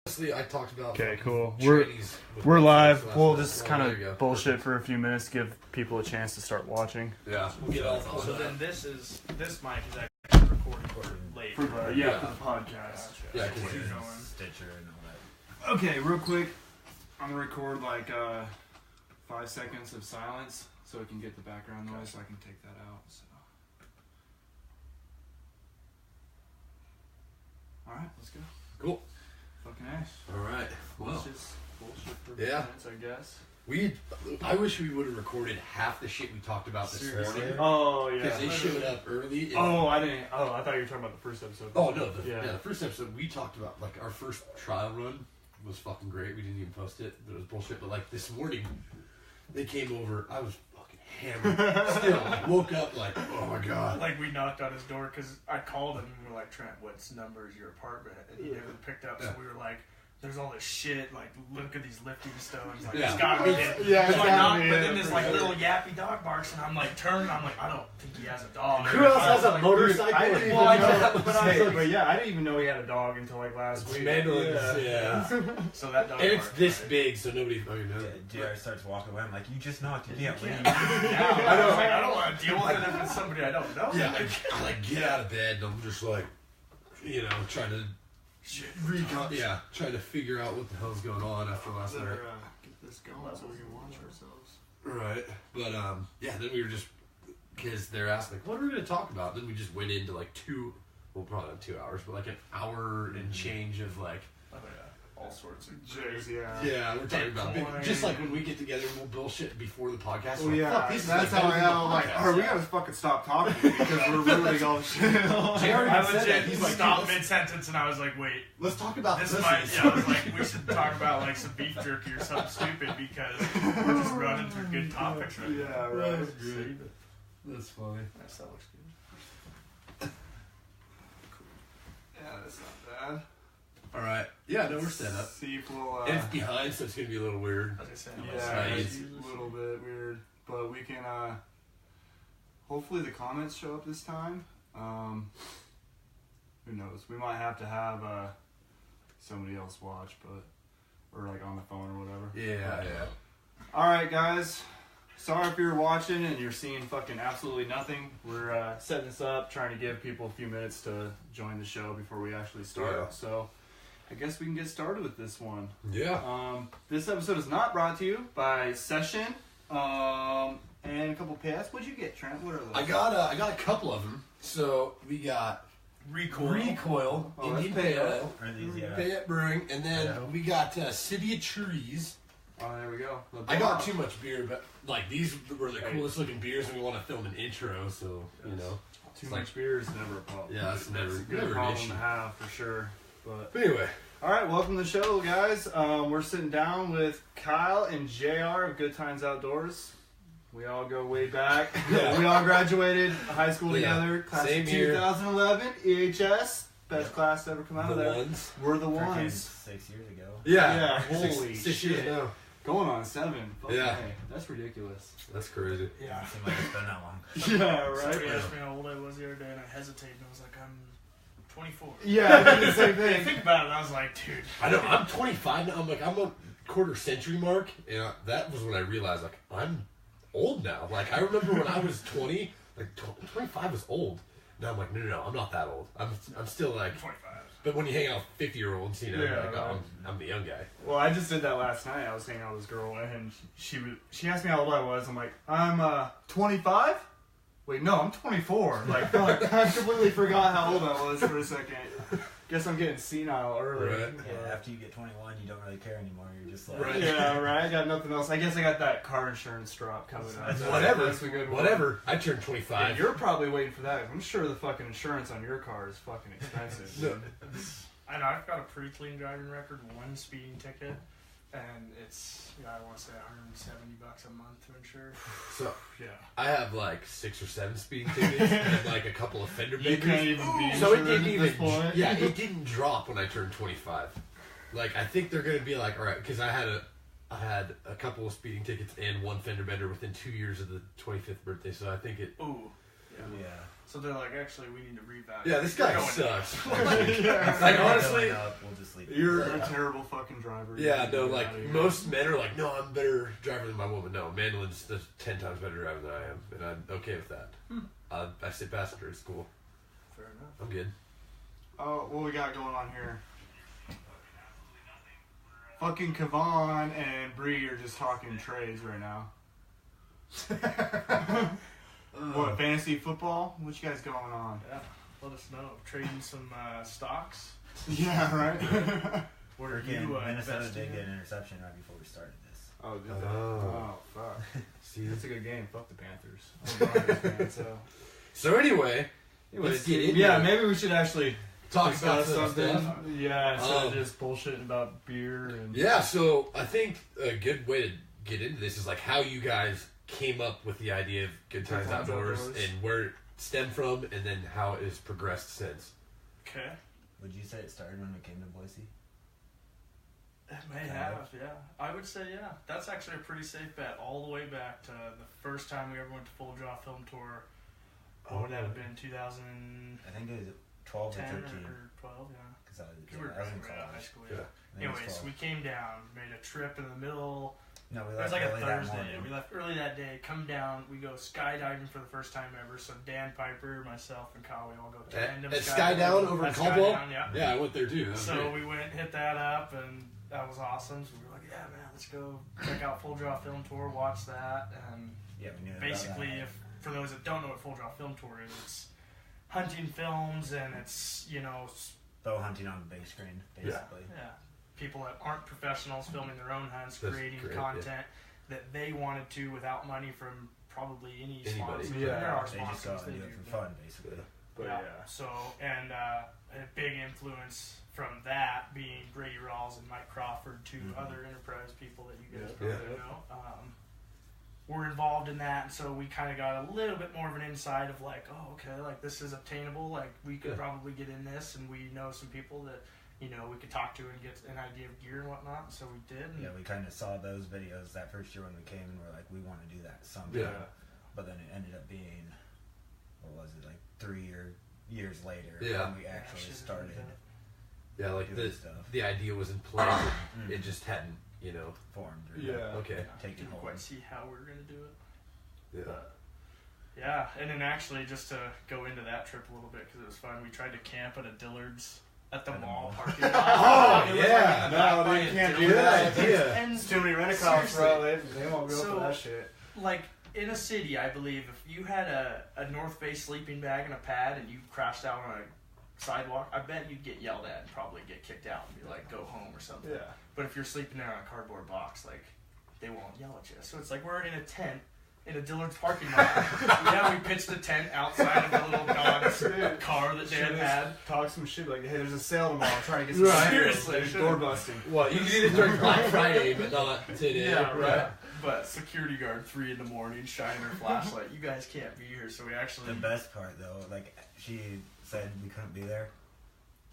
I talked about. Okay, cool. We're live. We'll just kind of bullshit for a few minutes to give people a chance to start watching. Yeah. We'll get all. So then this mic is actually recording late. For the podcast. Yeah, because Stitcher and all that. Okay, real quick. I'm gonna record like 5 seconds of silence so we can get the background noise. So I can take that out. So. All right, let's go. Cool. Fucking ass. All right. Well, bullshit for yeah. minutes, I guess. I wish we would have recorded half the shit we talked about this morning. Oh yeah. Because they showed up early. I thought you were talking about the first episode. Oh no, the first episode we talked about, like our first trial run was fucking great. We didn't even post it, but it was bullshit. But like this morning, they came over. I was fucking hammered. Still, like, woke up like, oh my god. Like we knocked on his door because I called him and we were like, Trent, what's number is your apartment? And he never picked up. So we were like, there's all this shit, like, look at these lifting stones, like, it's gotta be it. Yeah, so I knock, but then this, like, little yappy dog barks, and I'm, like, turning, I'm like, I don't think he has a dog. Who else has a motorcycle? I didn't even know, I didn't even know he had a dog until, like, last week. Yeah. So that dog And it's barked, this right? big, so nobody fucking knows. JR starts walking away. I'm like, you just knocked. You can't leave. I don't want to deal with it if it's somebody I don't know. Yeah, I like get out of bed and I'm just like, you know, trying to trying to figure out what the hell's going on after last night. Get this going so we can watch ourselves. Right, but then we were just, because they're asking like, what are we gonna talk about? Then we just went into like probably not 2 hours, but like an hour and change of like. Oh yeah, all sorts of Jigs, Yeah, we're talking about just like when we get together and we'll bullshit before the podcast. Well, like, yeah, fuck, that's how I am. Like, we gotta fucking stop talking because we're ruining all the shit. I legit stopped mid-sentence and I was like, wait. Let's talk about this. This I was like, we should talk about like some beef jerky or something stupid because we're just running through good topics right now. Yeah, right. That's funny. That looks good. Yeah, that's not bad. Alright. Yeah, no, we're set up. See if we'll, and it's behind, so it's gonna be a little weird. As I said, it's a little bit weird. But we can, hopefully the comments show up this time. Who knows? We might have to have, somebody else watch, or like on the phone or whatever. Yeah. Alright, guys. Sorry if you're watching and you're seeing fucking absolutely nothing. We're setting this up, trying to give people a few minutes to join the show before we actually start. Yeah. So, I guess we can get started with this one. Yeah. This episode is not brought to you by Session and a couple pads. What'd you get, Trent? What are those? I got a couple of them. So we got Recoil, Indian Pale Ale, Payette Brewing, and then we got City of Trees. Oh, there we go. I got too much beer, but like these were the coolest looking beers, and we want to film an intro, so you know. Too much beer is never a problem. Yeah, that's a good problem to have for sure. But anyway. All right, welcome to the show, guys. We're sitting down with Kyle and JR of Good Times Outdoors. We all go way back. We all graduated high school together. Class Same of year. 2011, EHS. Best class to ever come out of there. Ones. We're the Freaking ones. 6 years ago. Yeah. Holy six shit. years now. Going on 7. Yeah. Hey, that's ridiculous. That's crazy. Yeah. It seemed like it's been that long. Yeah, right. Somebody asked me how old I was the other day, and I hesitated, and I was like, I'm 24. Yeah, I did the same I thing. think about it, and I was like, dude. I know. I'm 25 now. I'm a quarter century mark, and that was when I realized like I'm old now. Like I remember when I was 20, like 25 was old. Now I'm like, no, I'm not that old. I'm still like 25. But when you hang out with 50-year-olds, you know, I'm the young guy. Well, I just did that last night. I was hanging out with this girl, and she asked me how old I was. I'm like, I'm 25? Wait, no, I'm 24. Like, fuck, I completely forgot how old I was for a second. Guess I'm getting senile early. Right. Yeah, after you get 21, you don't really care anymore. You're just like... Right. Yeah, right. I got nothing else. I guess I got that car insurance drop coming up. Whatever. That's a good one. Whatever. I turned 25. Yeah, you're probably waiting for that. I'm sure the fucking insurance on your car is fucking expensive. No. I know, I've got a pretty clean driving record, 1 speeding ticket, and it's, I want to say $170 a month to insure. So, yeah. I have like 6 or 7 speeding tickets and like a couple of fender benders. You can't even be So it insured didn't at even, this point. yeah, it didn't drop when I turned 25. Like, I think they're going to be like, all right, because I had a couple of speeding tickets and 1 fender bender within 2 years of the 25th birthday, so I think it... Ooh. Yeah. So they're like, actually, we need to reevaluate. Yeah, this guy We're going sucks. Yeah. Like, honestly, We'll just leave. You're a terrible fucking driver. yeah, no, Get like, outta here. most men are like, no, I'm a better driver than my woman. No, Mandelin's the 10 times better driver than I am, and I'm okay with that. I sit passenger, it's cool. Fair enough. I'm good. Oh, what we got going on here? Fucking Kavan and Bree are just talking trades right now. What, fantasy football? What you guys going on? Yeah, let us know. Trading some stocks. Yeah, right? What are Freaking you Minnesota investing did in? get an interception right before we started this. Oh, did they? Oh. Oh, fuck. See, That's a good game. Fuck the Panthers. I'm a Broncos fan, so. so anyway, let's get into Yeah, it. maybe we should actually Talk about discuss some something. stuff. Yeah, instead Um, of just bullshitting about beer and. Yeah, so I think a good way to get into this is like how you guys came up with the idea of Good Times Outdoors and where it stemmed from, and then how it has progressed since. Okay. Would you say it started when we came to Boise? It may have, yeah. I would say, yeah. That's actually a pretty safe bet. All the way back to the first time we ever went to Full Draw Film Tour. What would that have been? 2010 I think it was 12 or 13. or 12, yeah. Because I was, We were I was in right out of high college. school, Yeah. yeah. I think it was Anyways, 12. we came down, made a trip in the middle. No, we It was left like a early that Thursday. morning. We left early that day, come down, we go skydiving for the first time ever. So Dan Piper, myself, and Kyle, we all go tandem At skydiving. Skydown over in At Caldwell? Skydown, yeah. Yeah, I went there too. That was So great. we went, hit that up, and that was awesome. So we were like, yeah, man, let's go check out Full Draw Film Tour, watch that. And Yeah, we knew basically, about if for those that don't know what Full Draw Film Tour is, it's hunting films, and it's, you know, that. Bow hunting on the big screen, basically. yeah, people that aren't professionals filming their own hunts, That's creating great, content that they wanted to without money from probably any Anybody. sponsors. Yeah. There are They just sponsors go and that do it do, for fun, basically. But yeah. yeah. So, and a big influence from that being Brady Rawls and Mike Crawford, two other enterprise people that you guys Yeah. probably know. We're involved in that, and so we kind of got a little bit more of an insight of like, oh, okay, like this is obtainable. Like we could probably get in this, and we know some people that, you know, we could talk to and get an idea of gear and whatnot. So we did. And Yeah, we kind of saw those videos that first year when we came, and we're like, we want to do that someday. Yeah. But then it ended up being, what was it, like 3 years later Yeah. when we actually started Yeah, like doing stuff. the idea was in place, and it just hadn't, you know. formed. Or Yeah. Okay. Taking didn't hold. quite see how we were gonna do it. Yeah. But, yeah, and then actually just to go into that trip a little bit because it was fun. We tried to camp at a Dillard's at the At the mall mall. parking lot. Oh, It was yeah. like in the back No, by they a can't do Dillard's. that. idea. And It's too many rent-a-cops, bro. They won't go So- for that shit. like in a city, I believe if you had a North Face sleeping bag and a pad and you crashed out on a sidewalk, I bet you'd get yelled at and probably get kicked out and be like, go home or something. Yeah. But if you're sleeping there on a cardboard box, like, they won't yell at you. So it's like we're in a tent in a Dillard's parking lot. Yeah, we pitched a tent outside of the little dog's car that Dan had. Talk some shit like, hey, there's a sale tomorrow. I'm trying to get some Right. Seriously, deals. should've. Door busting. Well, you did it during Black Friday, but not today. Yeah, right. But security guard 3 a.m, shining her flashlight. You guys can't be here, so we actually. The best part, though, like, she said we couldn't be there.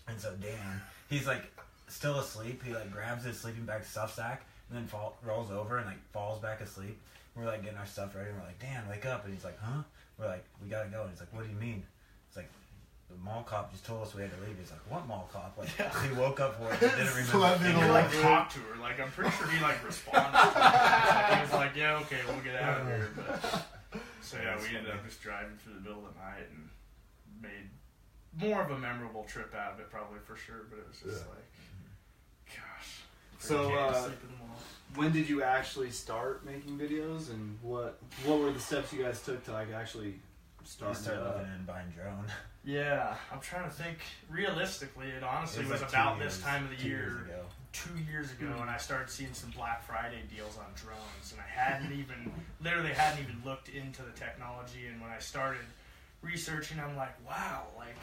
And so Dan, he's, like, still asleep. He, like, grabs his sleeping bag stuff sack and then rolls over and, like, falls back asleep. We're, like, getting our stuff ready. And we're like, Dan, wake up. And he's like, huh? We're like, we gotta go. And he's like, what do you mean? It's like, the mall cop just told us we had to leave. He's like, what mall cop? Like, he woke up for it and didn't remember. And he like talked to her. Like I'm pretty sure he like responded. To her. He was like, "Yeah, okay, we'll get out of here." But, so yeah, we ended up just driving through the middle of the night and made more of a memorable trip out of it, probably for sure. But it was just like, gosh. So, Can't sleep in the mall. When did you actually start making videos, and what were the steps you guys took to like actually start? Start living in buying drone. Yeah, I'm trying to think. Realistically, it honestly It was like about 2 this years- time of the 2 years year. ago. 2 years ago, and I started seeing some Black Friday deals on drones, and I hadn't even looked into the technology. And when I started researching, I'm like, wow, like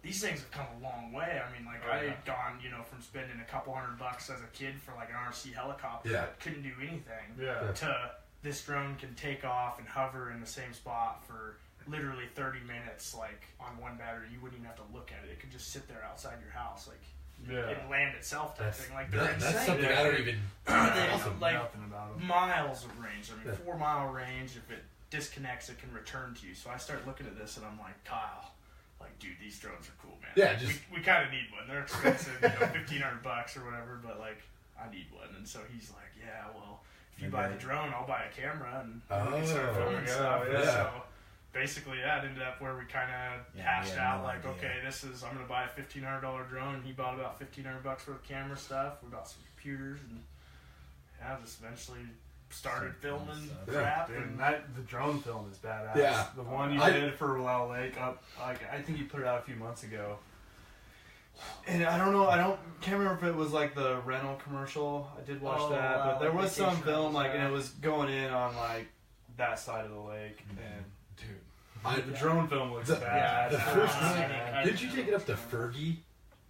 these things have come a long way. I mean, like I had gone, you know, from spending a couple $100 as a kid for like an RC helicopter that couldn't do anything, to this drone can take off and hover in the same spot for literally 30 minutes, like on one battery. You wouldn't even have to look at it; it could just sit there outside your house, like. And land itself type thing. Like they're insane. That's something I don't even. They Awesome. like Nothing about them. miles of range. I mean, 4 mile range. If it disconnects it can return to you. So I start looking at this and I'm like, Kyle, like, dude, these drones are cool, man. Yeah, we kind of need one. They're expensive, you know, $1,500 or whatever, but like, I need one. And so he's like, yeah, well, if you buy the drone, I'll buy a camera and we can start filming stuff. Yeah. And so basically that ended up where we kind of hashed out like, okay, I'm going to buy a $1,500 drone. He bought about $1,500 worth of camera stuff. We bought some computers and just eventually started filming crap. And the drone film is badass. Yeah. The one you did for Willow Lake, I think you put it out a few months ago. And I don't know, can't remember if it was like the rental commercial. I did watch that, but there was some film like, and it was going in on like that side of the lake. And dude, the drone film looks bad. The first time, did you take it up to Fergie?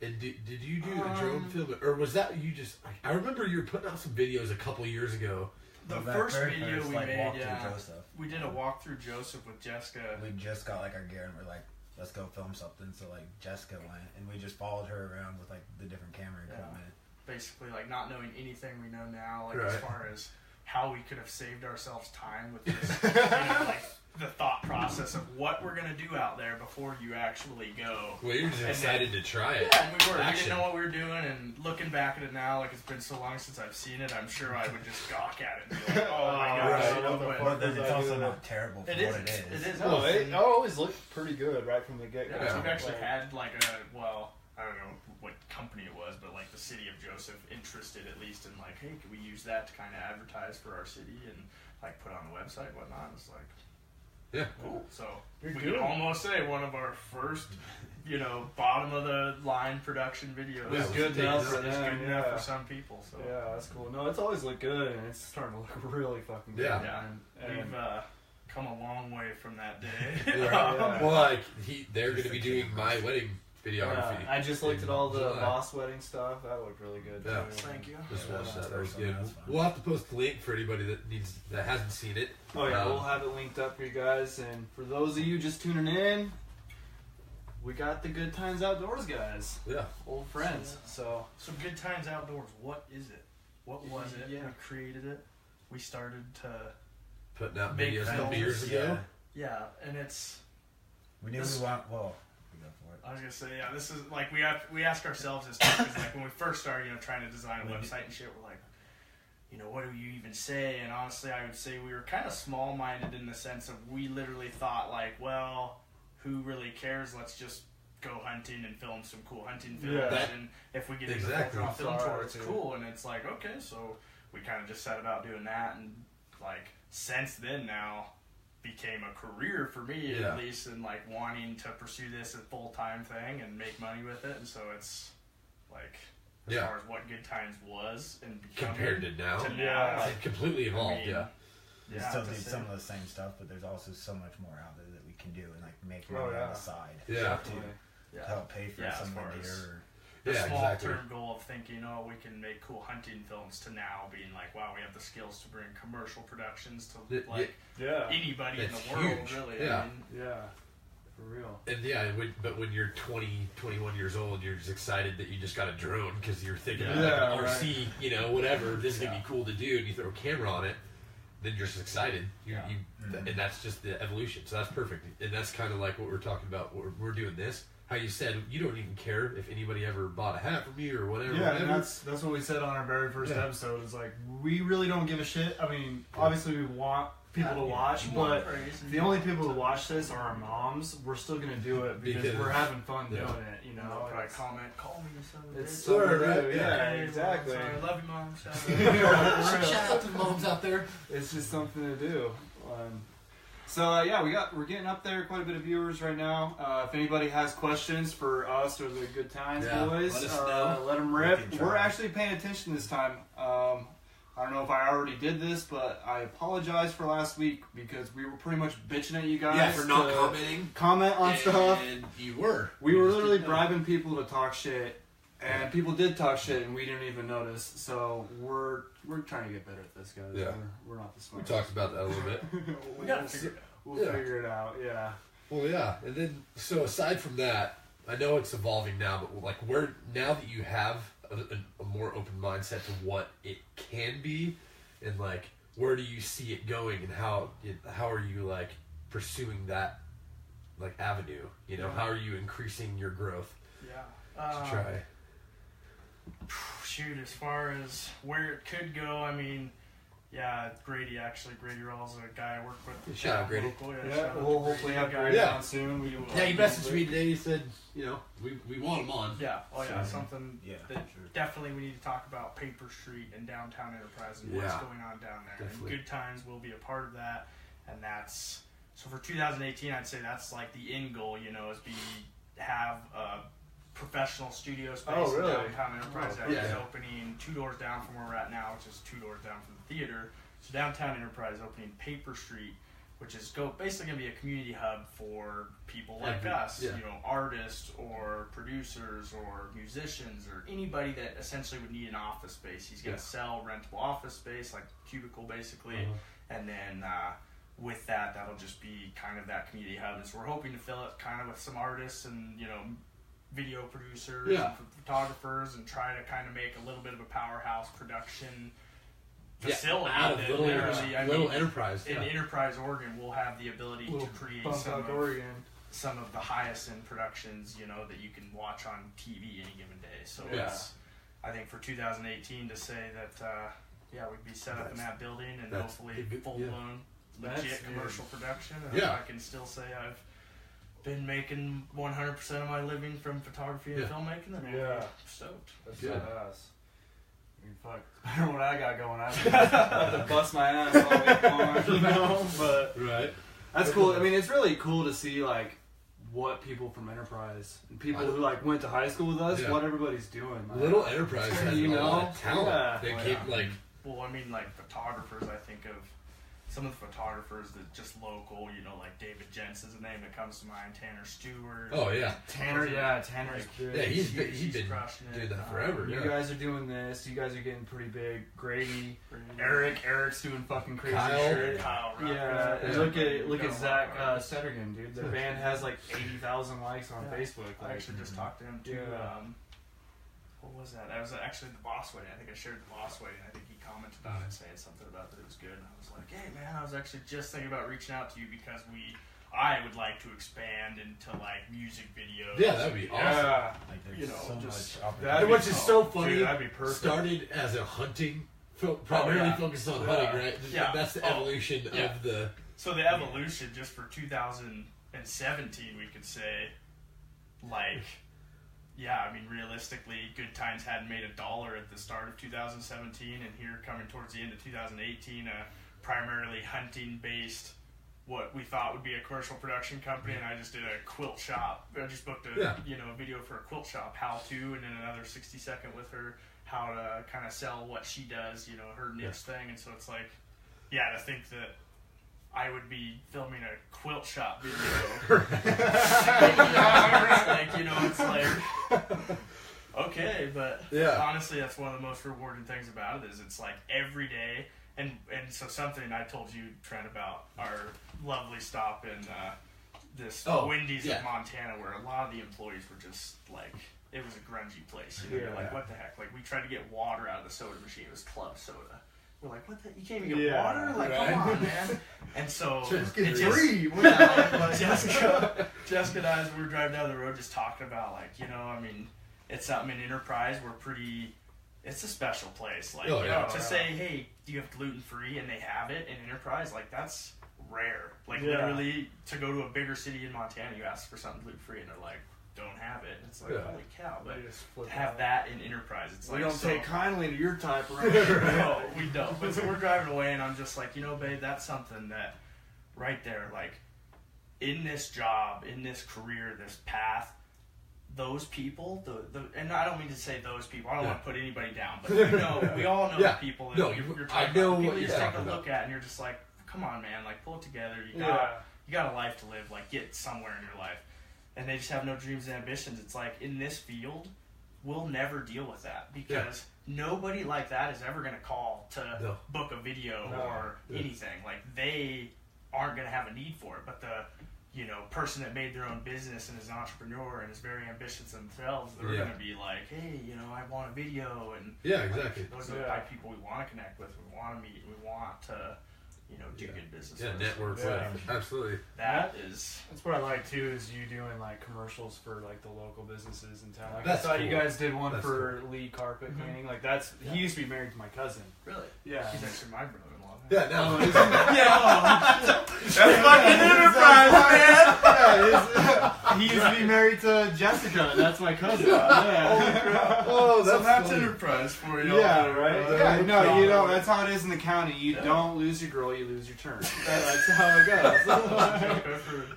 And did you do a drone film, or was that you just? I remember you were putting out some videos a couple years ago. The first video we made, Joseph. We did a walkthrough Joseph with Jessica. We just got like our gear and we're like, let's go film something. So like Jessica went and we just followed her around with like the different camera equipment. Basically, like not knowing anything we know now, like as far as how we could have saved ourselves time with this, you know, like the thought process of what we're gonna do out there before you actually go. Well, you're just excited to try it. Yeah, and we were. We didn't know what we were doing, and looking back at it now, like it's been so long since I've seen it, I'm sure I would just gawk at it and be like, "Oh my gosh!" But then it's also not terrible for what it is. It is. No, it always looked pretty good right from the get-go. Yeah, we've actually had like I don't know what company it was, but like the city of Joseph interested at least in like, hey, could we use that to kind of advertise for our city and like put on the website and whatnot? It's like, yeah, cool. So we could almost say one of our first, you know, bottom of the line production videos. It's good enough for them. It's good enough for some people. So yeah, that's cool. No, it's always looked good, and it's starting to look really fucking good. Yeah, and we've come a long way from that day. Well, like they're going to be doing my wedding videography. I just looked at all the boss wedding stuff. That looked really good too. Thank you. Just watched that. That was good. We'll have to post the link for anybody that hasn't seen it. Oh yeah, we'll have it linked up for you guys. And for those of you just tuning in, we got the Good Times Outdoors guys. Yeah. Old friends. So Good Times Outdoors. What is it? What was it? Yeah. We created it. We started to putting out make videos a couple films. years ago. Yeah, and it's. We knew we want. Well. I was gonna say, yeah, this is like we ask ourselves this because like when we first started, you know, trying to design a website and shit, we're like, you know, what do you even say? And honestly, I would say we were kind of small-minded in the sense of we literally thought like, well, who really cares? Let's just go hunting and film some cool hunting films, and if we get into the film tour, it's cool. And it's like, okay, so we kind of just set about doing that, and like since then now. Became a career for me at least, and like wanting to pursue this as a full-time thing and make money with it. And so it's like as far as what Good Times was and compared to now, like, completely evolved. We still do some of the same stuff, but there's also so much more out there that we can do and like make money on the side. To help pay for some of the gear. The small-term goal of thinking, oh, we can make cool hunting films, to now being like, wow, we have the skills to bring commercial productions to like anybody in the world, really. Yeah. I mean, for real. And but when you're 20, 21 years old, you're just excited that you just got a drone because you're thinking like an RC, you know, whatever, this is going to be cool to do, and you throw a camera on it, then you're just excited. And that's just the evolution. So that's perfect. And that's kind of like what we're talking about. We're doing this. How you said you don't even care if anybody ever bought a hat from you or whatever. Yeah, and that's what we said on our very first episode. Is like we really don't give a shit. I mean, obviously we want people to watch, but the only people who watch this are our moms. We're still gonna do it because we're having fun doing it. You know, probably comment, call me something. It's so right? Yeah, exactly. Sorry, I love you, mom. Shout out to the moms out there. It's just something to do. So we're getting up there, quite a bit of viewers right now. If anybody has questions for us or the Good Times boys, let us know. Let them rip. We're actually paying attention this time. I don't know if I already did this, but I apologize for last week because we were pretty much bitching at you guys for not commenting. Comment on stuff. And you were. We were literally bribing people to talk shit. And people did talk shit, and we didn't even notice. So we're trying to get better at this, guys. Yeah. We're not the We smartest. talked about that a little bit. We gotta figure it out. We'll figure it out. Yeah. Well, yeah, and then so aside from that, I know it's evolving now, but like now that you have a more open mindset to what it can be, and like where do you see it going, and how are you like pursuing that like avenue? You know, how are you increasing your growth? Yeah. To try. Shoot, as far as where it could go, I mean, yeah, Grady Rawls, a guy I work with. Shout out, Grady. Local, Yeah, we'll hopefully have Grady on soon. We will. Yeah, he messaged me today. He said, you know, we want him on. Yeah, So, something that definitely we need to talk about Paper Street and downtown Enterprise and what's going on down there. Definitely. And Good Times will be a part of that, and that's so for 2018. I'd say that's like the end goal. You know, is have a professional studio space in downtown Enterprise. That is opening 2 doors down from where we're at now, which is 2 doors down from the theater. So downtown Enterprise opening Paper Street, which is basically going to be a community hub for people like us, you know, artists or producers or musicians or anybody that essentially would need an office space. He's going to sell rentable office space, like cubicle basically, and then with that'll just be kind of that community hub. And so we're hoping to fill it kind of with some artists and, you know, video producers and photographers, and try to kind of make a little bit of a powerhouse production facility. Out of little Enterprise. In Enterprise, Oregon, we'll have the ability to create some of the highest end productions, you know, that you can watch on TV any given day. So it's, I think for 2018 to say that, we'd be set up in that building and hopefully full-blown legit commercial production. And I can still say I've been making 100% of my living from photography and filmmaking, and I'm stoked. That's badass. I mean, fuck. Better what I got going. I have to bust my ass all week long, you know? But that's cool. I mean, it's really cool to see like what people from Enterprise and people who like went to high school with us, what everybody's doing. Like, Little Enterprise has a lot of talent. They keep like. Well, I mean, like photographers. I think of some of the photographers that just local, you know, like David Jensen's a name that comes to mind. Tanner Stewart. Oh yeah, Tanner's good. Yeah, he's been doing that forever. You guys are doing this. You guys are getting pretty big. Grady, Eric's doing fucking crazy shit. Kyle, and look at Zach Settergan, dude. Their band has like 80,000 likes on Facebook. I actually just talked to him too. What was that? That was actually the Boss Wedding. I think I shared the Boss Wedding. I think he commented on it saying something about that it was good. And I was like, hey man, I was actually just thinking about reaching out to you because I would like to expand into like music videos. Yeah, that'd be awesome. Like, there's You know, so just much Which is so funny. Dude, that'd be perfect. Started as a hunting, primarily focused on hunting, right? Yeah. That's the evolution of the. So the evolution, just for 2017, we could say, like. Yeah, I mean, realistically, Good Times hadn't made $1 at the start of 2017, and here coming towards the end of 2018, primarily hunting-based, what we thought would be a commercial production company, and I just did a quilt shop. I just booked a video for a quilt shop, how to, and then another 60-second with her, how to kind of sell what she does, you know, her niche thing, and so it's like, to think that I would be filming a quilt shop video. Like, you know, it's like, okay, but honestly, that's one of the most rewarding things about it is it's like every day, and so something I told you, Trent, about our lovely stop in this Wendy's in Montana, where a lot of the employees were just like, it was a grungy place, you know, you're like, what the heck? Like, we tried to get water out of the soda machine, it was club soda. We're like, what the? You can't even get water? Like, come on, man. And so, Jessica and I, as we were driving down the road, just talking about, like, you know, I mean, it's something in Enterprise, it's a special place. Like, to say, hey, do you have gluten-free? And they have it in Enterprise, like, that's rare. Like, literally, to go to a bigger city in Montana, you ask for something gluten-free, and they're like, don't have it. It's like, holy cow, but to have that in Enterprise, it's like, we don't take kindly to your type around. No, we don't. But so we're driving away, and I'm just like, you know, babe, that's something that right there, like, in this job, in this career, this path, those people, and I don't mean to say those people, I don't want to put anybody down, but you know, we all know the people that you're talking about. People you just take a look at, and you're just like, come on, man, like, pull it together. You got a life to live, like, get somewhere in your life. And they just have no dreams and ambitions. It's like, in this field, we'll never deal with that because nobody like that is ever going to call to book a video or anything. Like, they aren't going to have a need for it. But person that made their own business and is an entrepreneur and is very ambitious themselves, they're Yeah. going to be like, hey, I want a video. And Yeah, exactly. like, those are the type of people we want to connect with. We want to meet. We want to, do good business. Yeah, with. network. Yeah. With. Absolutely. That is. That's what I like too, is you doing like commercials for like the local businesses in town. Like That's I saw you cool. guys did one That's for Lee Carpet Cleaning. Like he used to be married to my cousin. Really? Yeah. He's actually my brother-in-law. Yeah, no. That's fucking enterprise, man. He used to be married to Jessica, and that's my cousin. Yeah. Oh, So that's funny. enterprise for you. Yeah, right. Yeah, No, that's how it is in the county. You don't lose your girl, you lose your turn. That's how it goes.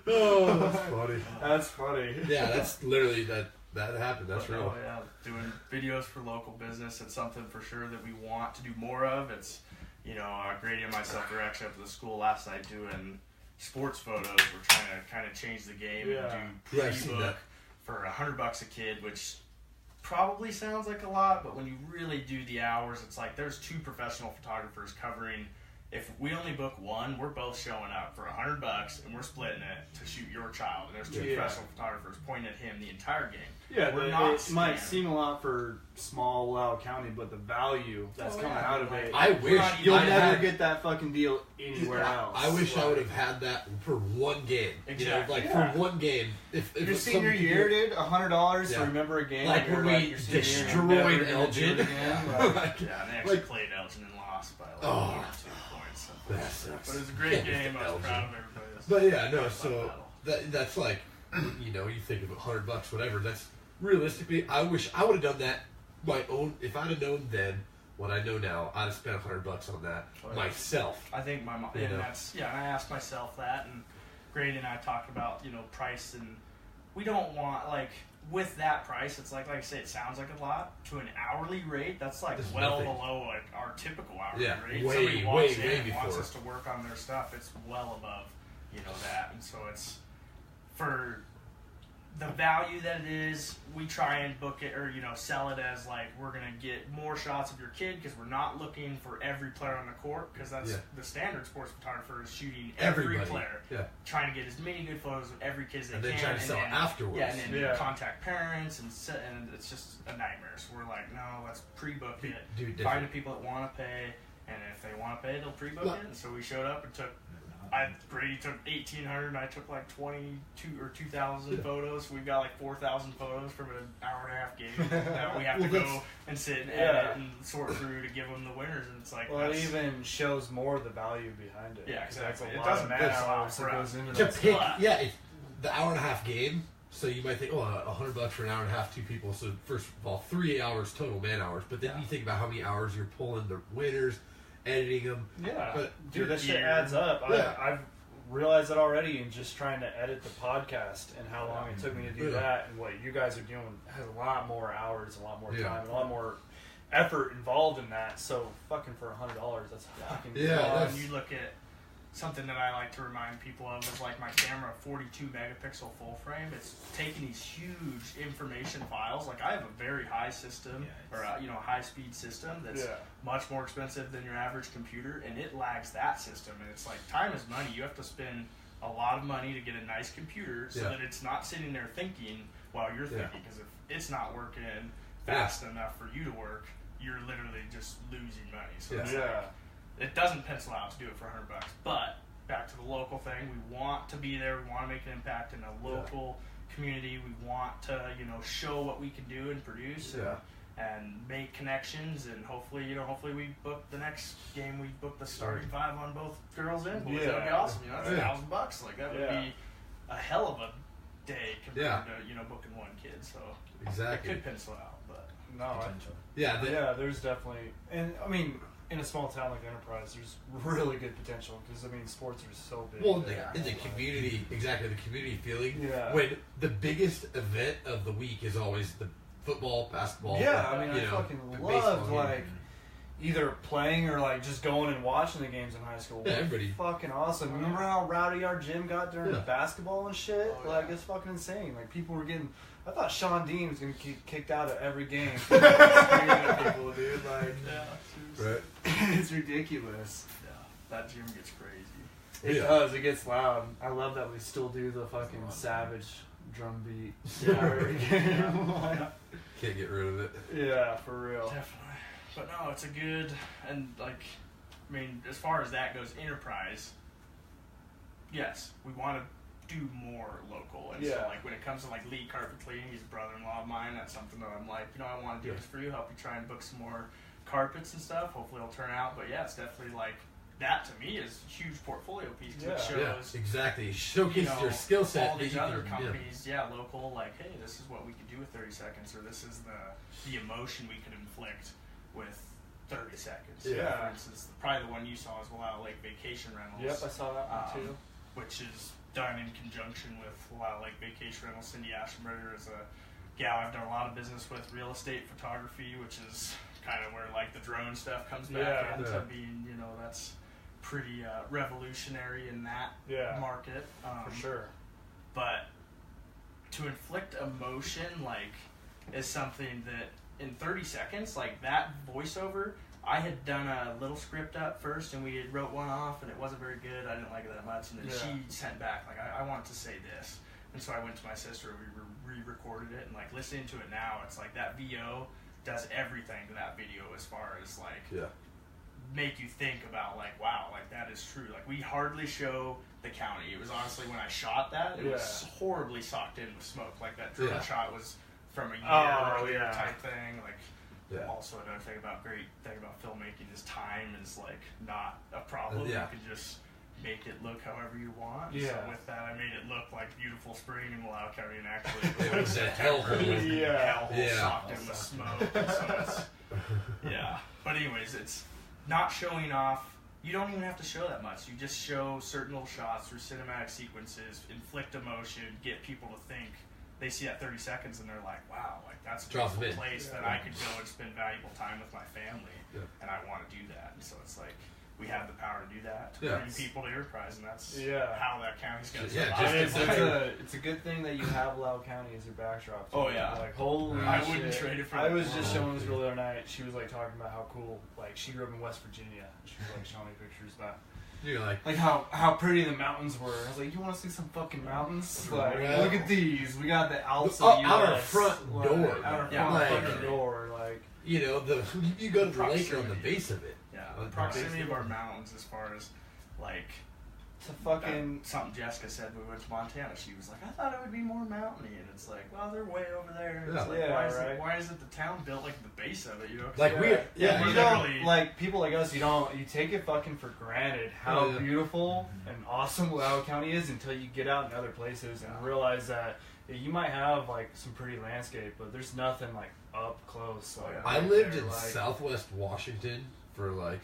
Oh, that's funny. That's funny. Yeah, that's literally that happened. That's real. Oh, yeah. Doing videos for local business, it's something for sure that we want to do more of. It's, Grady and myself were actually up at the school last night doing sports photos. We're trying to kind of change the game and do Yeah, I've seen pre-book that. for $100 a kid, which probably sounds like a lot, but when you really do the hours, it's like there's 2 professional photographers covering. If we only book one, we're both showing up for $100 and we're splitting it to shoot your child. And there's 2 professional photographers pointing at him the entire game. Yeah, We're it not might scamming. seem a lot for small Loudoun County, but the value that's coming out of it, I wish you'll I never had- get that fucking deal anywhere else. I wish I would have had that for one game. Exactly. For one game. If Your it's senior something- year, dude, $100 Yeah. to remember a game. Like and when you're we your senior year and destroyed never gonna do Elgin. it again, Like, Yeah, and they actually played Elgin and lost by like 2 points. that sucks. But it was a great Yeah, game. I was Elgin. proud of everybody. But yeah, no. Fun So battle. that's like, you think of $100, whatever. That's realistically. I wish I would have done that my own. If I'd have known then what I know now, I'd have spent $100 on that Oh, yeah. myself. I think my mom, You and know. and I asked myself that, and Grady and I talked about, price, and we don't want, with that price, it's like I say, it sounds like a lot. To an hourly rate, that's It's well nothing. below our typical hourly Yeah, rate. way, Somebody way, walks way in and wants before. us to work on their stuff, it's well above, that. And so it's, for the value that it is, we try and book it or sell it as we're gonna get more shots of your kid because we're not looking for every player on the court because that's the standard sports photographer is shooting every Everybody. player, Yeah. trying to get as many good photos of every kid as they And can, then try to sell then, afterwards. Yeah, and then Yeah. contact parents and it's just a nightmare. So we're like, no, let's pre-book it. Do Find different. the people that want to pay, and if they want to pay, they'll pre-book Look. it. And so we showed up and Brady took 1,800, and I took 22 or 2,000 photos. We've got 4,000 photos from an hour-and-a-half game that we have to go and sit and edit and sort through to give them the winners. And it's Well, it even shows more the value behind it. Yeah, 'Cause that's exactly. a It lot doesn't of man pencil out hours for that us. goes into To that. pick, But- it's the hour-and-a-half game. So you might think, $100 for an hour and a half, 2 people. So first of all, 3 hours total man hours. But then you think about how many hours you're pulling the winners, editing them. Yeah, But dude, that shit gear. adds up. Yeah. I've realized that already in just trying to edit the podcast and how long it took me to do Yeah. that, and what you guys are doing has a lot more hours, a lot more Yeah. time, a lot more effort involved in that. So fucking for $100, that's fucking Yeah, that's- and you look at something that I like to remind people of is my camera 42 megapixel full frame. It's taking these huge information files. I have a very high system or high speed system that's much more expensive than your average computer, and it lags that system. And it's time is money. You have to spend a lot of money to get a nice computer so that it's not sitting there thinking while you're thinking. Because if it's not working fast enough for you to work, you're literally just losing money. So it's it doesn't pencil out to do it for $100. But back to the local thing, we want to be there. We want to make an impact in a local community. We want to, show what we can do and produce and make connections. And hopefully, hopefully we book the next game. We book the starting 5 on both girls and boys. That would be awesome. That's $1,000. That would be a hell of a day compared to booking one kid. So Exactly. it could pencil out, but no, Yeah. there's definitely, and I mean, in a small town like Enterprise, there's really good potential because sports are so big. Well, in the community, exactly, the community feeling. Yeah. When the biggest event of the week is always the football, basketball. Yeah, I fucking baseball loved game. either playing or just going and watching the games in high school. Yeah, everybody. Fucking awesome. Remember how rowdy our gym got during the basketball and shit? Oh, yeah. It's fucking insane. People were getting. I thought Sean Dean was gonna get kicked out of every game. Screaming at people, dude. yeah, seriously. Right. It's ridiculous. Yeah, that gym gets crazy. It Yeah. does. It gets loud. I love that we still do the fucking savage drum beat. Yeah. Can't get rid of it. Yeah, for real. Definitely. But no, it's a good, and like, I mean, as far as that goes, enterprise, yes, we want to do more local. And so, Yeah. like, when it comes to, like, Lee Carpet Cleaning, he's a brother-in-law of mine, that's something that I'm like, you know, I want to do this for you, help you try and book some more carpets and stuff. Hopefully it'll turn out. But yeah, it's definitely, like, that to me is a huge portfolio piece. 'Cause it shows, exactly. Showcase you know, your skill set. all these that you other can- companies, local, like, hey, this is what we could do with 30 seconds, or this is the emotion we could inflict with 30 seconds. Yeah. For instance, probably the one you saw is Wild Lake Vacation Rentals. Yep, I saw that one too. Which is done in conjunction with Wild Lake Vacation Rentals. Cindy Ashenberger is a gal I've done a lot of business with, real estate photography, which is kind of where, like, the drone stuff comes back into being, you know, that's pretty revolutionary in that market. For sure. But to inflict emotion, like, is something that in 30 seconds, like, that voiceover, I had done a little script up first, and we had wrote one off, and it wasn't very good. I didn't like it that much, and then she sent back, like, I want to say this. And so I went to my sister, we re-recorded it, and, like, listening to it now, it's like that VO does everything to that video as far as, like, make you think about, like, wow, like, that is true. Like, we hardly show the county. It was honestly, when I shot that, it was horribly socked in with smoke. Like, that drone shot was from a year earlier type thing. Like, also another thing about filmmaking is time is, like, not a problem. You can just make it look however you want. So with that, I made it look like beautiful spring in Lau County, and actually it was a hellhole. Hellhole socked in with smoke. So it's, but anyways, it's not showing off. You don't even have to show that much. You just show certain little shots through cinematic sequences, inflict emotion, get people to think. They see that 30 seconds and they're like, wow, like, that's a beautiful place that I could go and spend valuable time with my family, and I want to do that. And so it's like, we have the power to do that, to bring people to enterprise, and that's how that county's going to survive. It's a good thing that you have Lau County as your backdrop. Oh, yeah. Like, holy I wouldn't trade it for I was just showing this girl the other night. She was, like, talking about how cool, like, she grew up in West Virginia. She was, like, showing me pictures about you're like how pretty the mountains were. I was like, you want to see some fucking mountains? Like, look at these. We got the Alps of out our US. front door. Out our front door. Like, you know, you go to the lake on the base of it. Yeah, the proximity of our mountains, as far as, like, to fucking something Jessica said when we went to Montana. She was like, I thought it would be more mountainy, and it's like, well, they're way over there. And it's like, why is it the town built like the base of it? You know, like we're you don't, like, people like us. You take it fucking for granted how beautiful and awesome Lau County is until you get out in other places and realize that you might have, like, some pretty landscape, but there's nothing, like, up close. Like, I lived in Southwest Washington for, like,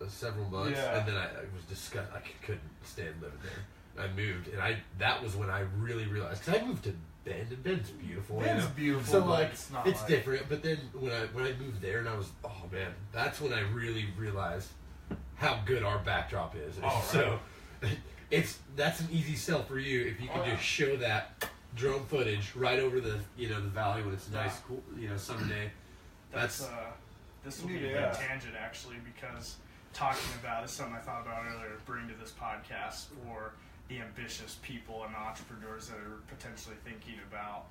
several months, and then I was disgusted. I couldn't stand living there. I moved, and that was when I really realized, because I moved to Bend, and Bend's beautiful. Bend's beautiful, so, like, it's different. But then when I moved there, and I was, oh man, that's when I really realized how good our backdrop is. So that's an easy sell for you if you can just show that drone footage right over the the valley when it's a nice, cool, summer day. This will be a good tangent, actually, because talking about is something I thought about earlier to bring to this podcast for the ambitious people and entrepreneurs that are potentially thinking about,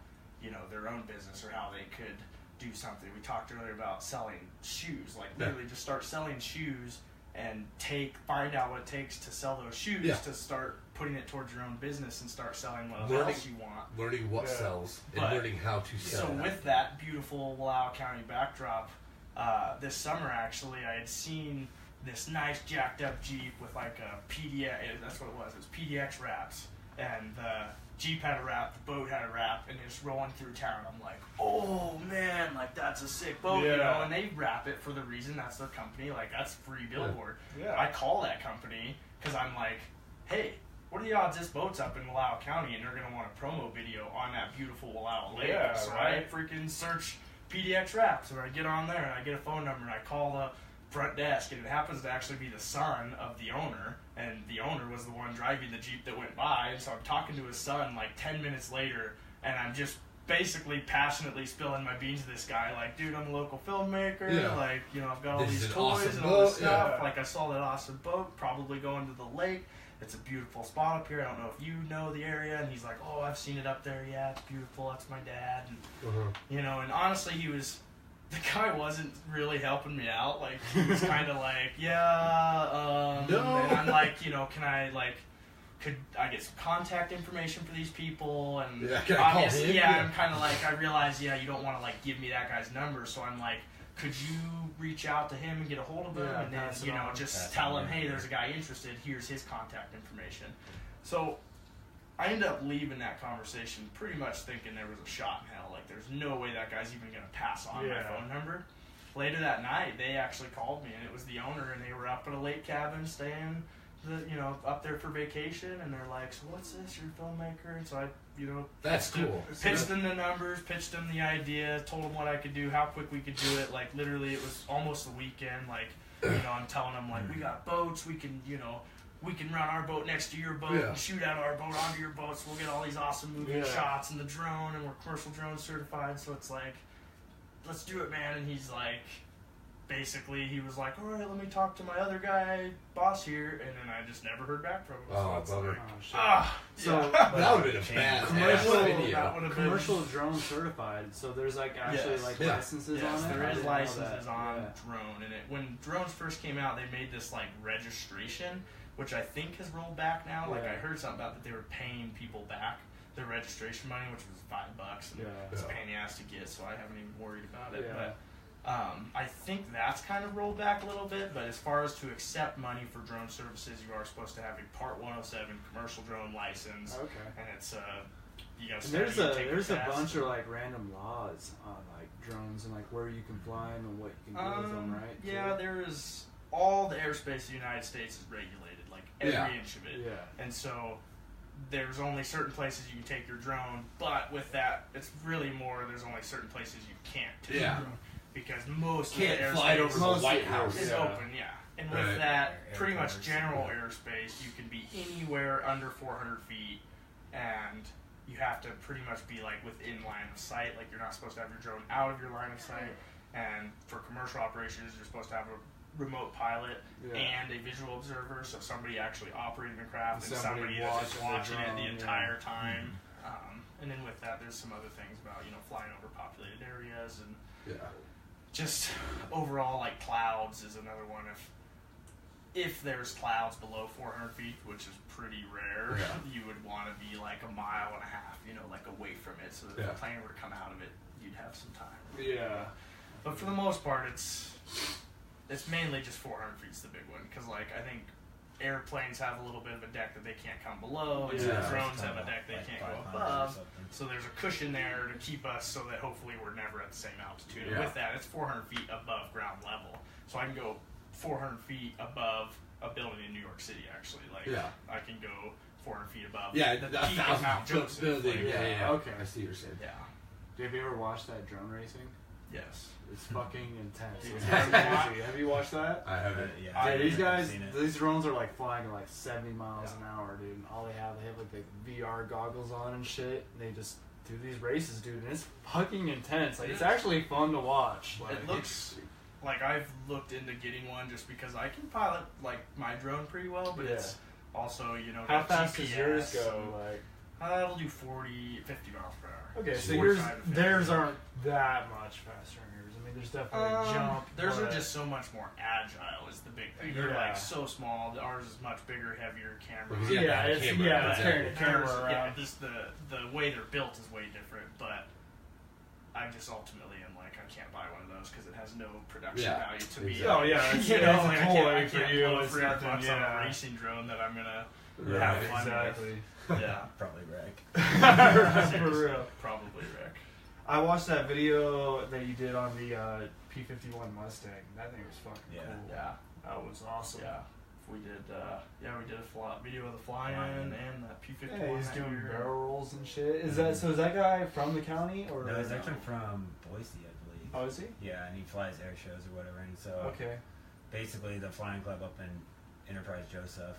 their own business or how they could do something. We talked earlier about selling shoes, like literally just start selling shoes and find out what it takes to sell those shoes to start putting it towards your own business and start selling what else you want. Learning what sells and learning how to sell. So with that beautiful Lau County backdrop, this summer actually, I had seen this nice jacked up Jeep with like a PDX, that's what it was PDX wraps, and the Jeep had a wrap, the boat had a wrap, and it's rolling through town. I'm like, oh man, like, that's a sick boat, and they wrap it for the reason that's their company, like, that's free billboard. I call that company because I'm like, hey, what are the odds this boat's up in Lau County and they're going to want a promo video on that beautiful Lau Lake? So I freaking search PDX wraps, or I get on there and I get a phone number and I call the front desk, and it happens to actually be the son of the owner, and the owner was the one driving the Jeep that went by, and so I'm talking to his son like 10 minutes later, and I'm just basically passionately spilling my beans to this guy, like, dude, I'm a local filmmaker, Yeah. like, you know, I've got all This these is an toys awesome and all this boat, stuff, yeah. like, I saw that awesome boat, probably going to the lake, it's a beautiful spot up here, I don't know if you know the area, and he's like, oh, I've seen it up there, yeah, it's beautiful, that's my dad, and, you know, and honestly, the guy wasn't really helping me out, like, he was kind of like, yeah, No. and I'm like, you know, can I, like, could I get some contact information for these people? And Yeah, can I call obviously, him? yeah, Yeah. I'm kind of like, I realize, yeah, you don't want to like give me that guy's number, so I'm like, could you reach out to him and get a hold of him, Yeah, and then pass it you know on. just Pass it tell on, him, yeah. hey, there's a guy interested. Here's his contact information. So I ended up leaving that conversation pretty much thinking there was a shot in hell. Like, there's no way that guy's even gonna pass on my Yeah. phone number. Later that night, they actually called me, and it was the owner, and they were up at a lake cabin staying, up there for vacation, and they're like, so what's this? You're a filmmaker? And so I, That's cool. pitched them the numbers, pitched them the idea, told them what I could do, how quick we could do it. Like, literally, it was almost the weekend. Like, I'm telling them, like, we got boats, we can run our boat next to your boat Yeah. and shoot out our boat onto your boat, so we'll get all these awesome moving Yeah. shots and the drone, and we're commercial drone certified, so it's like, let's do it, man. And he's like, basically, he was like, all right, let me talk to my other guy, boss here, and then I just never heard back from him. Oh, it's bummer. like, Oh, shit. so So, That would have been a bad Commercial- video. that would have been commercial drone certified. So there's like actually Yes. like Yeah. licenses Yes, on it. there I is didn't know licenses that. on Yeah. drone, and when drones first came out, they made this like registration, which I think has rolled back now. Like, Yeah. I heard something about that they were paying people back their registration money, which was $5, and Yeah. it's a Yeah. pain in the ass to get, so I haven't even worried about it. Yeah. But I think that's kind of rolled back a little bit. But as far as to accept money for drone services, you are supposed to have a Part 107 commercial drone license, Okay. and it's you got to And there's a test. bunch of like random laws on like drones and like where you can fly them and what you can do with them, right? Yeah, there is all the airspace of the United States is regulated, like every Yeah. inch of it. Yeah. And so there's only certain places you can take your drone, but with that, it's really more. There's only certain places you can't take Yeah. your drone because most Can't of the fly it airspace over the Most White of it House. is Yeah. open. Yeah, and with Right. that, Air pretty much covers, general yeah. airspace, you can be anywhere under 400 feet, and you have to pretty much be like within line of sight. Like, you're not supposed to have your drone out of your line of sight. And for commercial operations, you're supposed to have a remote pilot Yeah. and a visual observer, so somebody actually operating the craft and Somebody somebody that's just watching the watching it the drone, entire time. And then with that, there's some other things about flying over populated areas, and Yeah. just overall, like, clouds is another one. If there's clouds below 400 feet, which is pretty rare, Yeah. you would want to be like a mile and a half, like away from it, so that if Yeah. a plane were to come out of it, you'd have some time. Yeah. But for the most part, it's mainly just 400 feet's the big one, because like I think airplanes have a little bit of a deck that they can't come below, and Yeah. drones have a deck they can't go above. So there's a cushion there to keep us so that hopefully we're never at the same altitude. And Yeah. with that, it's 400 feet above ground level, so I can go 400 feet above a building in New York City. Actually, like Yeah. I can go 400 feet above. Yeah, the a peak of Mount 1,000 foot Joseph. building. Like, Yeah. Okay. I see what you're saying. yeah. Have you ever watched that drone racing? Yes. It's fucking intense. Dude, It's have crazy. Have you watched that? I haven't. Yeah, Dude, these I've guys, seen it. these drones are like flying at like 70 miles an hour, dude. And all they have like the VR goggles on and shit. And they just do these races, dude. And it's fucking intense. Like, it's actually fun to watch. Like, It looks like I've looked into getting one just because I can pilot like my drone pretty well, but Yeah. it's also how got fast does yours GPS go? and- Like, it'll do 40, 50 miles per hour. okay, so 45 to 50. theirs aren't that much faster than yours. I mean, there's definitely a jump. Theirs are but- just so much more agile is the big thing. They're Yeah. like so small. Ours is much bigger, heavier camera. Because Yeah, you have to have a it's camera. yeah, it's Exactly. carrying a camera Ours- around. yeah, just the way they're built is way different, but I just ultimately am like, I can't buy one of those because it has no production Yeah, value to me. exactly. Oh, yeah, it's- you know, it's a like, toy I for can't you, blow it's $300 nothing, on yeah. a racing drone that I'm gonna Right. have fun Exactly. with. Yeah, Probably wreck. For real. probably Rick. I watched that video that you did on the P-51 Mustang. That thing was fucking Yeah. cool. Yeah, That was awesome. yeah. We did a video of the fly-in and that P-51. Yeah, he's that doing year. barrel rolls and shit. Is that guy from the county or? No, he's actually from Boise, I believe. Oh, is he? Yeah, and he flies air shows or whatever. And so Okay. basically, the flying club up in Enterprise Joseph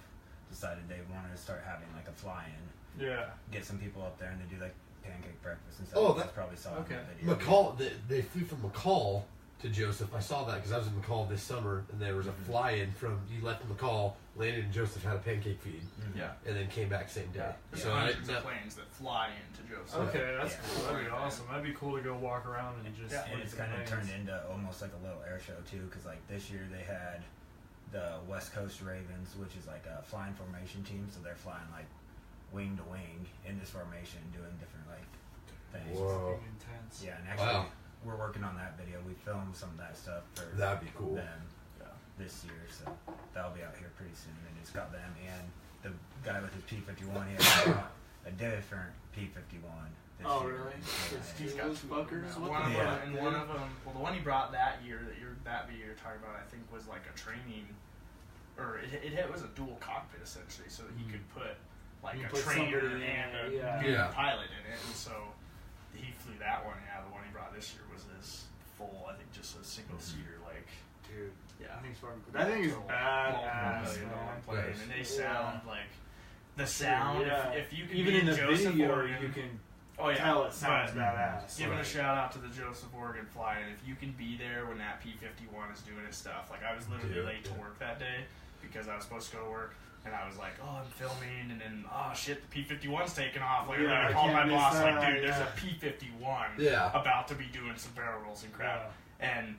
decided they wanted to start having like a fly-in, Yeah. get some people up there, and they do like pancake breakfast and stuff. Oh, You that- probably saw okay. it in the video. McCall, they flew from McCall to Joseph. I saw that because I was in McCall this summer, and there was a fly-in from, you left McCall, landed in Joseph, had a pancake feed, Yeah. and then came back same day. There's So hundreds of planes that fly into Joseph. Okay, that's Yeah. cool. That'd be awesome. That'd be cool to go walk around and just. Yeah. And it's kind of turned into almost like a little air show too, because like this year they had the West Coast Ravens, which is like a flying formation team, so they're flying like wing to wing in this formation, doing different like things. Whoa. Intense. Yeah, and actually Wow. we're working on that video. We filmed some of that stuff for That'd be cool. them this year, so that'll be out here pretty soon. And it's got them and the guy with his P51. He has a different P51. Oh, year. really? Yeah, He's got Those fuckers. One What of the them, fuck, and dude? one of them. Well, the one he brought that year, that video you're talking about, I think was like a training, or it was a dual cockpit essentially, so that he could put like You a put trainer somebody in and a it, yeah. new Yeah. pilot in it, and so he flew that one. Yeah, the one he brought this year was his full, I think, just a single seater, like Dude, yeah. that thing's fucking cool. That thing is badass, Multi-million-dollar man. plane, Nice. and they sound like the sound. Yeah. If you can Even be in the Joseph, video, Oregon, you can oh yeah, tell it sounds but badass. Giving a Like, shout out to the Joseph Oregon flying. If you can be there when that P51 is doing his stuff, like I was literally Dude, late to work that day because I was supposed to go to work, and I was like, oh, I'm filming, and then oh shit, the P51's taking off. Like Yeah, I I called my can't miss boss, like, that, dude, yeah. there's a P51 Yeah. about to be doing some barrel rolls and crap. Yeah. And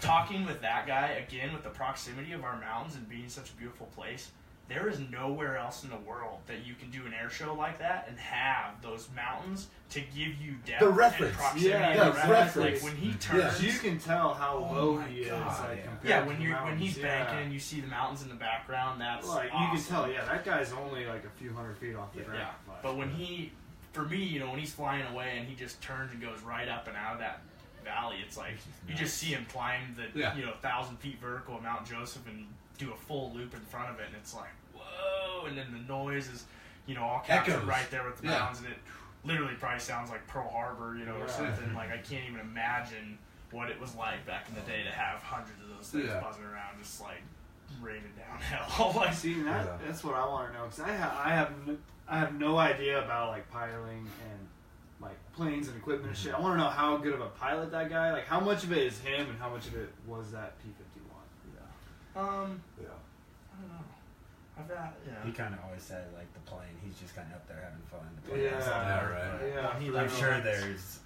talking with that guy, again, with the proximity of our mountains and being such a beautiful place, there is nowhere else in the world that you can do an air show like that and have those mountains to give you depth The reference. and proximity. Yeah, and the reference. reference. Like when he Yeah. turns, So you can tell how Oh low my he is, God, like yeah. compared yeah, to when the you're when mountains. he's banking and you see the mountains in the background, that's Like you awesome. can tell, yeah, that guy's only like a few hundred feet off the Yeah, ground. but when he, for me, you know, when he's flying away and he just turns and goes right up and out of that valley, it's like you just see him climb the 1,000 feet vertical of Mount Joseph and do a full loop in front of it, and it's like whoa, and then the noise is, you know, all captured Echoes. right there with the Yeah. mountains, and it literally probably sounds like Pearl Harbor, you know, or Yeah. something. Like I can't even imagine what it was like back in the day to have hundreds of those things Yeah. buzzing around, just like raining down hell. Like, See, that's what I want to know, because I have no idea about like piloting and like planes and equipment and shit. I want to know how good of a pilot that guy. Like how much of it is him and how much of it was that P51. Yeah. I don't know. I've got, He kind of always said like the plane. He's just kind of up there having fun. The plane Yeah. is up there, Yeah, right. but Yeah, I'm for sure the- there's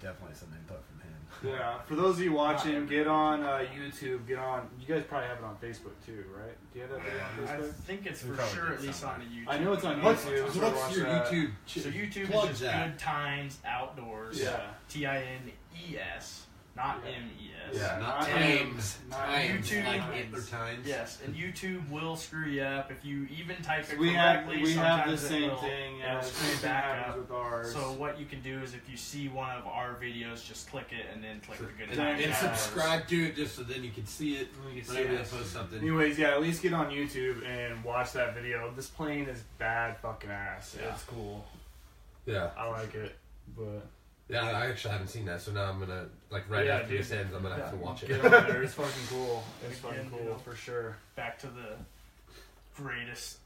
definitely some input from him. Yeah, for those of you watching, get on YouTube. Get on. You guys probably have it on Facebook too, right? Do you have that video on I Facebook? think it's We for probably sure did at least somewhere. on the YouTube. I know it's on What's, YouTube. so Watch what's your that. YouTube? So YouTube Plug is just that. Good Times Outdoors. Yeah. TINES, not Yeah. MES. Yeah, not Not times. not Times. YouTube. Like Hitler times. Yes, and YouTube will screw you up if you even type it We have correctly. the sometimes same it will, thing. Yeah, it'll the screw same you thing back happens up. with ours. So what you can do is if you see one of our videos, just click it and then click the Good And, Times. and Yeah. subscribe to it just so then you can see it You can see whenever they it. post something. Anyways, yeah, at least get on YouTube and watch that video. This plane is bad fucking ass. Yeah. It's cool. Yeah. I like it, but Yeah, I actually haven't seen that, so now I'm gonna, like, right Yeah, after dude. this ends, I'm gonna have to watch it. get on there. It's fucking cool. It's Again, fucking you cool know, for sure. Back to the greatest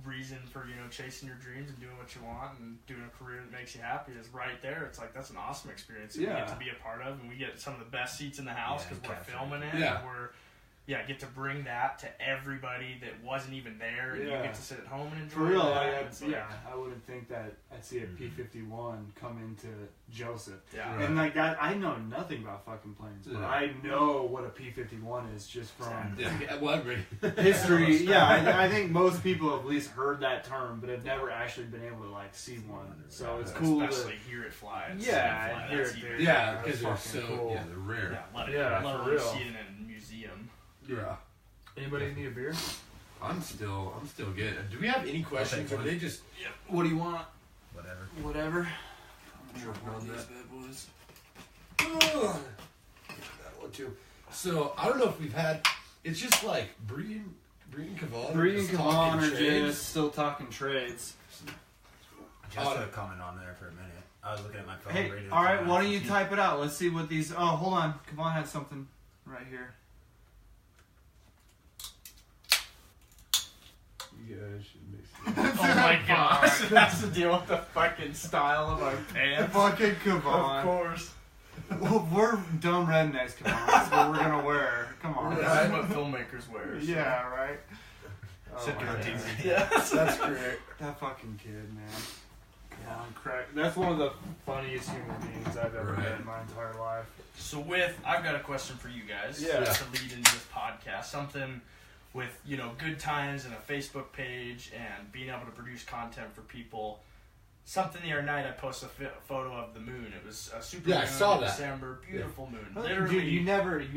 reason for, you know, chasing your dreams and doing what you want and doing a career that makes you happy is right there. It's like that's an awesome experience that we Yeah. get to be a part of, and we get some of the best seats in the house Yeah, because we're capture filming it. Yeah. And we're get to bring that to everybody that wasn't even there, and Yeah. you get to sit at home and enjoy For real, that. It's like, I wouldn't think that I'd see a P51 come into Joseph. yeah. Right. And like that, I know nothing about fucking planes, but Yeah. I know what a P51 is just from Yeah, well, everybody. history. Yeah, I think most people have at least heard that term, but have never actually been able to like see one. So it's cool Especially to hear it fly. and Yeah, see it fly. hear That's it, even- dude. Yeah, that's because they're fucking so, cool. yeah, they're rare. Yeah, let it, Yeah, let for alone real. see it in a museum. Yeah. Anybody need a beer? I'm still good. Do we have any questions, take or one. they just, what do you want? Whatever. Whatever. On these bad boys. That one too. So I don't know if we've had. It's just like Bree and Kavan. Bree and just Kavan talking are trades. just still talking trades. Just a comment on there for a minute. I was looking at my phone. Hey, reading all right, the why don't you comments. type it out? Let's see what these. Oh, hold on. Kavan had something right here. You guys should mix Oh my gosh. has to deal with the fucking style of our pants. Fucking come on. Of course. Well, we're dumb rednecks. Come on, that's what we're gonna wear. Come on. This is what filmmakers wear. So. Yeah, right. Should my go God. easy. Yeah, That's great. That fucking kid, man. Come on, crack. That's one of the funniest human beings I've ever met in my entire life. So I've got a question for you guys. Yeah. To lead into this podcast, something with good times and a Facebook page and being able to produce content for people. Something the other night I posted a photo of the moon. It was a super moon I saw in that. December, beautiful moon. Dude, Literally, you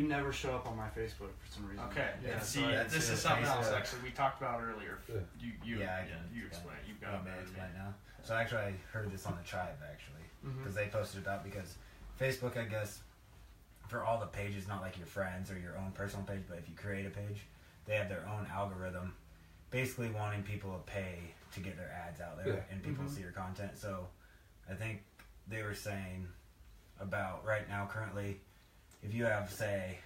never show up on my Facebook for some reason. Okay. Yeah. See, that's this it. is something else Yeah. actually we talked about earlier. Yeah. You explain it. You've got it better than me. right now. So actually, I heard this on the tribe actually Mhm. because they posted it up because Facebook, I guess, for all the pages, not like your friends or your own personal page, but if you create a page, they have their own algorithm, basically wanting people to pay to get their ads out there and people see your content. So I think they were saying about right now currently, if you have say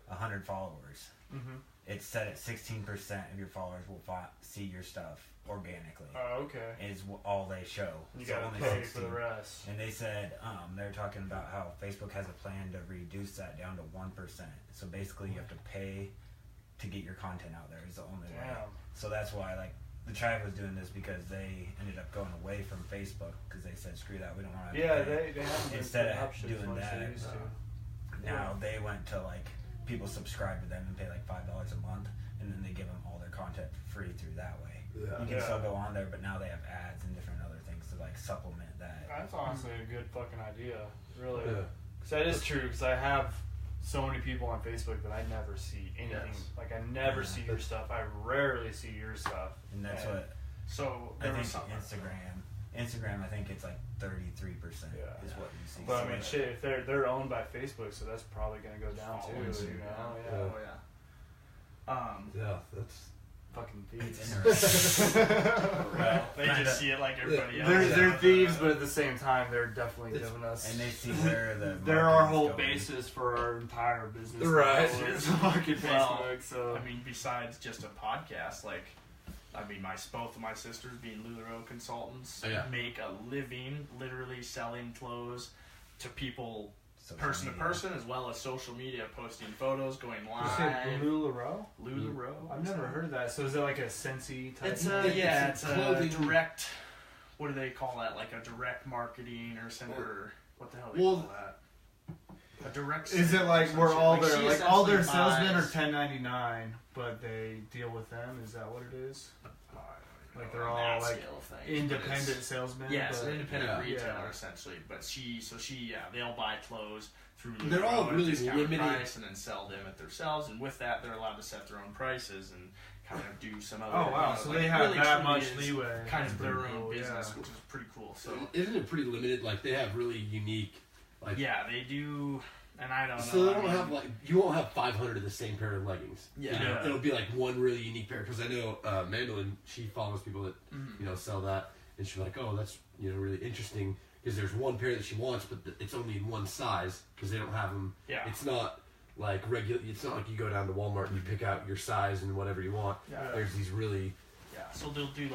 100 followers, it's set at 16% of your followers will see your stuff organically. Oh, okay. Is all they show. You So gotta only pay 16. for the rest. And they said they're talking about how Facebook has a plan to reduce that down to 1%. So basically, you have to pay to get your content out there. Is the only way. Damn. So that's why the tribe was doing this because they ended up going away from Facebook because they said screw that, we don't want to. Yeah, they haven't been Instead putting of up shit doing as much as that, they used to. now they went to people subscribe to them and pay $5 a month, and then they give them all their content for free through that way. Yeah. You can still go on there, but now they have ads and different other things to supplement that. That's honestly a good fucking idea, really. Yeah. Because that is true. Because I have so many people on Facebook that I never see anything. Yes. Like I never see your stuff. I rarely see your stuff. And that's And- what So I there think was something. Instagram, I think it's 33% Yeah. is what you see. But I So mean, shit, if they're owned by Facebook, so that's probably gonna go down too. You know, yeah. Oh yeah. Yeah, that's Fucking it's thieves. interesting. Well, they Kinda. just see it like everybody else. They're thieves, but at the same time, they're definitely giving us. And they see where the They're our marketing's whole going. basis for our entire business. Right. It's fucking Well, Facebook. So I mean, besides just a podcast, both of my sisters being LuLaRoe consultants make a living literally selling clothes to people Social person media. to person, as well as social media, posting photos, going you live. said LuLaRoe? LuLaRoe. I've never heard of that. So is it like a Scentsy type? It's thing? it's a clothing- direct. What do they call that? Like a direct marketing or center? What the hell do they Well, call that? A direct. Is it like some where shit. all Like, their she all their essentially salesmen are buys- 1099, but they deal with them? Is that what it is? Like they're on all that like scale of things, but independent it's- salesmen? Yes, but, an independent Yeah. retailer Yeah. essentially. But they'll buy clothes through They're all LuLaRoe at a really discounted limited. price and then sell them at themselves. And with that, they're allowed to set their own prices and kind of do some other. Oh wow! So they have really that truly much is leeway. Kind of their Pretty own cool, business, yeah. which is pretty cool. So isn't it pretty limited? They have really unique, yeah, they do. And I don't know. So they I don't mean, have you won't have 500 of the same pair of leggings. Yeah. You know, Yeah. it'll be one really unique pair. Because I know Mandolin, she follows people that sell that, and she's like, oh, that's really interesting because there's one pair that she wants, but it's only in one size because they don't have them. Yeah. It's not regular. It's not like you go down to Walmart and you pick out your size and whatever you want. Yeah. There's these really. Yeah, so they'll do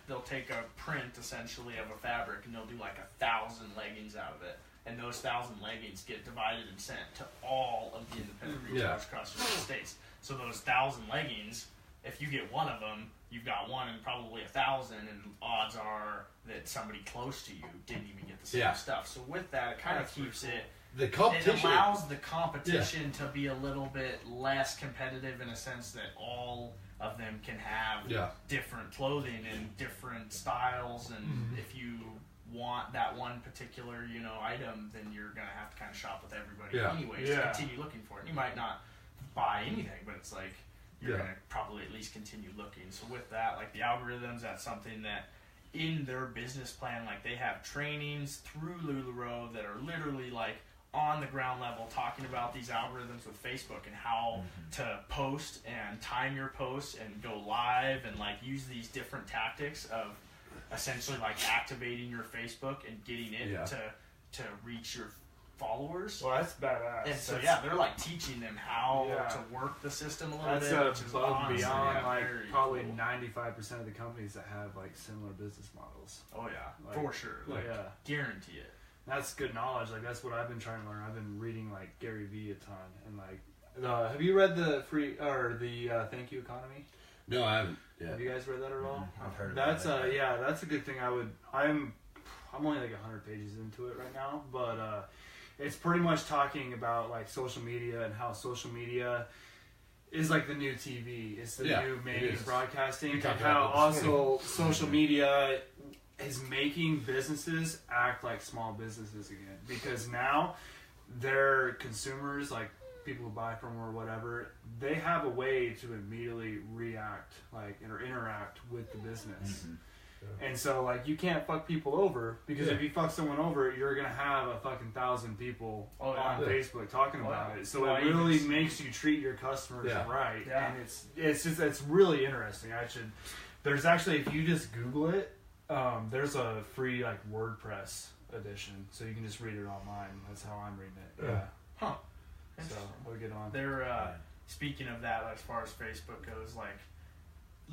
they'll take a print essentially of a fabric and they'll do 1,000 leggings out of it. And those 1,000 leggings get divided and sent to all of the independent retailers across the United States. So those 1,000 leggings, if you get one of them, you've got one in probably 1,000, and odds are that somebody close to you didn't even get the same stuff. So with that, it kind of keeps it. The competition. It allows the competition to be a little bit less competitive in a sense that all of them can have different clothing and different styles, and if you want that one particular item, then you're gonna have to kind of shop with everybody anyways to continue looking for it. And you might not buy anything, but it's you're gonna probably at least continue looking. So with that, the algorithms, that's something that in their business plan, they have trainings through LuLaRoe that are literally on the ground level talking about these algorithms with Facebook and how to post and time your posts and go live and use these different tactics of essentially activating your Facebook and getting it to reach your followers. Well, that's badass. And so they're like teaching them how to work the system a little that's bit, which is above honestly, beyond like very probably cool. 95% of the companies that have like similar business models. Oh yeah, Like, for sure. Like, guarantee it. That's good knowledge. Like that's what I've been trying to learn. I've been reading like Gary Vee a ton, and like, have you read the Thank You Economy? No, I haven't. Yeah. Have you guys read that at all? I've heard That's about it. that's a good thing. I'm only like 100 pages into it right now, but it's pretty much talking about like social media and how social media is like the new TV. It's the new main broadcasting, and how also social media is making businesses act like small businesses again, because now their consumers, like people who buy from or whatever, they have a way to immediately react or interact with the business. And so like you can't fuck people over, because if you fuck someone over, you're gonna have a fucking 1,000 people on Facebook talking about it. So it really makes you treat your customers right. And it's really interesting. There's actually, if you just Google it, there's a free like WordPress edition, so you can just read it online. That's how I'm reading it. Yeah. Huh. So we'll get on. They're speaking of that, as far as Facebook goes, like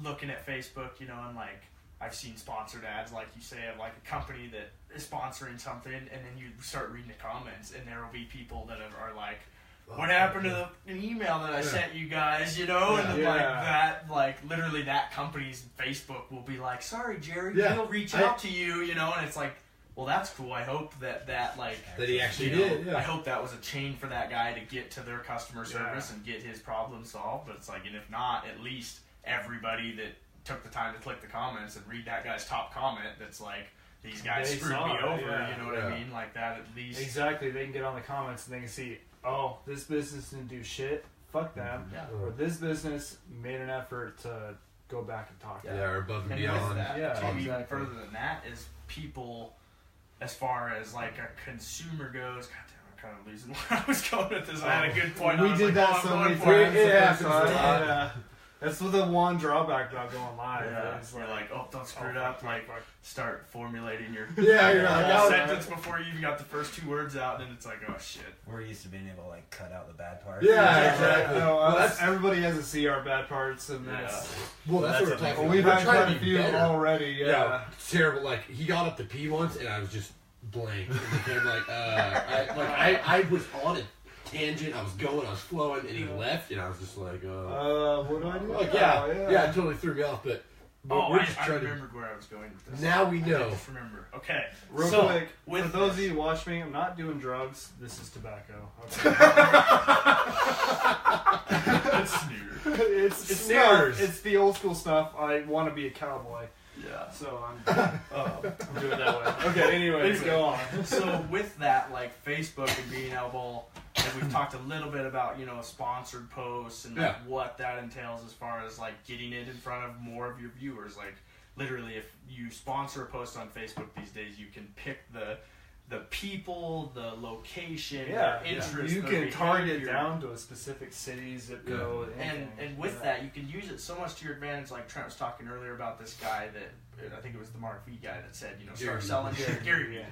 looking at Facebook, and like I've seen sponsored ads, like you say, of like a company that is sponsoring something, and then you start reading the comments, and there will be people that are like, what happened to an email that I sent you guys, and then like that, like literally that company's Facebook will be like, sorry Jerry, we'll reach out to you, and it's like, well, that's cool. I hope that like that he actually did. Yeah. I hope that was a chain for that guy to get to their customer service and get his problem solved. But it's like, and if not, at least everybody that took the time to click the comments and read that guy's top comment, that's like, these guys screwed me over. You know what I mean? Like that, at least. Exactly. They can get on the comments and they can see, oh, this business didn't do shit. Fuck them. Or this business made an effort to go back and talk. Or above and beyond. With that, even further than that is people. As far as like a consumer goes, goddamn, I'm kind of losing where I was going with this. I had a good point. We did that so many times. That's the one drawback about going live. You're like, oh, don't screw it up. Like, start formulating your you're like, sentence before you even got the first 2 words out, and then it's like, oh shit. We're used to being able to like cut out the bad parts. Yeah, exactly. Everybody has to see our bad parts, and that's what we're talking about. We've had quite a few already. Yeah, it's terrible. Like he got up to pee once, and I was just blank. And became like, I was on a tangent. I was flowing, and he left, and I was just like, what do I do? Like, it totally threw me off. But we're just trying to. Remembered where I was going with this. Now we know. I just remember. Okay, real quick. For those of you who watch me, I'm not doing drugs. This is tobacco. Okay. It's Sneers. It's the old school stuff. I want to be a cowboy. Yeah. So I'm doing it that way. Okay, anyways, go on. So with that, like Facebook and being able, and we've talked a little bit about, sponsored posts and like what that entails as far as like getting it in front of more of your viewers. Like literally, if you sponsor a post on Facebook these days, you can pick the people, the location, their interest. You can target down to a specific city, zip code, and with that, you can use it so much to your advantage. Like Trent was talking earlier about this guy that I think it was the Mark V guy that said, start selling Gary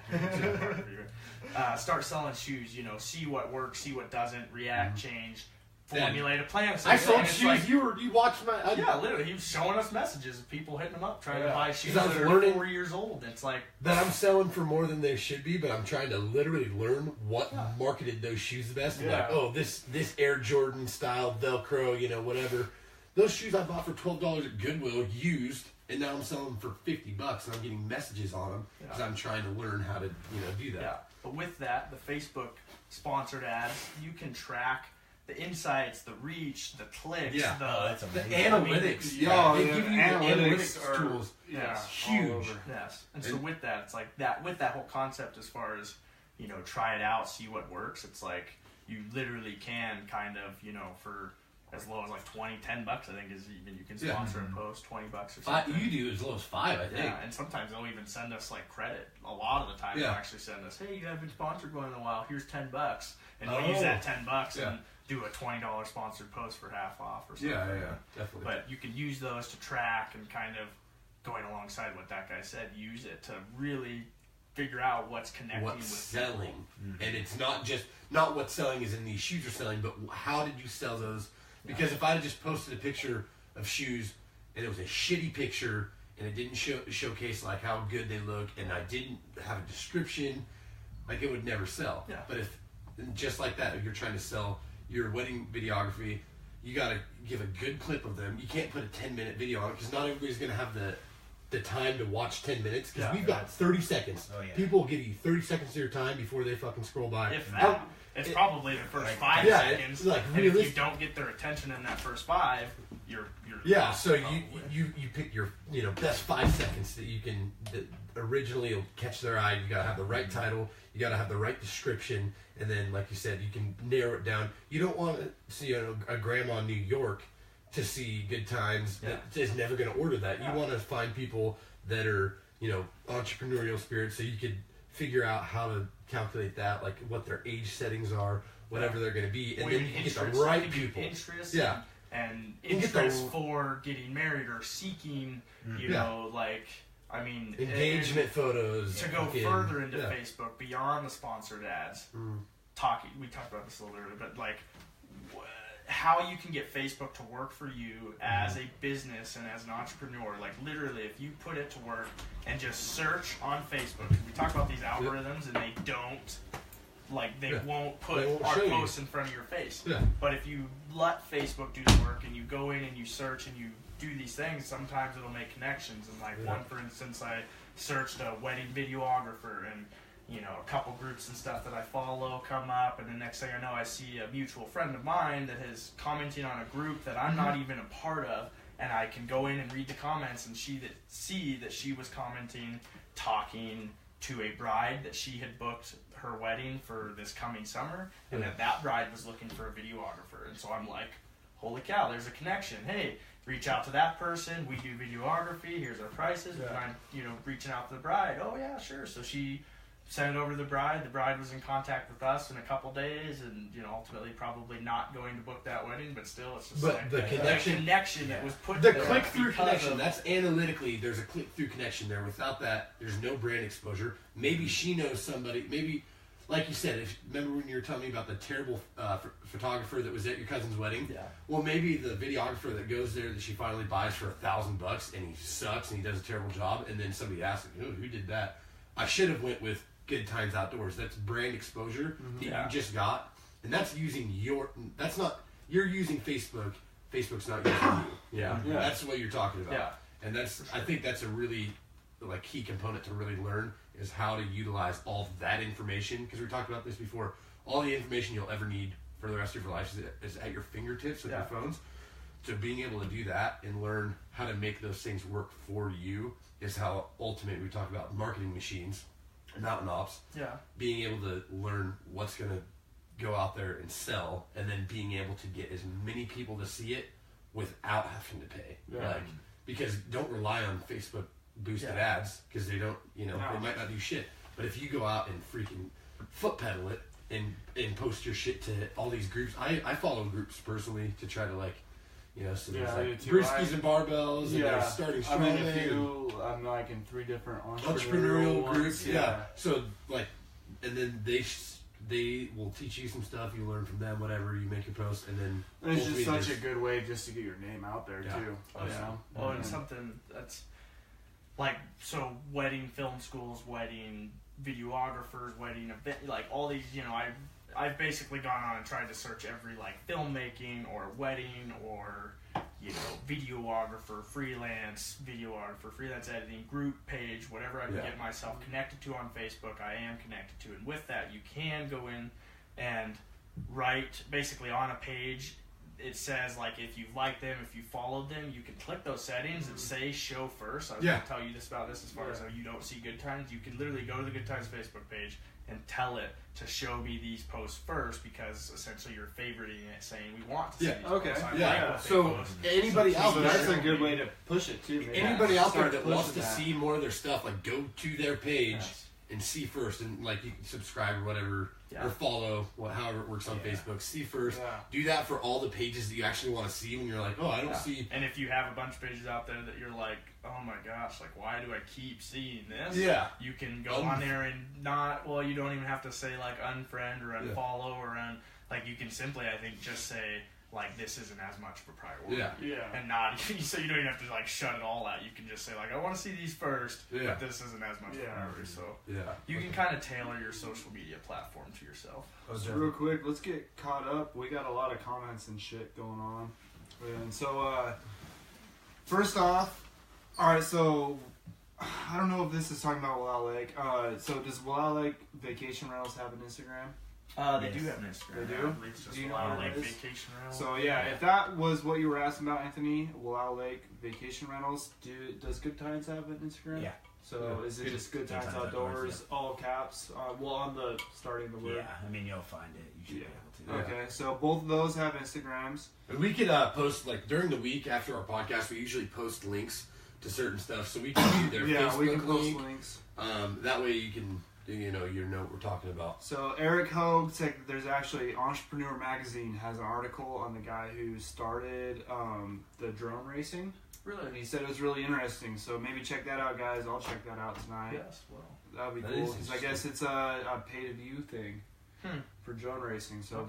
start selling shoes. See what works, see what doesn't, react, change. Formulate a plan. I sold shoes. Like, you watched my. Literally, he was showing us messages of people hitting him up trying to buy shoes that are 4 years old. It's like that I'm selling for more than they should be, but I'm trying to literally learn what marketed those shoes the best. Like, oh, this Air Jordan style Velcro, whatever. Those shoes I bought for $12 at Goodwill, used, and now I'm selling them for $50, and I'm getting messages on them because I'm trying to learn how to, do that. Yeah, but with that, the Facebook sponsored ads, you can track the insights, the reach, the clicks, the analytics. They give you analytics tools. Huge. Yes. And so with that, it's like that. With that whole concept, as far as try it out, see what works. It's like you literally can kind of for as low as like $10 I think is even you can sponsor a post $20 or something. You do as low as $5, I think. Yeah, and sometimes they'll even send us like credit. A lot of the time they'll actually send us, hey, you haven't been sponsored one in a while. Here's $10, and we'll use that $10 and do a $20 sponsored post for half off or something. Yeah, definitely. But you can use those to track and kind of going alongside what that guy said, use it to really figure out what's connecting what's with selling. people. And it's not what's selling is in these shoes are selling, but how did you sell those? Because if I had just posted a picture of shoes and it was a shitty picture and it didn't showcase like how good they look, and I didn't have a description, like it would never sell. Yeah. But if just like that, if you're trying to sell your wedding videography, you got to give a good clip of them. You can't put a 10-minute video on it because not everybody's going to have the time to watch 10 minutes because we've got 30 seconds. Oh, yeah. People will give you 30 seconds of your time before they fucking scroll by. If that, it's probably the first 5 seconds. Like, and if you don't get their attention in that first 5, you're lost, so probably. you pick your best 5 seconds that you can that originally will catch their eye. You gotta have the right title, you gotta have the right description, and then like you said, you can narrow it down. You don't want to see a grandma in New York to see Good Times that is never going to order that. You want to find people that are entrepreneurial spirits, so you could figure out how to calculate that, like what their age settings are, whatever they're going to be, and then you can get the right people. And interest for getting married or seeking, engagement photos. To go further into Facebook beyond the sponsored ads. We talked about this a little earlier, but like how you can get Facebook to work for you as a business and as an entrepreneur. Like literally, if you put it to work and just search on Facebook, we talk about these algorithms and they don't. Like, they won't put our posts in front of your face. Yeah. But if you let Facebook do the work and you go in and you search and you do these things, sometimes it'll make connections. And, like, one, for instance, I searched a wedding videographer and, a couple groups and stuff that I follow come up. And the next thing I know, I see a mutual friend of mine that is commenting on a group that I'm not even a part of. And I can go in and read the comments and see that she was commenting, talking to a bride that she had booked her wedding for this coming summer, and that bride was looking for a videographer. And so I'm like, holy cow, there's a connection. Hey, reach out to that person. We do videography. Here's our prices. And I'm, reaching out to the bride. Oh yeah, sure. So she sent it over to the bride. The bride was in contact with us in a couple days, and ultimately probably not going to book that wedding, but still, it's just the connection that was put the there. The click-through connection. That's analytically, there's a click-through connection there. Without that, there's no brand exposure. Maybe she knows somebody. Maybe, like you said, remember when you were telling me about the terrible photographer that was at your cousin's wedding? Yeah. Well, maybe the videographer that goes there that she finally buys for $1,000 and he sucks and he does a terrible job, and then somebody asks, who did that? I should have went with Good Times Outdoors. That's brand exposure that you just got, and that's using you're using Facebook. Facebook's not using you. Yeah. That's what you're talking about. Yeah. And I think that's a really key component to really learn is how to utilize all that information, because we talked about this before. All the information you'll ever need for the rest of your life is at your fingertips with your phones. So being able to do that and learn how to make those things work for you is how ultimately we talk about marketing machines. Mountain ops, being able to learn what's going to go out there and sell, and then being able to get as many people to see it without having to pay. Because don't rely on Facebook boosted ads, because they don't, they might not do shit. But if you go out and freaking foot pedal it and post your shit to all these groups, I follow groups personally to try to so there's brewskis and barbells, and they're starting strong. I'm like in 3 different entrepreneurial groups. So and then they will teach you some stuff. You learn from them, whatever. You make your post, and then it's just such a good way just to get your name out there too. Well, and something that's wedding film schools, wedding videographers, wedding event, all these. I've basically gone on and tried to search every filmmaking or wedding or videographer, freelance editing group page, whatever I can get myself connected to on Facebook, I am connected to. And with that, you can go in and write basically on a page. It says if you like them, if you followed them, you can click those settings and say show first. I was going to tell you this about this as far as how you don't see Good Times. You can literally go to the Good Times Facebook page and tell it to show me these posts first, because essentially you're favoriting it, saying we want to see these posts. So anybody out there, that's a good way to push it too. Anybody out there that wants to see more of their stuff, go to their page and see first, and like you can subscribe or whatever, or follow, however it works on Facebook. See first. Yeah. Do that for all the pages that you actually want to see when you're like, oh, I don't see. And if you have a bunch of pages out there that you're like, oh my gosh, like why do I keep seeing this? Yeah. You can go on there and you don't even have to say like unfriend or unfollow or like you can simply, I think, just say like this isn't as much of a priority. Yeah. And not so you don't even have to like shut it all out. You can just say like I want to see these first, but this isn't as much priority. So you can kind of tailor your social media platform to yourself. So real quick, let's get caught up. We got a lot of comments and shit going on. And so first off, all right, so I don't know if this is talking about Willow Lake. So does Willow Lake Vacation Rentals have an Instagram? They do have an Instagram. They do? Do you know what Lake it is? Vacation Rental? So if that was what you were asking about, Anthony, Willow Lake Vacation Rentals, does Good Times have an Instagram? Yeah. So is it just Good Times Outdoors, all caps? On the starting the word. Yeah, I mean you'll find it. You should be able to. Okay, so both of those have Instagrams. And we could post like during the week after our podcast. We usually post links to certain stuff, so we can do their Facebook we can post link. links. That way you can you know what we're talking about. So Eric Hogue said there's actually Entrepreneur Magazine has an article on the guy who started the drone racing. Really? And he said it was really interesting. So maybe check that out, guys. I'll check that out tonight. Yes, well. That'd be That cool is because I guess it's a pay-to-view thing for drone racing. So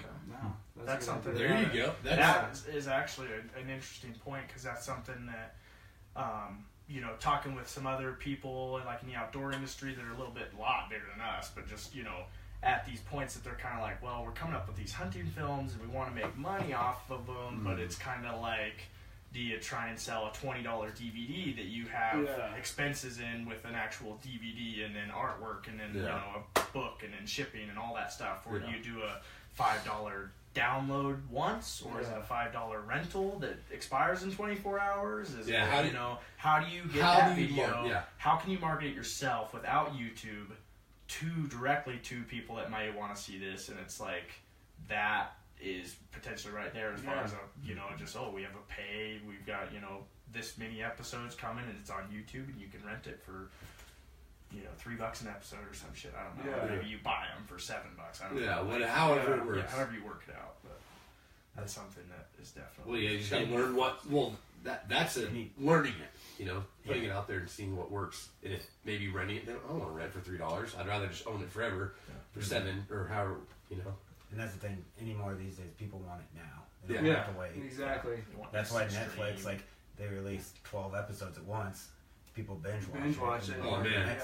that's something. There you go. That is actually an interesting point because that's something that, talking with some other people like in the outdoor industry that are a lot bigger than us, but just, at these points that they're kind of like, well, we're coming up with these hunting films and we want to make money off of them, but it's kind of like, do you try and sell a $20 DVD that you have expenses in with an actual DVD and then artwork and then a book and then shipping and all that stuff, or do you do a $5 download once, or is it a $5 rental that expires in 24 hours? Is how do you get that video? How can you market it yourself without YouTube directly to people that might want to see this? And it's like that is potentially right there as far as we have a pay, we've got this many episodes coming and it's on YouTube and you can rent it for $3 an episode or some shit. I don't know. Yeah. Maybe you buy them for $7. I don't know. However it works. However you work it out. But that's something that is definitely. Well, you just gotta learn what. Well, that's learning it. Putting it out there and seeing what works. And if maybe renting it, then I don't want to rent for $3. I'd rather just own it forever for $7 or however. And that's the thing. Anymore these days, people want it now. They Yeah. don't have to wait. Exactly. That's why Netflix, like, they release 12 episodes at once. People binge watch it. Oh man,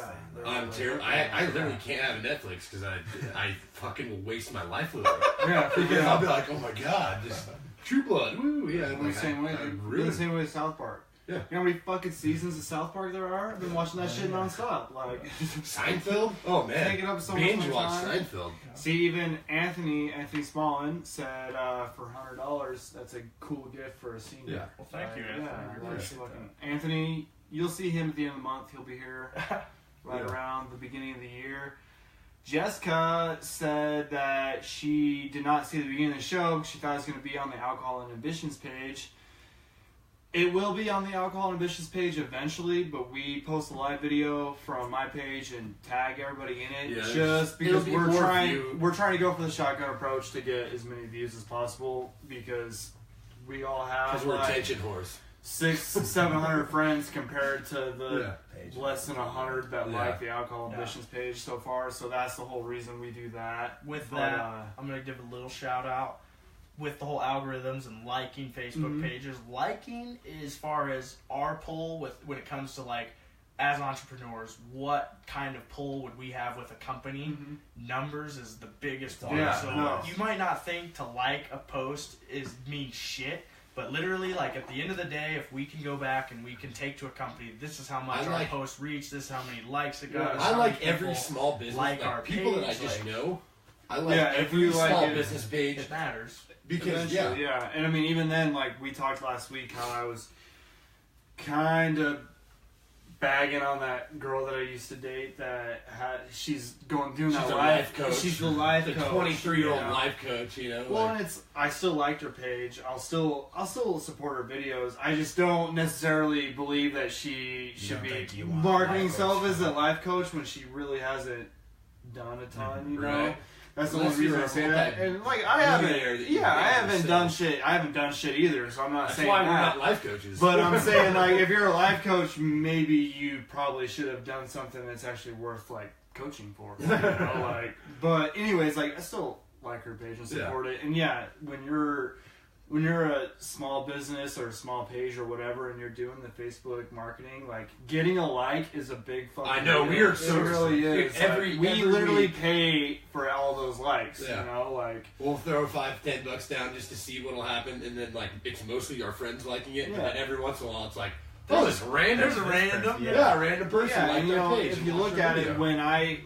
I'm terrible. I literally can't have a Netflix because I fucking will waste my life with it. Because I'll be like, oh my god, just True Blood. Woo, I'm the same way. The same way with South Park. Yeah. You know how many fucking seasons of South Park there are? I've been watching that shit nonstop. Like Seinfeld. Oh man, taking up so binge much watch time. Seinfeld. See, even Anthony Smallin said for $100, that's a cool gift for a senior. Yeah. Well, thank you, Anthony. Yeah, We appreciate that. Anthony, you'll see him at the end of the month. He'll be here around the beginning of the year. Jessica said that she did not see the beginning of the show because she thought it was going to be on the Alcohol and Ambitions page. It will be on the Alcohol and Ambitions page eventually, but we post a live video from my page and tag everybody in it just because we're trying to go for the shotgun approach to get as many views as possible because we all have Because we're attention whores. 600-700 friends compared to the less than 100 that like the Alcohol and Ambitions page so far. So that's the whole reason we do that. With that, I'm going to give a little shout out. With the whole algorithms and liking Facebook pages, liking as far as our pull when it comes to like as entrepreneurs, what kind of pull would we have with a company? Numbers is the biggest one. You might not think to like a post means shit, but literally, like at the end of the day, if we can go back and we can take to a company, this is how much our post reached, this is how many likes it got. I like every small business, like our people that I just know. I like every small business page. It matters. Because and I mean even then, like we talked last week how I was kind of bagging on that girl that I used to date she's doing that a life coach. She's the life The coach. 23-year-old you know? life coach, you know. Well, like, and I still liked her page. I'll still support her videos. I just don't necessarily believe that she should don't be think you want marketing life herself coach. as a life coach when she really hasn't done a ton. You know, Right. that's the Unless only reason you're I a say that. And like I multi-millionaire that haven't, you yeah, I make haven't yourself. done shit. I haven't done shit either. So I'm not that's saying why that. we're not life coaches. But I'm saying, like, if you're a life coach, maybe you probably should have done something that's actually worth, like, coaching for. You know, like, but anyways, like, I still like her page and support it. And yeah, when you're a small business or a small page or whatever, and you're doing the Facebook marketing, like, getting a like is a big fucking I know, deal. we are so it really dude, is. every we literally week. pay for all those likes. Yeah. You know, like. We'll throw $5-10 down just to see what'll happen, and then like it's mostly our friends liking it. Yeah. But then every once in a while, it's like, oh, this random, There's a random. yeah, a random person Yeah, like and you their know, page. if and you watch look their at video. it, when I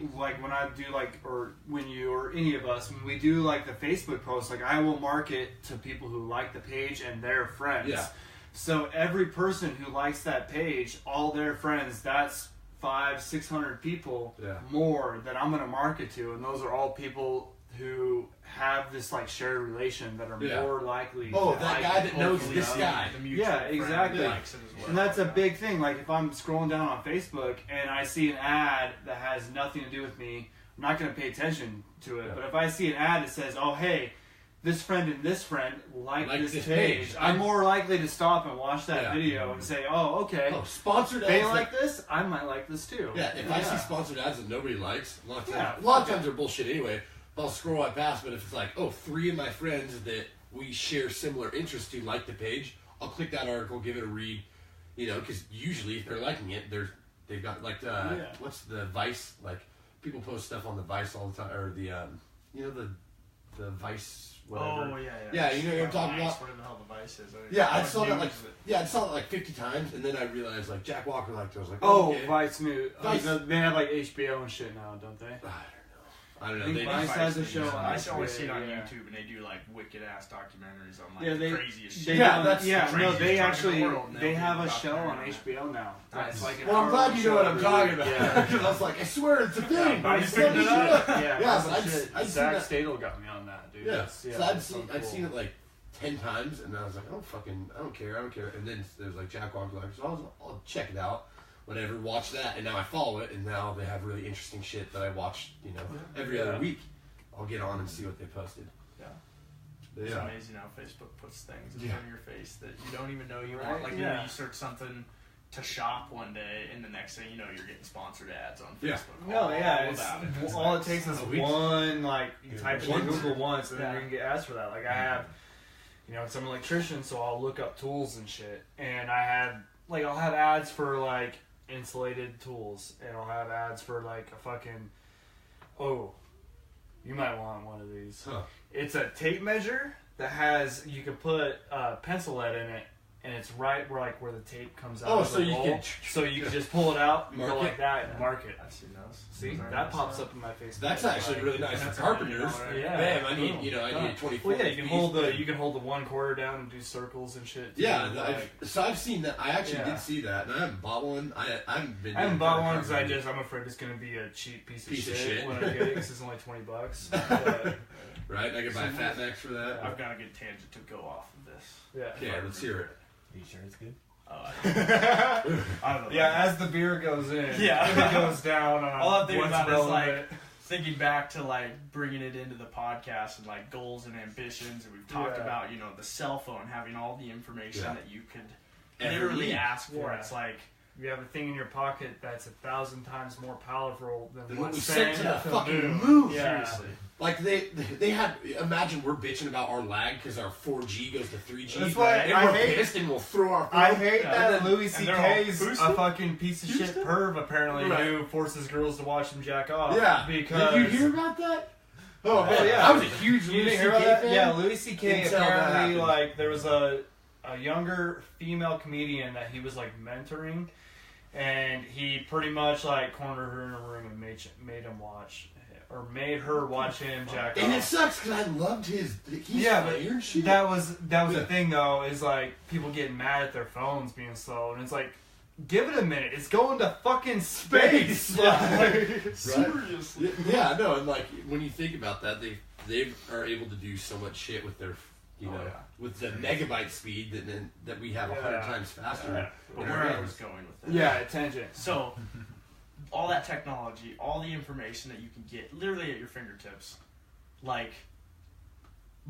do like, or when you or any of us, when we do like the Facebook posts, like I will market to people who like the page and their friends. Yeah. So every person who likes that page, all their friends, that's 500-600 people more that I'm gonna market to, and those are all people who have this like shared relation that are more likely. Oh, to that like guy it, that knows hopefully, this guy. The mutual Yeah, friend exactly. likes it as well. And that's a big thing. Like, if I'm scrolling down on Facebook and I see an ad that has nothing to do with me, I'm not going to pay attention to it. Yeah. But if I see an ad that says, oh, hey, this friend and this friend like Like this this page, page. I'm more likely to stop and watch that Yeah. video and say, oh, okay. Oh, sponsored ads. They that- like this, I might like this too. Yeah, if I see sponsored ads that nobody likes, a lot of Yeah. times they're bullshit anyway. I'll scroll right past, but if it's like, oh, 3 of my friends that we share similar interests to like the page, I'll click that article, give it a read, you know, because usually if they're liking it, they've got like what's the Vice, like people post stuff on the Vice all the time, or the you know the Vice whatever. Oh yeah. Yeah, you know what I'm talking Vice, about? whatever the hell the Vice is. Yeah, I saw that News like is it? I saw it like 50 times, and then I realized like Jack Walker liked it. I was like, Oh, okay. Vice News. Vice. They have like HBO and shit now, don't they? I don't know. I think They Vice has a show on I always see it on yeah. YouTube, and they do like wicked ass documentaries on like Yeah, they- the craziest They shit. Yeah, don't- that's yeah, the no, craziest they drug in the actually world, and they they'll have do a a show on documentary HBO now. Nice. It's like an Well, I'm hour glad you know what I'm show talking every about. week. Yeah. Because I was like, I swear it's a thing. I It's just picked funny it up. shit. Yeah, Yeah, so so I'd seen Zach that. Stadel got me on that, dude. Yeah. That's- So that's I'd cool. seen it like 10 times, and I was like, I don't care. And then there's like Jack Walker, like, so I'll check it out, whatever, watch that, and now I follow it, and now they have really interesting shit that I watch, you know, every other week. I'll get on and see what they posted. Yeah. But It's yeah. amazing how Facebook puts things in Yeah. front of your face that you don't even know you Right? want. Like, you Yeah. know, you search something to shop one day, and the next thing you know, you're getting sponsored ads on Yeah. Facebook. No, yeah, all it's, about it. It's all like, it takes is a week. one, like, you Yeah, type it in one. Google once, and then Yeah. you can get ads for that. Like, I have, you know, I'm an electrician, so I'll look up tools and shit, and I'll have ads for, like, insulated tools, and I'll have ads for, like, a fucking, oh, you might want one of these. Huh. It's a tape measure that has, you can put pencil lead in it, and it's right where the tape comes out. Oh, of so the you roll. can- So you can just pull it out, and Mark go it. like that, and mark it. I've seen those. See, Those are that nice. pops up in my face. That's actually really nice for That's carpenters. already- Yeah. Bam, I need, Boom. you know, I need a 24. Well, yeah, you can piece. hold the 1 quarter down and do circles and shit. Too. Yeah, like, so I've seen that. I actually Yeah. did see that, and I haven't bought one. I haven't been. I haven't doing bought kind one of because carpentry. I'm afraid it's gonna be a cheap piece of Piece of shit shit. when I get it because it's only $20. But, Right, I can buy a Fat Max for that. I've got a good tangent to go off of this. yeah. Yeah, let's hear it. Are you sure it's good? I don't know. Yeah, as the beer goes in, Yeah. it goes down on All I'm thinking what's about is relevant. like thinking back to like bringing it into the podcast and like goals and ambitions, and we've talked Yeah. about, you know, the cell phone having all the information Yeah. that you could Every literally week. ask for. Yeah. It's like, You have a thing in your pocket that's 1,000 times more powerful than Then what what we sent sent to the fucking moon. moon. Yeah. seriously. Like they had. Imagine we're bitching about our lag because our 4G goes to 3G. That's why and I we're hate- pissed and we'll throw our. I phone. hate Yeah. that And then- Louis and they're all C.K.'s a boosted? fucking piece of shit Houston? perv, apparently, Right. who forces girls to watch him jack off. Yeah. Because... Did you hear about that? Oh man, yeah. I was a huge You Louis didn't hear C.K. about that? fan. Yeah, Louis C.K. Until that apparently, happened. like, there was a younger female comedian that he was, like, mentoring, and he pretty much, like, cornered her in a room and made him watch, or made her watch him jack And it off. sucks because I loved his. He's Yeah, but funny and shit. that was Yeah. the thing, though, is, like, people getting mad at their phones being slow, and it's like, give it a minute. It's going to fucking space. Right. Seriously. Yeah, no, and like when you think about that, they are able to do so much shit with their, with the megabyte speed that we have 100 times faster. Yeah. But where I was going with that. Yeah, tangent. So, all that technology, all the information that you can get literally at your fingertips, like,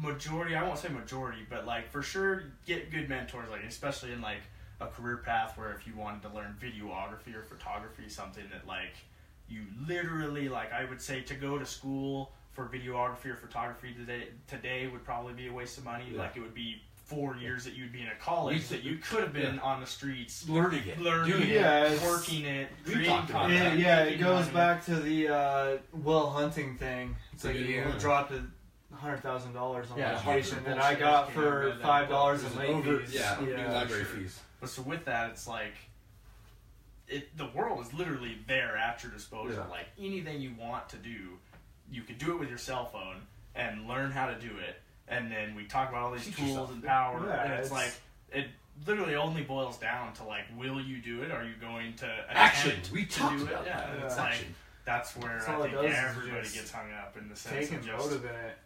majority, I won't say majority, but like for sure get good mentors, like especially in like a career path where if you wanted to learn videography or photography, something that like you literally, like I would say to go to school for videography or photography today would probably be a waste of money. Yeah. Like it would be 4 years that you'd be in a college that you could have been on the streets learning it, working it, creating content. It goes back to the Will Hunting thing. It's like you dropped $100,000 on education that I got for $5 in late fees. Library fees. But so with that, it's like the world is literally there at your disposal. Yeah. Like anything you want to do, you could do it with your cell phone and learn how to do it. And then we talk about all these tools and power, and it's like it literally only boils down to like, will you do it? Are you going to action? We to talked do about it? that. Yeah, it's like that's where I think everybody gets hung up in the sense of just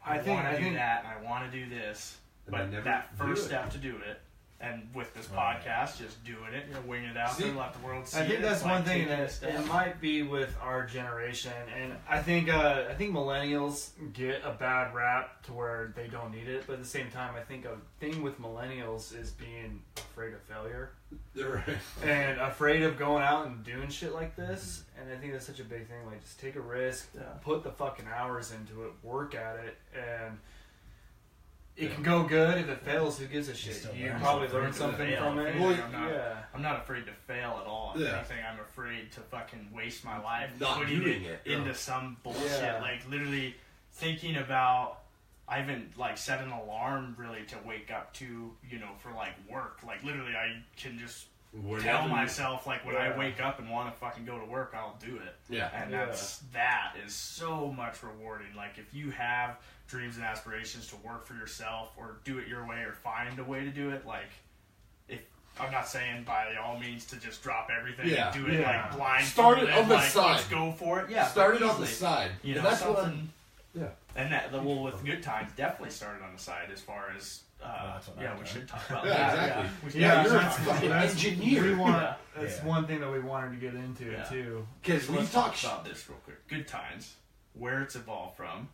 I want to do that and I want to do this, but that first step to do it. And with this podcast, just doing it, winging it out there, let the world see it. I think that's one thing that it might be with our generation, and I think millennials get a bad rap to where they don't need it, but at the same time, I think a thing with millennials is being afraid of failure. Right. And afraid of going out and doing shit like this, and I think that's such a big thing. Like, just take a risk, put the fucking hours into it, work at it, and it can go good. If it fails, who gives a shit? You probably learn something from it. Well, I'm not afraid to fail at all. If anything, I'm afraid to fucking waste my life putting it into some bullshit. Like, literally thinking about, I haven't, like, set an alarm, really, to wake up to, for, like, work. Like, literally, I can just tell myself, like, when I wake up and want to fucking go to work, I'll do it. Yeah. And that is so much rewarding. Like, if you have dreams and aspirations to work for yourself or do it your way or find a way to do it, like, if I'm not saying by all means to just drop everything and do it like blind. Start it on the side. Let's go for it. Yeah. Start it on the side. That's something. And that with good times, definitely started on the side as far as. We should talk about that. Exactly. You're a fucking engineer. That's one thing that we wanted to get into too. Because we talked about this real quick. Good times, where it's evolved from.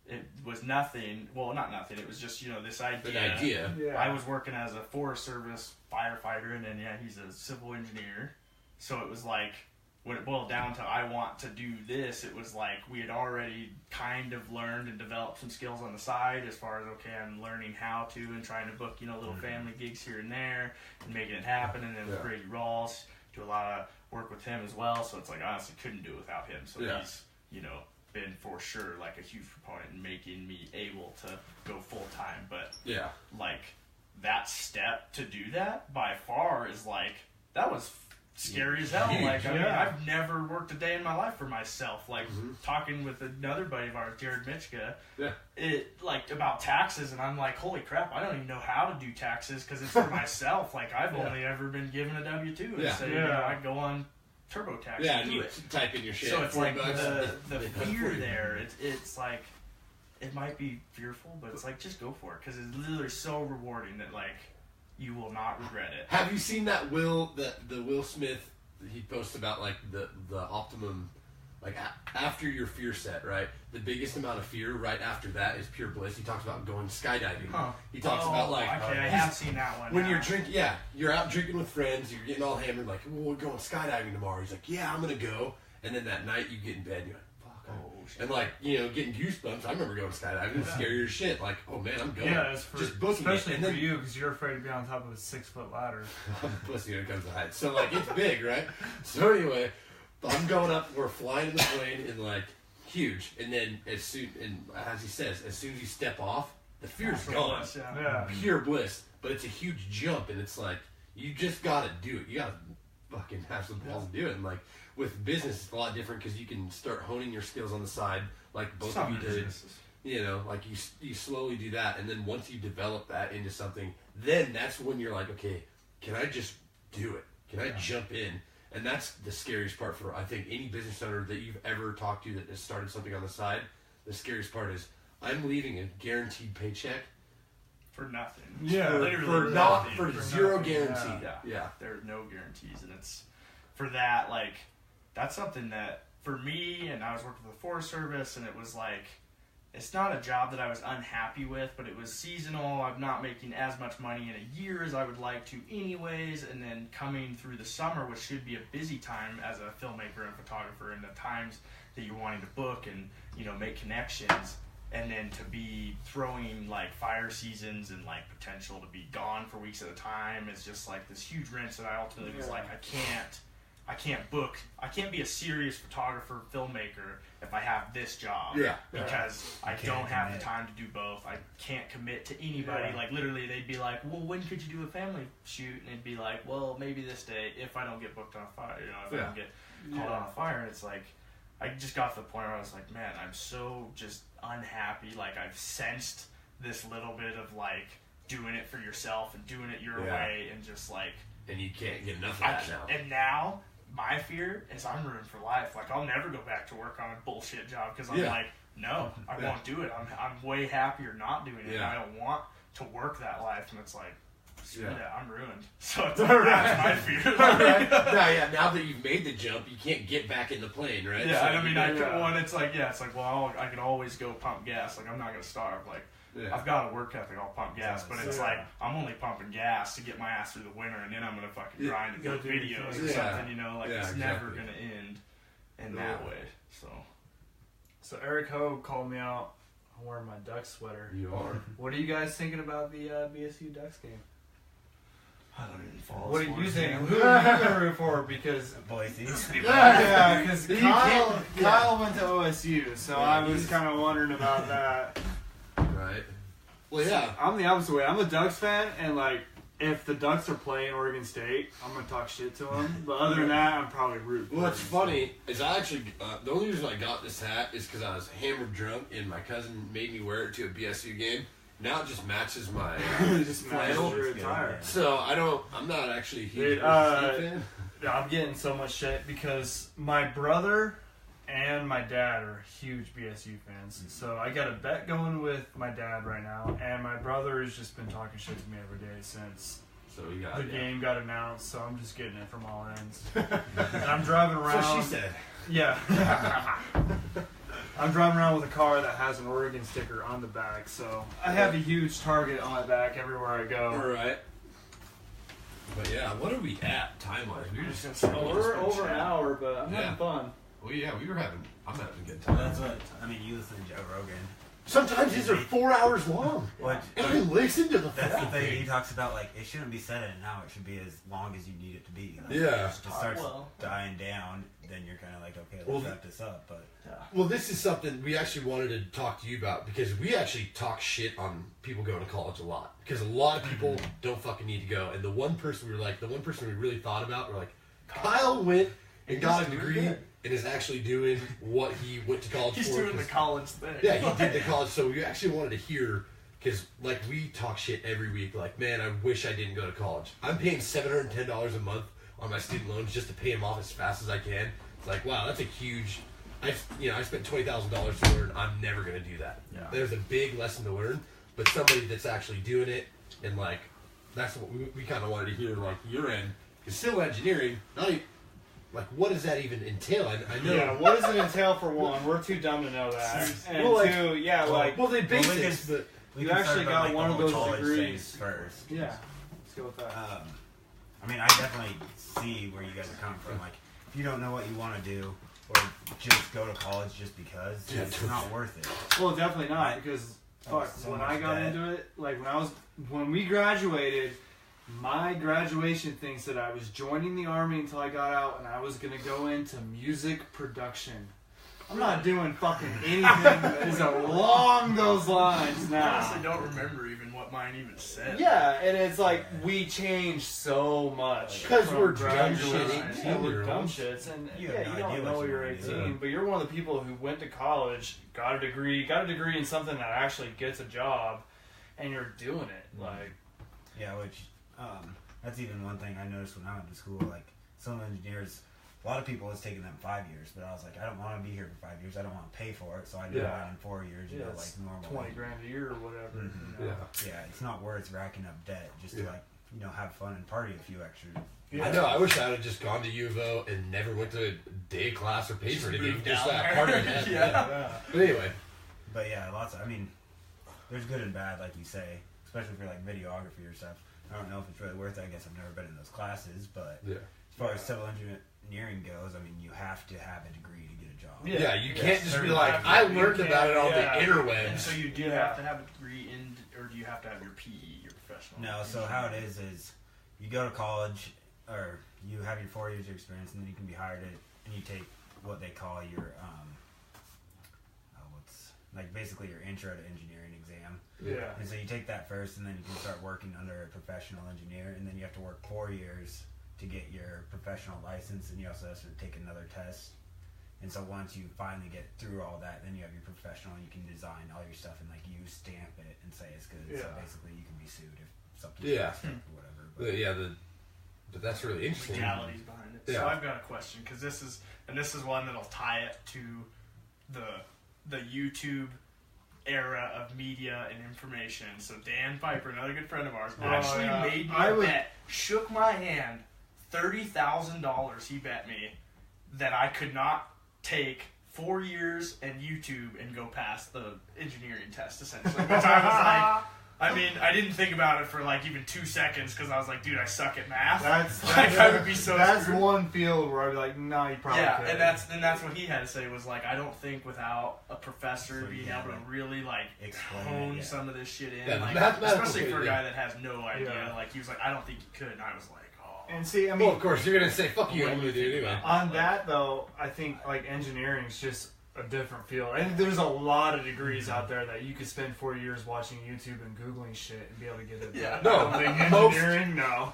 It was nothing. Well, not nothing. It was just this idea. An idea. Yeah. I was working as a Forest Service firefighter, and then he's a civil engineer. So it was like when it boiled down to I want to do this, it was like we had already kind of learned and developed some skills on the side as far as I'm learning how to and trying to book little family gigs here and there and making it happen. And then with Brady Rawls, do a lot of work with him as well. So it's like I honestly couldn't do it without him. So he's been for sure like a huge proponent in making me able to go full time. But like that step to do that by far is like that was scary as hell. Like I mean, I've never worked a day in my life for myself. Like talking with another buddy of ours, Jared Mitchka, it like about taxes, and I'm like, holy crap, I don't even know how to do taxes because it's for myself. Like I've only ever been given a W-2 and say I go on TurboTax and do it. Type in your shit. So it's like the fear there. It's like it might be fearful, but it's like just go for it because it's literally so rewarding that like you will not regret it. Have you seen the Will Smith? He posts about like the optimum, like after your fear set, right? The biggest amount of fear right after that is pure bliss. He talks about going skydiving. Huh. He talks about like okay, I have seen that one. When you're drinking, you're out drinking with friends, you're getting all hammered, like, well, we're going skydiving tomorrow. He's like, yeah, I'm gonna go. And then that night you get in bed, and you're like, fuck. And like, getting goosebumps. I remember going skydiving. It was scary as shit. Like, oh man, I'm going. Yeah, it's just booking especially it. And for then, you because you're afraid to be on top of a 6-foot ladder. I'm a pussy when it comes to heights. So like, it's big, right? So anyway, I'm going up. We're flying in the plane and like huge. And then as he says, as soon as you step off, the fear's gone. Pure bliss. But it's a huge jump, and it's like you just gotta do it. You gotta fucking have some balls to do it. And like with business, it's a lot different because you can start honing your skills on the side, like both of you did. Like you slowly do that, and then once you develop that into something, then that's when you're like, okay, can I just do it? Can I jump in? And that's the scariest part for, I think, any business owner that you've ever talked to that has started something on the side. The scariest part is I'm leaving a guaranteed paycheck For nothing. Yeah, Literally for zero nothing. guarantee. Yeah. There are no guarantees, and it's for that, like, that's something that for me, and I was working for the Forest Service, and it was like, it's not a job that I was unhappy with, but it was seasonal. I'm not making as much money in a year as I would like to anyways, and then coming through the summer, which should be a busy time as a filmmaker and photographer, and the times that you're wanting to book and, you know, make connections, and then to be throwing like fire seasons and like potential to be gone for weeks at a time, it's just like this huge wrench that I ultimately was like, I can't be a serious photographer, filmmaker if I have this job. Yeah. Because I don't have the time to do both. I can't commit to anybody. Yeah. Like, literally, they'd be like, well, when could you do a family shoot? And it'd be like, well, maybe this day if I don't get booked on a fire, you know, if I don't get called on a fire. And it's like, I just got to the point where I was like, man, I'm so just unhappy. Like, I've sensed this little bit of, like, doing it for yourself and doing it your way and just, like... And you can't get enough of that now. And now, my fear is I'm ruined for life. Like, I'll never go back to work on a bullshit job because I'm like, no, I won't do it. I'm way happier not doing it. And I don't want to work that life. And it's like, screw that, I'm ruined. So it's like, that's my fear. Now that you've made the jump, you can't get back in the plane, right? Yeah, So I mean, it's like, well, I can always go pump gas. Like, I'm not going to starve. Like, I've got a work ethic, I'll pump gas, but it's like, I'm only pumping gas to get my ass through the winter, and then I'm going to fucking grind and make videos or something, you know? Like, it's never going to end in that way, so. So Eric Hogue called me out. I'm wearing my Ducks sweater. You are. What are you guys thinking about the BSU Ducks game? I don't even follow What do sports you think? anymore. Who are you going to root for? Because Boise. yeah, because You Kyle can't- went to OSU, so I was kind of wondering about that. Right. Well, yeah. I'm the opposite way. I'm a Ducks fan, and like, if the Ducks are playing Oregon State, I'm gonna talk shit to them. But other than that, I'm probably rooting for Well, what's Oregon funny is I actually, the only reason I got this hat is because I was hammered drunk and my cousin made me wear it to a BSU game. Now it just matches my State. Just flannel. matches your attire. So I'm not actually a huge Dude, BSU fan. I'm getting so much shit because my brother and my dad are huge BSU fans. So I got a bet going with my dad right now, and my brother has just been talking shit to me every day since So you got the game got announced. So I'm just getting it from all ends. And I'm driving around. So she said. Yeah. I'm driving around with a car that has an Oregon sticker on the back, so I have a huge target on my back everywhere I go. All right. But yeah, what are we at time-wise? We were just We're over an hour, but I'm Yeah. having fun. Well, yeah, I'm having a good Well, time. that's what I mean. You listen to Joe Rogan. Sometimes these are 4 hours long. What? And I listen to the That's the fucking thing. He thing. talks about like it shouldn't be set at an hour. It should be as long as you need it to be. Like, Yeah. If it starts Well. dying down, then you're kind of like, okay, let's Well, wrap this up. But Well, this is something we actually wanted to talk to you about because we actually talk shit on people going to college a lot. Because a lot of people don't fucking need to go. And the one person we really thought about, we're like, Kyle went and got a degree and is actually doing what he went to college He's for. doing the college thing. Yeah, he did the college. So we actually wanted to hear, because like we talk shit every week. Like, man, I wish I didn't go to college. I'm paying $710 a month on my student loans just to pay them off as fast as I can. It's like, wow, that's a huge. I spent $20,000 to learn. I'm never gonna do that. Yeah. There's a big lesson to learn, but somebody that's actually doing it and like, that's what we kind of wanted to hear. Like your end, because civil engineering, like, what does that even entail? I know. Yeah, what does it entail for one? We're too dumb to know that. And Well, like- two, yeah, like, Well, they Well, basics, but we You can actually start about, got like, one the of whole those college degrees. things first. yeah, let's go with that. I mean, I definitely see where you guys are coming from. Like, if you don't know what you want to do, or just go to college just because, Yeah, it's not worth it. Well, definitely not, Right. because Oh, fuck, so when much I got debt. into it, like when we graduated, my graduation thing said I was joining the army until I got out, and I was gonna go into music production. I'm not doing fucking anything that is along those lines I now. honestly don't remember even what mine even said. Yeah, and it's like we changed so much 'Cause from we're dumb graduating. shits, Yeah, we're 18-year-olds. dumb shits, and You have yeah, no you idea don't what know you you're wanna do. 18, but you're one of the people who went to college, got a degree in something that actually gets a job, and you're doing it. Like, Yeah, which That's even one thing I noticed when I went to school. Like, some engineers, a lot of people, it's taking them 5 years, but I was like, I don't want to be here for 5 years. I don't want to pay for it, so I do Yeah. mine in 4 years. You know, like normal. $20,000 a year or whatever. Mhm. You know? Yeah, it's not worth racking up debt just to like, you know, have fun and party a few extra. Yeah. I know. I wish I would have just gone to U of O and never went to a day class or paid for anything. moved Just down that there. part of it. Yeah. But anyway, But yeah, lots of, I mean, there's good and bad, like you say, especially for like videography or stuff. I don't know if it's really worth it. I guess I've never been in those classes, but yeah. as far as civil engineering goes, I mean, you have to have a degree to get a job. Yeah, you can't just be certainly. like, I You learned can't- about it on yeah. the And interwebs. so you do have to have a degree in, or do you have to have your PE, your professional? No, so how it is you go to college, or you have your 4 years of experience, and then you can be hired at, and you take what they call your, what's, like basically your intro to engineering exam. Yeah. And so you take that first, and then you can start working under a professional engineer, and then you have to work 4 years to get your professional license, and you also have to take another test. And so once you finally get through all that, then you have your professional, and you can design all your stuff, and like you stamp it and say it's good. So Yeah. basically, you can be sued if something's Yeah. messed up or whatever. But But that's really interesting. Legalities behind it. Yeah. So I've got a question because this is one that'll tie it to the YouTube era of media and information. So Dan Piper, another good friend of ours, actually made me a bet, shook my hand, $30,000 he bet me that I could not take 4 years and YouTube and go past the engineering test, essentially. Which I was like, I mean, I didn't think about it for like even 2 seconds because I was like, dude, I suck at math. Like, I would be so That's screwed. one field where I'd be like, no, you probably Yeah, could. and that's what he had to say was like, I don't think without a professor So being yeah, able to like, really like explain hone it, yeah. some of this shit in, Yeah, the like, mathematical especially for a thing, guy yeah. that has no idea. Yeah. Like he was like, I don't think you could, and I was like, oh. And see, I mean, Well, of course, you're going to say, fuck you, What I'm do you going to do it think anyway. about on that though, I think like engineering is just a different field. And there's a lot of degrees out there that you could spend 4 years watching YouTube and Googling shit and be able to get it. Yeah. No, I don't think most- engineering, no.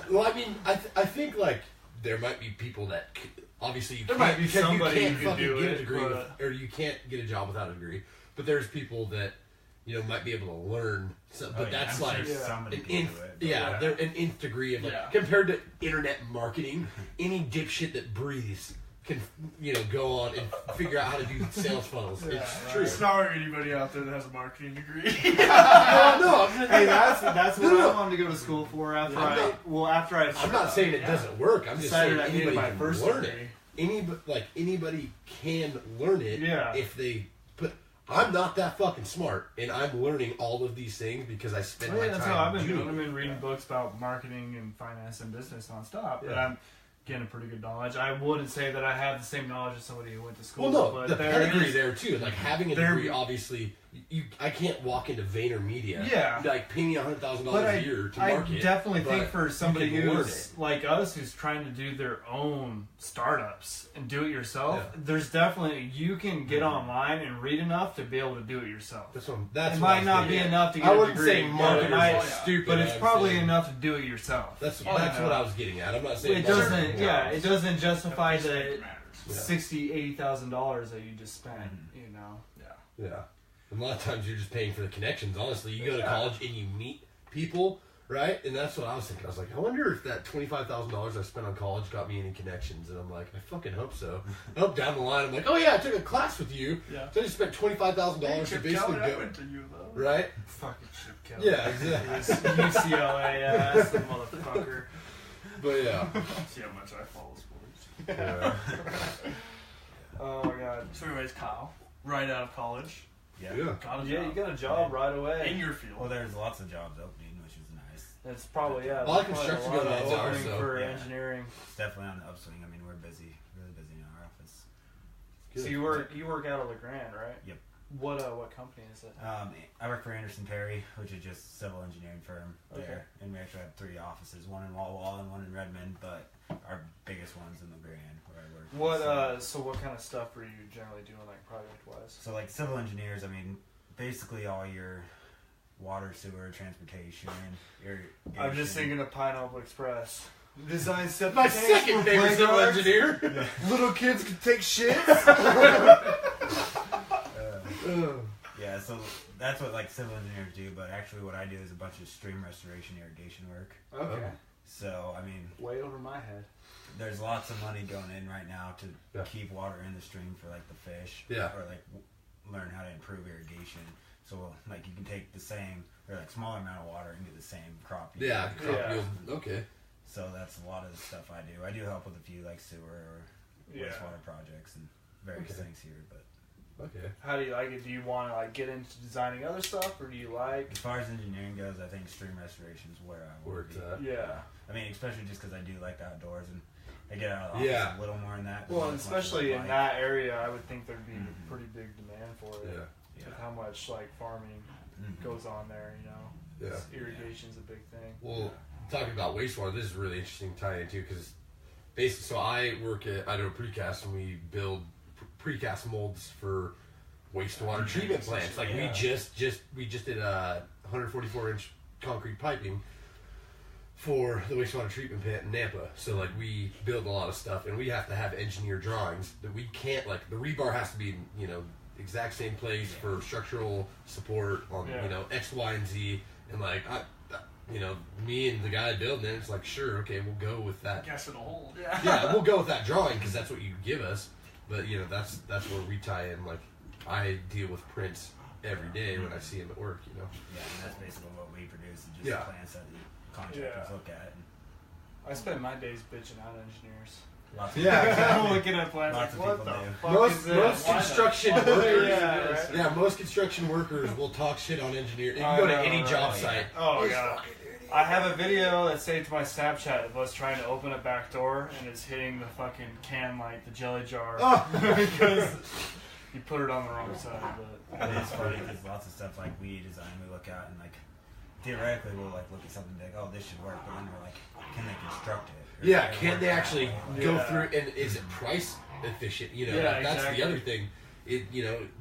Well, I mean, I think, like, there might be people that, obviously, you There can't, might be because somebody you who can't could fucking do get a it, degree, but- or you can't get a job without a degree. But there's people that, you know, might be able to learn, but Oh, yeah, that's I'm like sure yeah, somebody an can nth, do it. but- yeah, they're an nth degree of, like, Yeah. compared to internet marketing, any dipshit that breathes can, you know, go on and figure out how to do sales funnels. Yeah, It's right. true. Sorry, anybody out there that has a marketing degree. No, I'm just, Hey, that's what No. I wanted to go to school for after Yeah. after I I'm not saying it Yeah. doesn't work. I'm just saying decided I needed anybody my can first learn degree. it. Anybody can learn it Yeah. if they put. I'm not that fucking smart, and I'm learning all of these things because I spend Well, my yeah, that's time how I've been doing doing. I've it. been reading books about marketing and finance and business nonstop, and Yeah. I'm getting a pretty good knowledge. I wouldn't say that I have the same knowledge as somebody who went to school. Well, no, but the there pedigree is- there too. Like having a there- degree, obviously, I can't walk into VaynerMedia. Yeah. Like pay me $100,000 But a year to I market. definitely but think for somebody you can learn who's like us, who's trying to do their own startups and do it yourself, Yeah. there's definitely you can get online and read enough to be able to do it yourself. That's what. It That's what might I'm not thinking. be enough to get I a wouldn't degree, say but marketers it might- are stupid, but it's I'm probably saying enough to do it yourself. That's You that's know. what I was getting at. I'm not saying It marketers doesn't. are Yeah, wrong. it doesn't justify the matters. Yeah. $60,000-$80,000 that you just spent. Mm-hmm. You know. Yeah. And a lot of times you're just paying for the connections. Honestly, you go to college and you meet people, right? And that's what I was thinking. I was like, I wonder if that $25,000 I spent on college got me any connections. And I'm like, I fucking hope so. I hope down the line, I'm like, oh yeah, I took a class with you. Yeah. So I just spent $25,000 to basically I go. went to you though. Right? Fucking Chip Kelly. Yeah, exactly. This UCLA ass, the motherfucker. But yeah. See how much I follow sports. Yeah. Oh my god. So, anyways, Kyle, right out of college, Yeah. Yeah. got a Yeah, job you got a job right in away. your field. Well, there's lots of jobs opening, which is nice. It's probably A lot of there's probably construction a lot going on of now, opening so, for yeah. engineering. It's definitely on the upswing. I mean, we're busy, really busy in our office. So you work out of LeGrand, right? Yep. What company is it? I work for Anderson Perry, which is just a civil engineering firm there, Okay. and we actually have 3 offices, one in Walla Walla and one in Redmond, but our biggest one's in LeGrand, where I work. So what kind of stuff are you generally doing, like project wise? So like civil engineers, I mean, basically all your water, sewer, transportation, irrigation. I'm just thinking of Pineapple Express. Design septic My tanks second for favorite civil playgrounds. engineer. Little kids can take shits. Yeah, so that's what like civil engineers do, but actually what I do is a bunch of stream restoration irrigation work. Okay. So, I mean, way over my head. there's lots of money going in right now to Yeah. keep water in the stream for like the fish. Yeah. Or like learn how to improve irrigation. So like you can take the same or like smaller amount of water and get the same crop yield. Yeah, crop Yeah. yield. Okay. So that's a lot of the stuff I do. I do help with a few like sewer or Yeah. wastewater projects and various Okay. things here. But Okay. How do you like it? Do you want to like get into designing other stuff, or do you like? as far as engineering goes, I think stream restoration is where I Where would it's be. at. Yeah. I mean, especially just because I do like outdoors and I get out of the office Yeah. a little more in that. Well, not and as much as especially I'd in like. that area, I would think there'd be Mhm. a pretty big demand for it. Yeah. Yeah. With how much like farming Mhm. goes on there, you know. Yeah. Irrigation's a big thing. Well, talking about wastewater, this is really interesting to tie into because basically, so I work at I do a precast and we build precast molds for wastewater treatment plants. Like Yeah. we just did a 144-inch concrete piping for the wastewater treatment plant in Nampa. So like we build a lot of stuff and we have to have engineer drawings that we can't like the rebar has to be exact same place for structural support on Yeah. X, Y, and Z and like me and the guy building it, it's like, sure, okay, we'll go with that. Guess it'll hold. Yeah. Yeah, we'll go with that drawing because that's what you give us. But that's where we tie in. Like, I deal with prints every day when I see them at work. Yeah, and that's basically what we produce, is just Yeah. plans that the contractors Yeah. look at. And I spend my days bitching out engineers. lots of Yeah, exactly. I'm looking at plans Lots like, of what the people do. fuck Most is this? most Why construction the- workers, Yeah, right. yeah, most construction workers will talk shit on engineers. You I can go to know, any right? job Yeah. site. Oh, These God. fucking idiots. I have a video that's saved to my Snapchat of us trying to open a back door and it's hitting the fucking can light, the jelly jar, Oh. because you put it on the wrong side. But It's funny because lots of stuff like we design, we look at and like theoretically we'll like look at something and be like, oh, this should work, but then we're like, can they construct it? Or Yeah, it can work they that actually way? go Yeah. through and is it price efficient? Yeah, That's exactly. the other thing.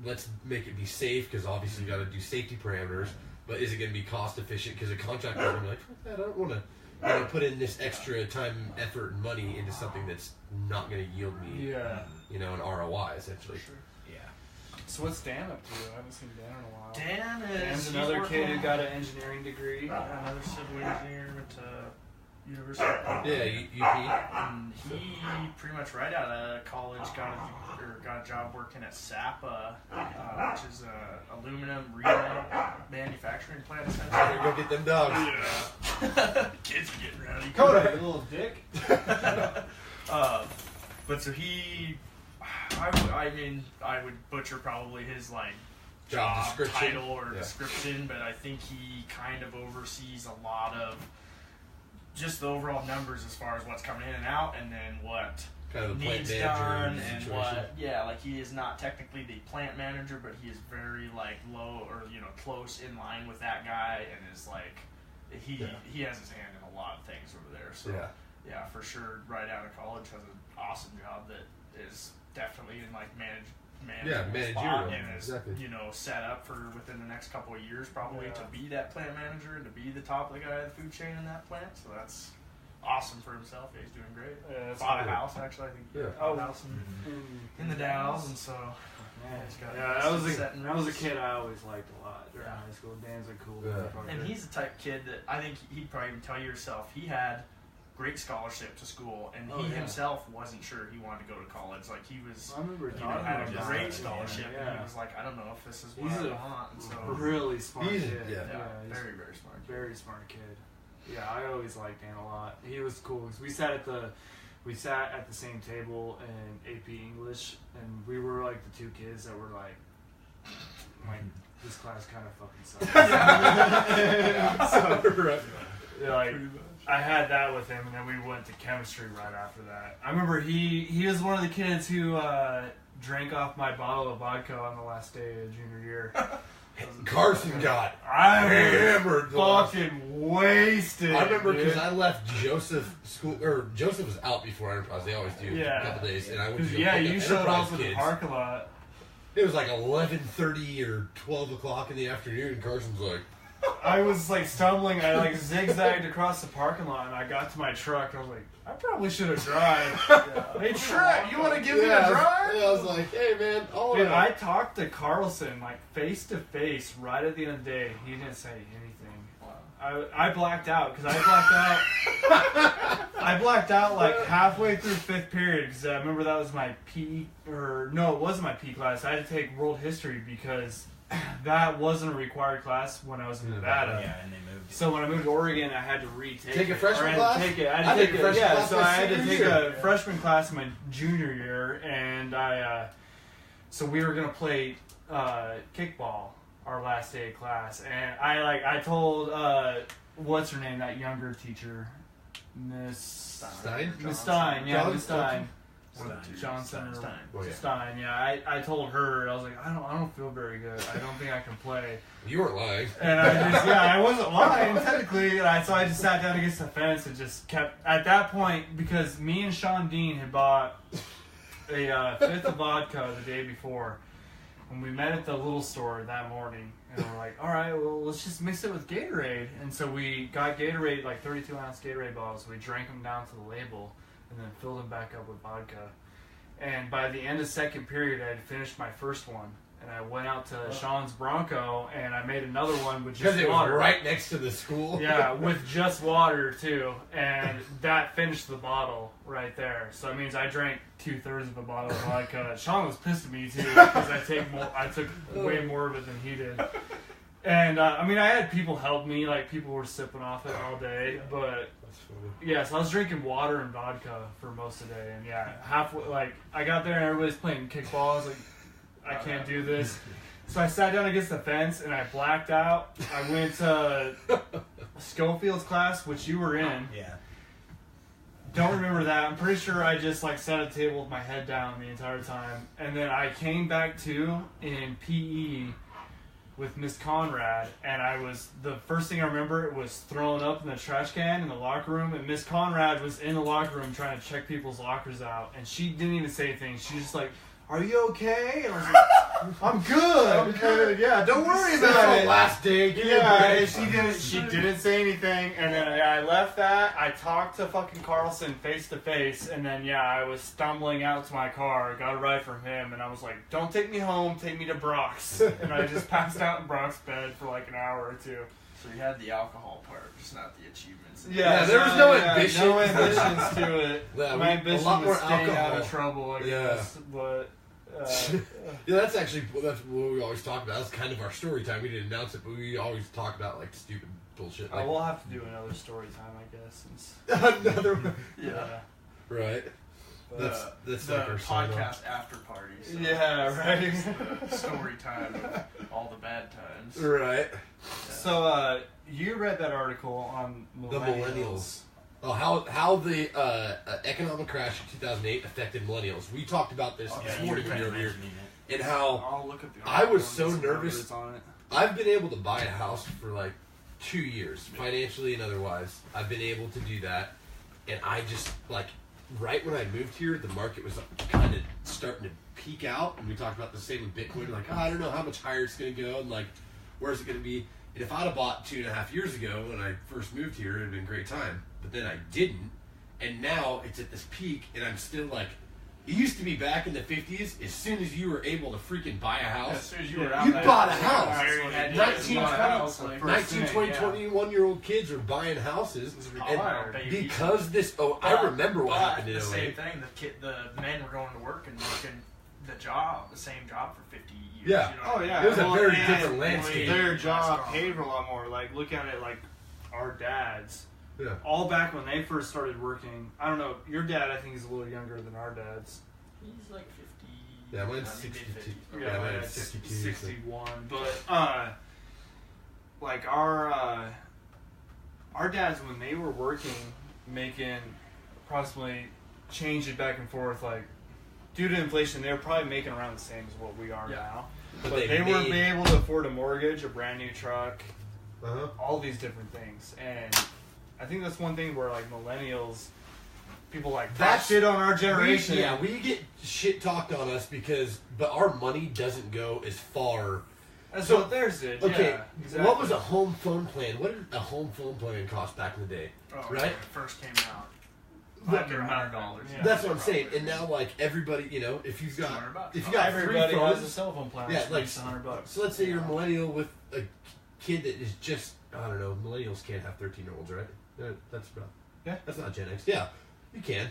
Let's make it be safe because obviously you got to do safety parameters. But is it going to be cost efficient? Because a contractor is going to be like, fuck that, I don't want to put in this extra time, effort, and money into something that's not going to yield me, yeah. an ROI essentially. Yeah. So what's Dan up to? I haven't seen Dan in a while. Dan is Dan's he's another working kid who on- got an engineering degree. another civil engineer went to University of Yeah, UP. And he pretty much right out of college got a job working at SAPA, which is a aluminum remelt manufacturing plant. Better go get them dogs. Yeah. Kids are getting rowdy. Kodak, you little dick. But so he, I would butcher probably his like Job job description. title or Yeah. description, but I think he kind of oversees a lot of just the overall numbers as far as what's coming in and out, and then what Kind of the plant needs manager done, situation. and what like he is not technically the plant manager, but he is very like low or close in line with that guy, and is like he has his hand in a lot of things over there. So yeah, for sure, right out of college has an awesome job that is definitely in like managerial spot, and is exactly. set up for within the next couple of years probably Yeah. to be that plant manager and to be the top of the guy of the food chain in that plant. So that's awesome for himself. Yeah, he's doing great. Yeah, that's Bought a cool. house actually. I think Yeah. bought a house in the Dalles, and so he's got that was a kid I always liked a lot during Yeah. high school. Dan's a cool Yeah. motherfucker. And he's the type of kid that I think he'd probably even tell you yourself. He had great scholarship to school, and he himself wasn't sure he wanted to go to college. Like he was, I remember had talking a about great it. scholarship, and Yeah. he was like, I don't know if this is what He's I a want. And so really smart He's- kid. yeah. he's very very smart. very smart kid. Yeah, I always liked Dan a lot. He was cool because we sat at the same table in AP English, and we were like the two kids that were like this class kind of fucking sucks. Like I had that with him, and then we went to chemistry right after that. I remember he was one of the kids who drank off my bottle of vodka on the last day of junior year. Carson got I hammered. fucking wasted. I remember because dude. I left Joseph school, or Joseph was out before Enterprise. They always do Yeah. a couple days, and I went to 'Cause, go yeah, pick you up showed Enterprise up at the kids. parking lot. It was like 11:30 or 12 o'clock in the afternoon, and Carson's like, I was like stumbling. I like zigzagged across the parking lot, and I got to my truck. And I was like, I probably should have drive. Hey, Trent, you want to give me a drive? I was like, hey man, Dude, I talked to Carlson like face to face right at the end of the day. He didn't say anything. I blacked out because I blacked out like halfway through 5th period because I remember that was my PE, or no, it wasn't my PE class. I had to take world history because that wasn't a required class when I was in Nevada. Yeah, and they moved. So when I moved to Oregon, I had to retake Take a it. freshman Or I class? had to take it. I I had to took take a freshman yeah, class so my I had to senior take year. a freshman class in my junior year, and so we were gonna play kickball our last day of class, and I told what's her name, that younger teacher, Miss Stein? Miss Stein, yeah, John- Miss Stein. Johnson or Stein. Oh, yeah. Stein, yeah. I told her, I was like, I don't feel very good. I don't think I can play. You weren't lying. And I wasn't lying technically. And so I just sat down against the fence and just kept, at that point, because me and Sean Dean had bought a 5th of vodka the day before. And we met at the little store that morning. And we're like, all right, well, let's just mix it with Gatorade. And so we got Gatorade, like 32-ounce Gatorade bottles. We drank them down to the label and then filled them back up with vodka. And by the end of 2nd period, I had finished my first one. And I went out to Sean's Bronco, and I made another one with just Because it was water. right next to the school. Yeah, with just water, too. And that finished the bottle right there. So that means I drank 2/3 of a bottle of vodka. Sean was pissed at me, too, because I took way more of it than he did. And, I had people help me. Like, people were sipping off it all day. But, That's funny. yeah, so I was drinking water and vodka for most of the day. And, yeah, halfway, like, I got there and everybody's playing kickball. I was like, I can't do this. So I sat down against the fence and I blacked out. I went to Schofield's class, which you were in. Yeah. Don't remember that. I'm pretty sure I just like sat at a table with my head down the entire time. And then I came back to in PE with Miss Conrad, and the first thing I remember was throwing up in the trash can in the locker room, and Miss Conrad was in the locker room trying to check people's lockers out, and she didn't even say anything. She just like, "Are you okay?" And I was like, "I'm good. I'm good. Yeah, don't worry about it." Last day. Give me a Yeah, break. she didn't say anything, and then I left that. I talked to fucking Carlson face to face, and then I was stumbling out to my car, got a ride from him, and I was like, "Don't take me home, take me to Brock's," and I just passed out in Brock's bed for like an hour or two. So you had the alcohol part, just not the achievements. Yeah, there was no ambition. no ambitions to it. Yeah, My a ambition lot more was staying out alcohol. of trouble, I Yeah. guess, but. Yeah, that's what we always talk about. That's kind of our story time. We didn't announce it, but we always talk about like stupid bullshit. Like, We'll have to do another story time, I guess. Since, another one. Yeah. Right. but, That's The like our sign off. podcast after party. So Yeah, right. it's the story time of all the bad times. Right. So, you read that article on The millennials. Oh, how the economic crash in 2008 affected millennials. We talked about this this morning when you were here, and how I'll look at the I was article so and get some nervous. numbers on it. I've been able to buy a house for like 2 years, financially and otherwise. I've been able to do that, and I just like right when I moved here, the market was kind of starting to peak out, and we talked about the same with Bitcoin. Like, I don't know how much higher it's going to go, and like, where's it going to be? And if I'd have bought 2.5 years ago when I first moved here, it'd have been a great time. But then I didn't, and now it's at this peak, and I'm still like, it used to be back in the 50s, as soon as you were able to freaking buy a house, As soon as you were out you there, bought a like, house. very heady, 19, you bought a 20, house, like, First 19, thing, 20, yeah. 21-year-old kids are buying houses. hard, And baby. because this, I remember what happened in the 08. same thing. The men were going to work and working the same job for 50 years. Yeah. You know Oh what I yeah, mean? It was a very and different landscape. Their Less job common. paid a lot more. Like look at it like our dads. Yeah. All back when they first started working. I don't know. Your dad, I think, is a little younger than our dads. He's like 50. Yeah, mine's I mean, 62. mid-50s. Yeah, my mine's dad's 62, so- 61. But like our dads when they were working, making approximately change it back and forth like. Due to inflation, they were probably making around the same as what we are Yeah. now. But But they were able to afford a mortgage, a brand new truck, Uh-huh. all these different things. And I think that's one thing where like millennials, people like talk That's- shit on our generation. We get shit talked on us but our money doesn't go as far. That's So, what theirs did. Okay, Yeah, exactly. what was a home phone plan? What did a home phone plan cost back in the day? Oh, Right? when it first came out. Like Under $100. Yeah. That's what I'm saying. And now, like, everybody, if you've got, $200. if you got Everybody three has phones, a cell phone plan. Yeah, Yeah, like, like $100. so let's say you're a millennial with a kid that is just, I don't know, millennials can't have 13-year-olds, right? That's about, Yeah. That's not Gen X. Yeah, you can.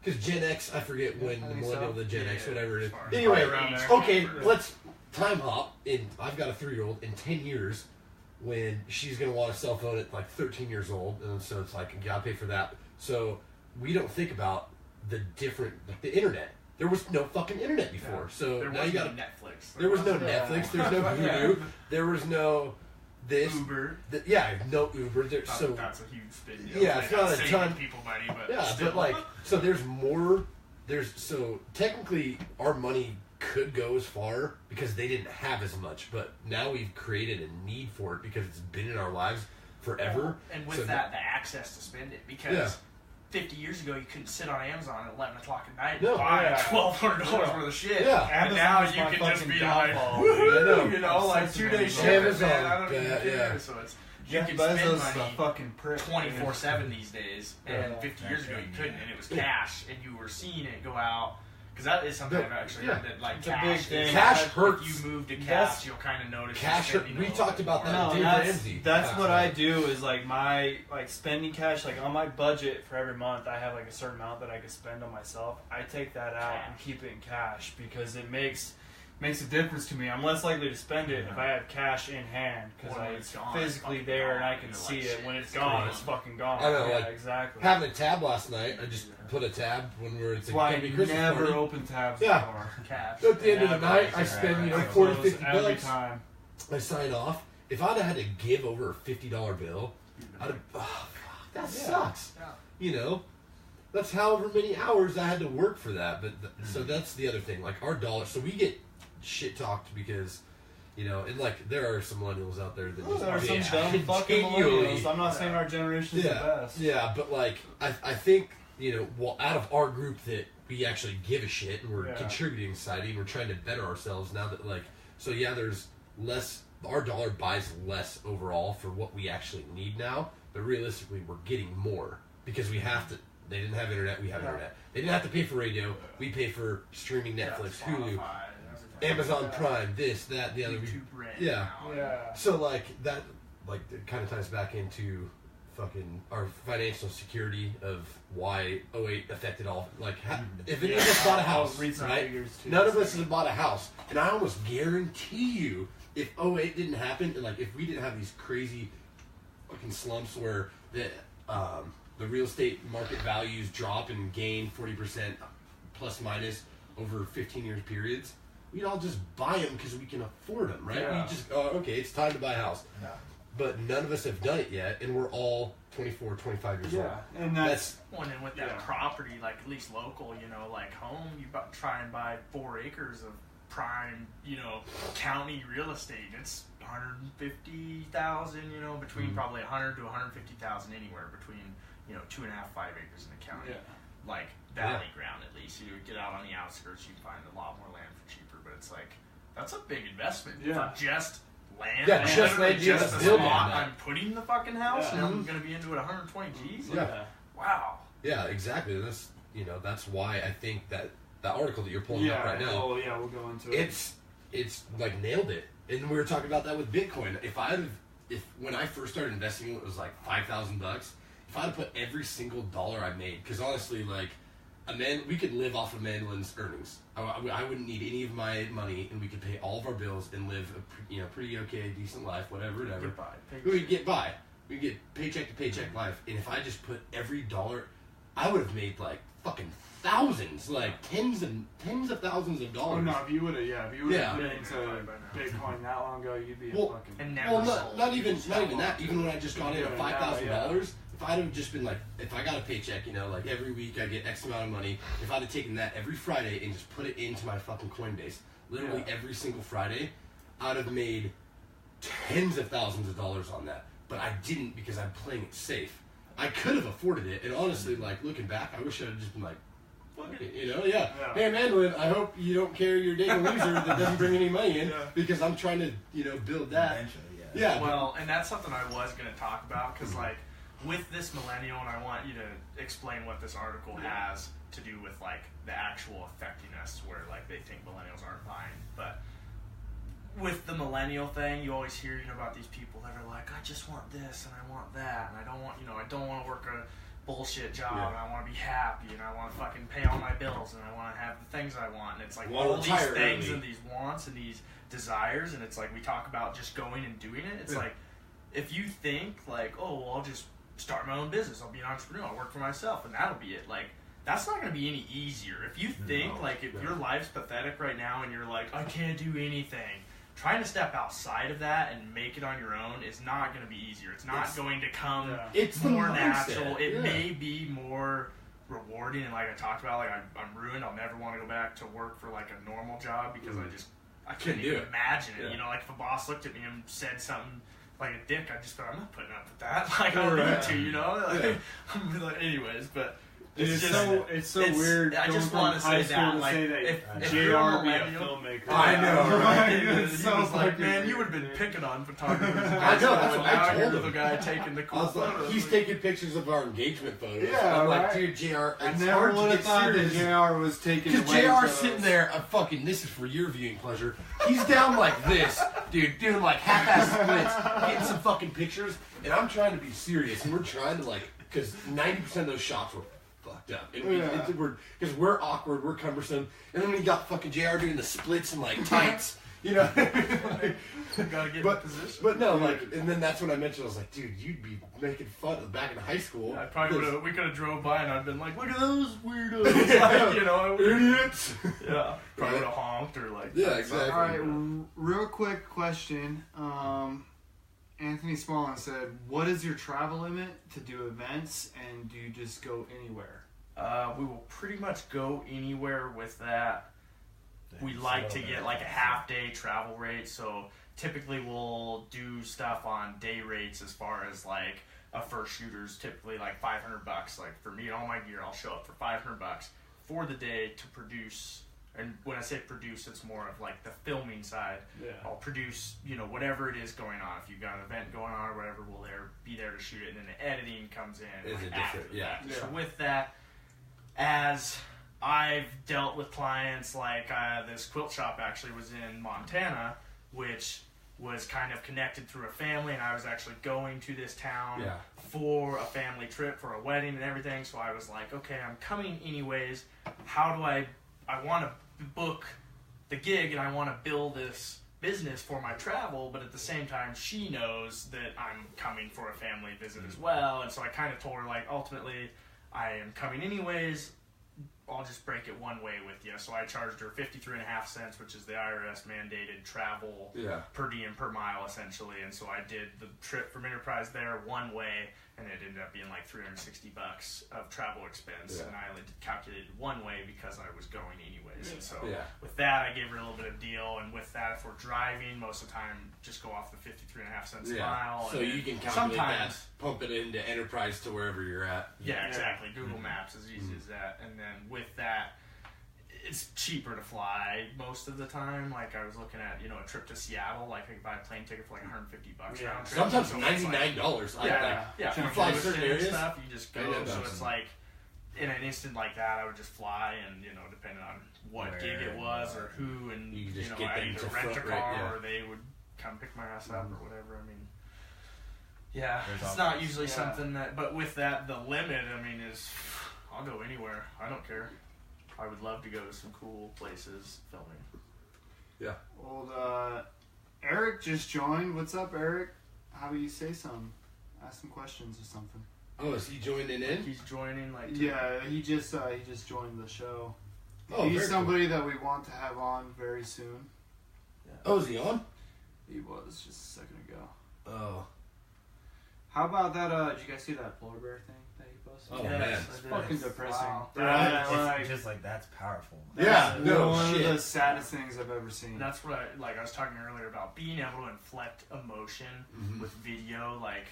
Because Gen X, I forget when the think millennial, so. the Gen X, whatever it is. Far Anyway, around there. okay, let's time hop. I've got a 3-year-old in 10 years when she's going to want a cell phone at like 13 years old. And so it's like, you got to pay for that. So we don't think about the different, like the internet. There was no fucking internet before. Yeah. So There now was you no got Netflix. There was no Yeah. Netflix. There's no Hulu. There was no this. Uber. No Uber. So That's a huge thing. Yeah, it's not a saving ton- people money, but yeah, still. but like, so there's more. So technically, our money could go as far because they didn't have as much, but now we've created a need for it because it's been in our lives forever. And with So that, the access to spend it, because Yeah. 50 years ago, you couldn't sit on Amazon at 11 o'clock at night No. and buy Yeah. $1,200 worth of shit. Yeah. And Amazon now is you my can just fucking be like, downfall, woohoo, dude. I know. you know, like Such a 2 days bad shipping, Amazon, man. I don't even yeah, care. yeah. So it's, you Jeff can Bezos spend is a money fucking prick. 24/7 these days, and Yeah. 50 years ago you couldn't, and it was cash, and you were seeing it go out. Because that is something I've actually heard that, like, It's a cash, big thing. Cash if hurts. you move to cash, That's- you'll kind of notice Cash you're hurt- spending we a little talked bit about more. that. No, Dave that's, Ramsey. that's Yeah. what I do is like my spending cash, like on my budget for every month I have like a certain amount that I could spend on myself. I take that out and keep it in cash because it makes a difference to me. I'm less likely to spend it if I have cash in hand because Or when it's it's gone, physically it's there and I fucking can gone. see You're it. like, When shit, it's gone, it's it's fucking gone. I know, Yeah, like, exactly. Having a tab last night, I just put a tab when we were at That's the why I company Christmas never party. open tabs Yeah. anymore. Cash. At the end of the Yeah, night, I right, spend, right, you know, right. 40, Close 50 every bucks. time. I sign off. If I'd have had to give over a $50 bill, I'd have, that sucks. Yeah. You know, that's however many hours I had to work for that. But so that's the other thing. Like our dollar, so we get shit talked because, you know, and like there are some millennials out there that just There are some bitch dumb fucking continually. millennials. I'm not saying our generation is the best. Yeah, but like I think, you know, well, out of our group that we actually give a shit and we're Yeah. contributing to society and we're trying to better ourselves now that like, so yeah, there's less, our dollar buys less overall for what we actually need now, but realistically we're getting more because we have to. They didn't have internet, we have internet. They didn't have to pay for radio, we pay for streaming Netflix, Hulu, Spotify, everything. Amazon Prime, this, that, the other. YouTube Red Yeah. now. Yeah. So like that, like it kind of ties back into fucking our financial security of why 08 affected all. Like if any of us bought a house, read some right? figures, too. None of us has bought a house, and I almost guarantee you, if 08 didn't happen, and like if we didn't have these crazy fucking slumps where the real estate market values drop and gain 40% plus minus over 15 years periods, we'd all just buy them because we can afford them, right? Yeah. We just, okay, it's time to buy a house. Yeah. But none of us have done it yet, and we're all 24, 25 years old. Yeah, and that's Well, and then with that Yeah. property, like at least local, you know, like home, you try and buy 4 acres of prime, you know, county real estate. It's 150,000, you know, between probably 100 to 150,000 anywhere between, you know, 2.5, 5 acres in the county. Yeah. Like valley ground, at least. You get out on the outskirts, you can find a lot more land for cheaper. But it's like that's a big investment Yeah. for just land. Yeah, and just literally land, you just have the to build on spot that. I'm putting the fucking house, Yeah. and I'm gonna be into it 120 G's. Yeah. Wow. Yeah, exactly. And that's, you know, that's why I think that the article that you're pulling up right now, Oh yeah, we'll go into it. it's like nailed it. And we were talking about that with Bitcoin. If when I first started investing, it was like $5,000. If I'd have put every single dollar I made, because honestly, like we could live off of Mandalin's earnings. I wouldn't need any of my money, and we could pay all of our bills and live a pretty okay, decent life, whatever. Get by. We'd get by. We'd get paycheck to paycheck life. And if I just put every dollar, I would have made like fucking thousands, like tens of thousands of Oh dollars. no, if you would have, put Yeah. into Bitcoin that long ago, you'd be Well, a fucking. And never Well, sold. not even that. Even when I just got in at Yeah, $5,000, if I'd have just been like, if I got a paycheck, you know, like every week I get X amount of money. If I'd have taken that every Friday and just put it into my fucking Coinbase, literally Yeah. every single Friday, I'd have made tens of thousands of dollars on that. But I didn't because I'm playing it safe. I could have afforded it, and honestly, like looking back, I wish I had just been like, fuck it, you know, yeah. Yeah. Hey, Mandolin, I hope you don't carry your data loser that doesn't bring any money in Yeah. because I'm trying to, you know, build that. Eventually, Yeah. Well, and that's something I was going to talk about because, like, with this millennial, and I want you to explain what this article has to do with, like, the actual affecting us where, like, they think millennials aren't buying. But with the millennial thing, you always hear, about these people that are like, I just want this and I want that, and I don't want to work a bullshit job, and I want to be happy, and I want to fucking pay all my bills, and I want to have the things I want, and it's like all these things and these wants and these desires, and it's like we talk about just going and doing it. It's like, if you think like, oh, well, I'll just start my own business, I'll be an entrepreneur, I'll work for myself, and that'll be it. Like, that's not going to be any easier. If you think if your life's pathetic right now and you're like, I can't do anything, trying to step outside of that and make it on your own is not going to be easier. It's not going to come more natural. It may be more rewarding, and like I talked about, like I'm ruined. I'll never want to go back to work for like a normal job because I couldn't even imagine it. Like if a boss looked at me and said something like a dick, I'd just thought, I'm not putting up with that. Like I don't need to, like, anyways, but. It's so weird. I just want to say that, like, if JR be a filmmaker, I know, right? It's so like, man, you would have been picking on photographers. I know. That's what I told him. The guy taking the cool photos. He's taking pictures of our engagement photos. Yeah, I'm right? like, dude, JR, I never would have thought that JR was taking. Because JR's sitting there, this is for your viewing pleasure. He's down like this, dude, doing like half-ass splits, getting some fucking pictures, and I'm trying to be serious, and we're trying to because 90% of those shots were fucked up. Because we're awkward, we're cumbersome, and then when you got fucking JR doing the splits and like tights, Gotta get in position. But no, and then that's when I mentioned, I was like, dude, you'd be making fun back in high school. Yeah, I probably we could have drove by and I'd been like, look at those weirdos, idiots. Yeah, probably would have honked or Yeah, exactly. All right, real quick question. Anthony Smallin said, what is your travel limit to do events, and do you just go anywhere? We will pretty much go anywhere with that. We like to get like a half-day travel rate, so typically we'll do stuff on day rates as far as like a first shooter's typically like $500. Like for me and all my gear, I'll show up for $500 for the day to produce. And when I say produce, it's more of like the filming side. Yeah. I'll produce, whatever it is going on. If you've got an event going on or whatever, we'll be there to shoot it. And then the editing comes in. Is it different? Yeah. So with that, as I've dealt with clients like this quilt shop actually was in Montana, which was kind of connected through a family, and I was actually going to this town for a family trip for a wedding and everything. So I was like, okay, I'm coming anyways. How do I want to book the gig and I want to build this business for my travel, but at the same time she knows that I'm coming for a family visit as well. And so I kind of told her, like, ultimately I am coming anyways, I'll just break it one way with you. So I charged her 53.5 cents, which is the IRS mandated travel per diem per mile essentially. And so I did the trip from Enterprise there one way, and it ended up being like $360 of travel expense. And I only calculated one way because I was going anyways. And so with that, I gave her a little bit of deal. And with that, if we're driving, most of the time, just go off the 53.5 cents a mile. So you can calculate that, pump it into Enterprise to wherever you're at. Yeah, exactly. Google Maps is easy as that. And then with that, it's cheaper to fly most of the time. Like I was looking at, a trip to Seattle, like I could buy a plane ticket for like $150 round trip. Sometimes $99. If you fly certain areas, stuff, you just go. So it's like in an instant like that, I would just fly, and depending on what gig it was or who, and you just I either rent a car or they would come pick my ass up or whatever. I mean, it's not usually something that. But with that, the limit, is I'll go anywhere. I don't care. I would love to go to some cool places filming. Yeah. Well, Eric just joined. What's up, Eric? How about you say something? Ask some questions or something. Oh, is he joining in? He's joining, he just joined the show. Oh, he's somebody that we want to have on very soon. Yeah. Oh, is he on? He was just a second ago. Oh. How about that? Did you guys see that polar bear thing that he posted? Oh man, it's fucking depressing. Wow. It's just like that's powerful. That's one of the saddest things I've ever seen. That's what I was talking earlier about being able to inflect emotion with video. Like,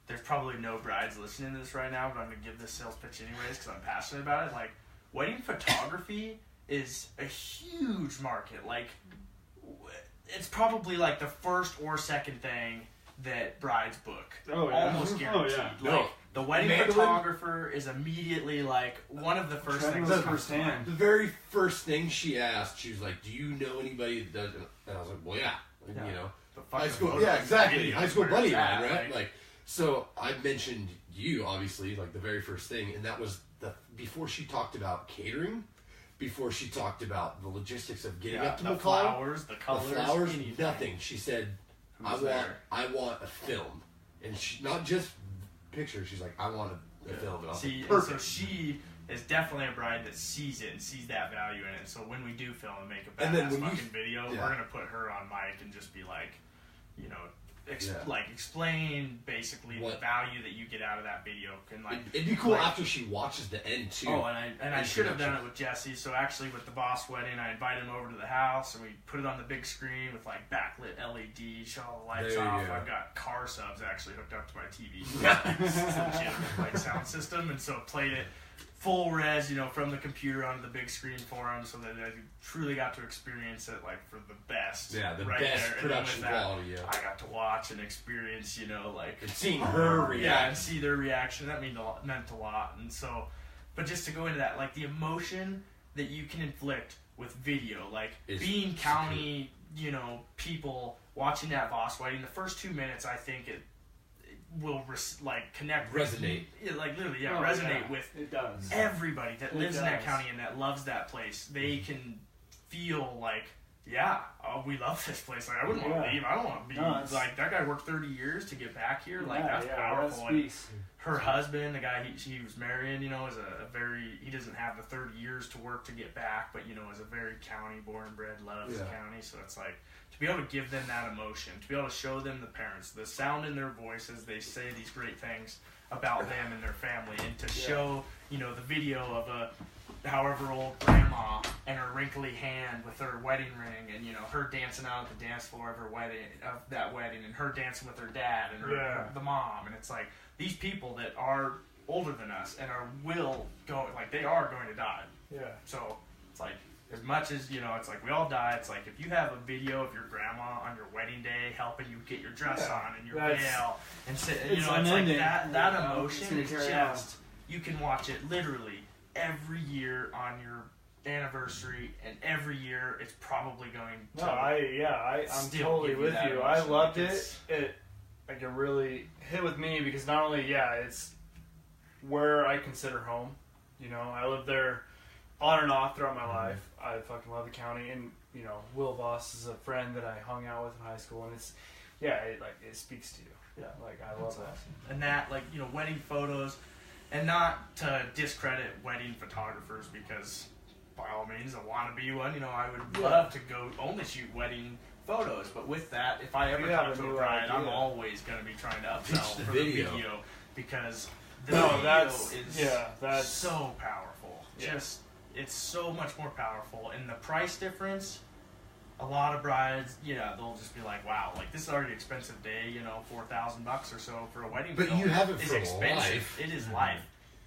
there's probably no brides listening to this right now, but I'm gonna give this sales pitch anyways because I'm passionate about it. Like, wedding photography is a huge market. Like, it's probably like the first or second thing that brides book. Almost guaranteed. Like, the wedding photographer is immediately like one of the first things. The very first thing she asked, she was like, "Do you know anybody that does it?" And I was like, "Well, yeah." Yeah. you know, The fucking high school. photos, Yeah, exactly. videos, High school where buddy it's of at, mine, right? Like, so I mentioned you obviously, like the very first thing, and that was before she talked about catering, before she talked about the logistics of getting up to the McCall, flowers, the the colors, flowers, anything. nothing. She said, Who's there? I want a film, and she, not just pictures. She's like, I want a film. And I was See, like, and so perfect. she is definitely a bride that sees it and sees that value in it. So when we do film and make a And then badass when you- fucking video, yeah. we're gonna put her on mic and just be like, you know, Yeah. like explain basically the What- value that you get out of that video. And like, It'd be cool like- after she watches the end too. oh, and I should have done Introduction. it with Jesse. So actually, with the boss wedding, I invited him over to the house and we put it on the big screen with like backlit LED, shut all the lights There you off. go. I've got car subs actually hooked up to my TV. It's a legitimate like sound system, and so played it full res, you know, from the computer onto the big screen for him, so that I truly got to experience it like for the best. Yeah, the right best there. And then production with that, quality. Yeah, I got to watch and experience, you know, like and seeing her react. yeah, and see their reaction. That meant a lot. And so, but just to go into that, like the emotion that you can inflict with video, like Is being county, you know, people watching that Voss wedding, the first 2 minutes, I think it will like connect, Resonate. like literally, Oh, resonate yeah. with It does. everybody that It lives in that does. county and that loves that place. They can feel like, yeah, oh, we love this place. Like I wouldn't want to Yeah. leave. I don't want to be No, it's- like that guy worked 30 years to get back here. Like Yeah, that's yeah, powerful. That And speaks. her husband, the guy he was marrying, you know, is a very, he doesn't have the 30 years to work to get back, but you know, is a very county born and bred, loves the Yeah. county. So it's like to be able to give them that emotion, to be able to show them the parents, the sound in their voices, they say these great things about them and their family, and to show, you know, the video of a however old grandma and her wrinkly hand with her wedding ring, and you know her dancing out at the dance floor of her wedding, of that wedding, and her dancing with her dad and Yeah. the mom, and it's like these people that are older than us and will go, like they are going to die. Yeah. So it's like, as much as, you know, it's like we all die, it's like if you have a video of your grandma on your wedding day helping you get your dress Yeah. on and your That's- veil and sit, you it's know, it's like unending. that You know, emotion it's gonna is carry on. just, you can watch it literally every year on your anniversary, and every year it's probably going to No, I'm still totally give you with that you. I emotion. loved Like, it. It like it really hit with me because not only it's where I consider home. You know, I lived there on and off throughout my life. I fucking love the county, and you know, Will Voss is a friend that I hung out with in high school, and it's it speaks to you. Yeah. Like I love that. and that, like, you know, wedding photos, and not to discredit wedding photographers, because by all means I want to be one, you know, I would love to go only shoot wedding photos, but with that, if I ever You have talk a to a new bride, I'm idea. always going to be trying to upsell the for video. the video, because the No, video that's is that's so powerful. Yeah. Just, it's so much more powerful, and the price difference, a lot of brides, they'll just be like, wow, like this is already an expensive day, you know, $4,000 or so for a wedding. But film you have it is for expensive. life. It is life.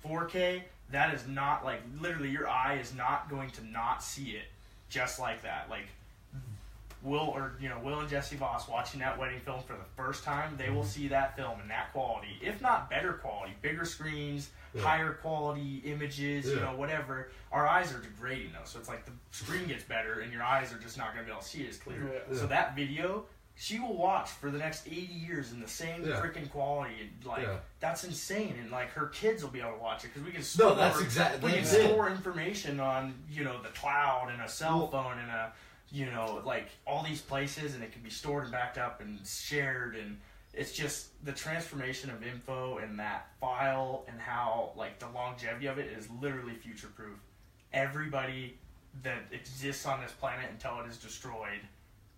4K, that is not, like, literally your eye is not going to not see it just like that. Like, Will and Jesse Voss watching that wedding film for the first time, they will see that film in that quality, if not better quality, bigger screens, higher quality images, you know, whatever. Our eyes are degrading though, so it's like the screen gets better and your eyes are just not going to be able to see it as clear. Yeah. So that video, she will watch for the next 80 years in the same freaking quality, and like that's insane. And like her kids will be able to watch it because we can store. No, that's exactly. We can That's it. store information on, you know, the cloud and a cell phone and a, you know, like all these places, and it can be stored and backed up and shared, and it's just the transformation of info and that file and how, like, the longevity of it is literally future proof. Everybody that exists on this planet until it is destroyed,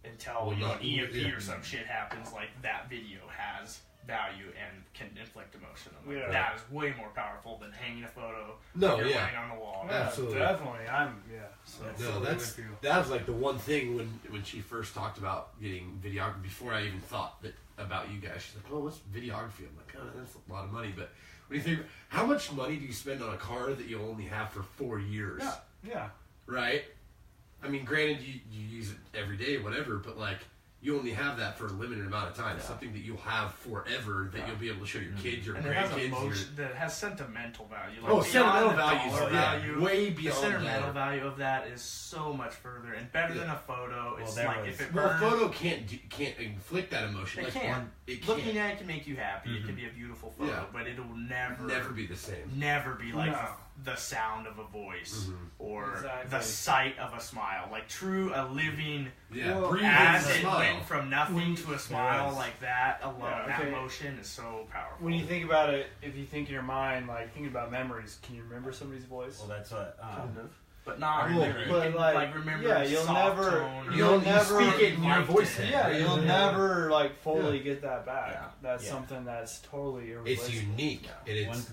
until Well, you know, not- an EMP yeah. or some shit happens, like that video has value and can inflict emotion. I'm like, Yeah. that is way more powerful than hanging a photo No, of your yeah. wedding on the wall. Yeah, Absolutely. definitely. So No, totally that's with you. that was like the one thing when she first talked about getting videography. Before I even thought that about you guys, she's like, "Oh, what's videography?" I'm like, "Oh, that's a lot of money." But when you think, how much money do you spend on a car that you only have for 4 years? Yeah. Right. I mean, granted, you use it every day, whatever. But like, you only have that for a limited amount of time. Something that you'll have forever that you'll be able to show your kids, your and it has grandkids. emotion, that has sentimental value. Like Sentimental value. value, way The beyond sentimental that. value of that is so much further and better than a photo. It's there like was- if it Well, a burns, photo can't inflict that emotion. it Like can. it can't. Looking at it can make you happy. It can be a beautiful photo, Yeah. but it'll never be the same. never be like No. the sound of a voice or Exactly. the sight of a smile. Like a living, Yeah, Well, breathing as the it smile. went from nothing to a smile Yes. like that alone. Yeah, That okay. motion is so powerful. When you think about it, if you think in your mind, like thinking about memories, can you remember somebody's voice? Well, that's what. kind of, but not Well, really. You but can, like, remember yeah, the you'll soft never- tone or- you'll You never- speak it in your liked voice. it. Yeah, you'll never like fully Yeah. get that back. Yeah. That's Yeah. something that's totally It's irreplaceable. unique, and it's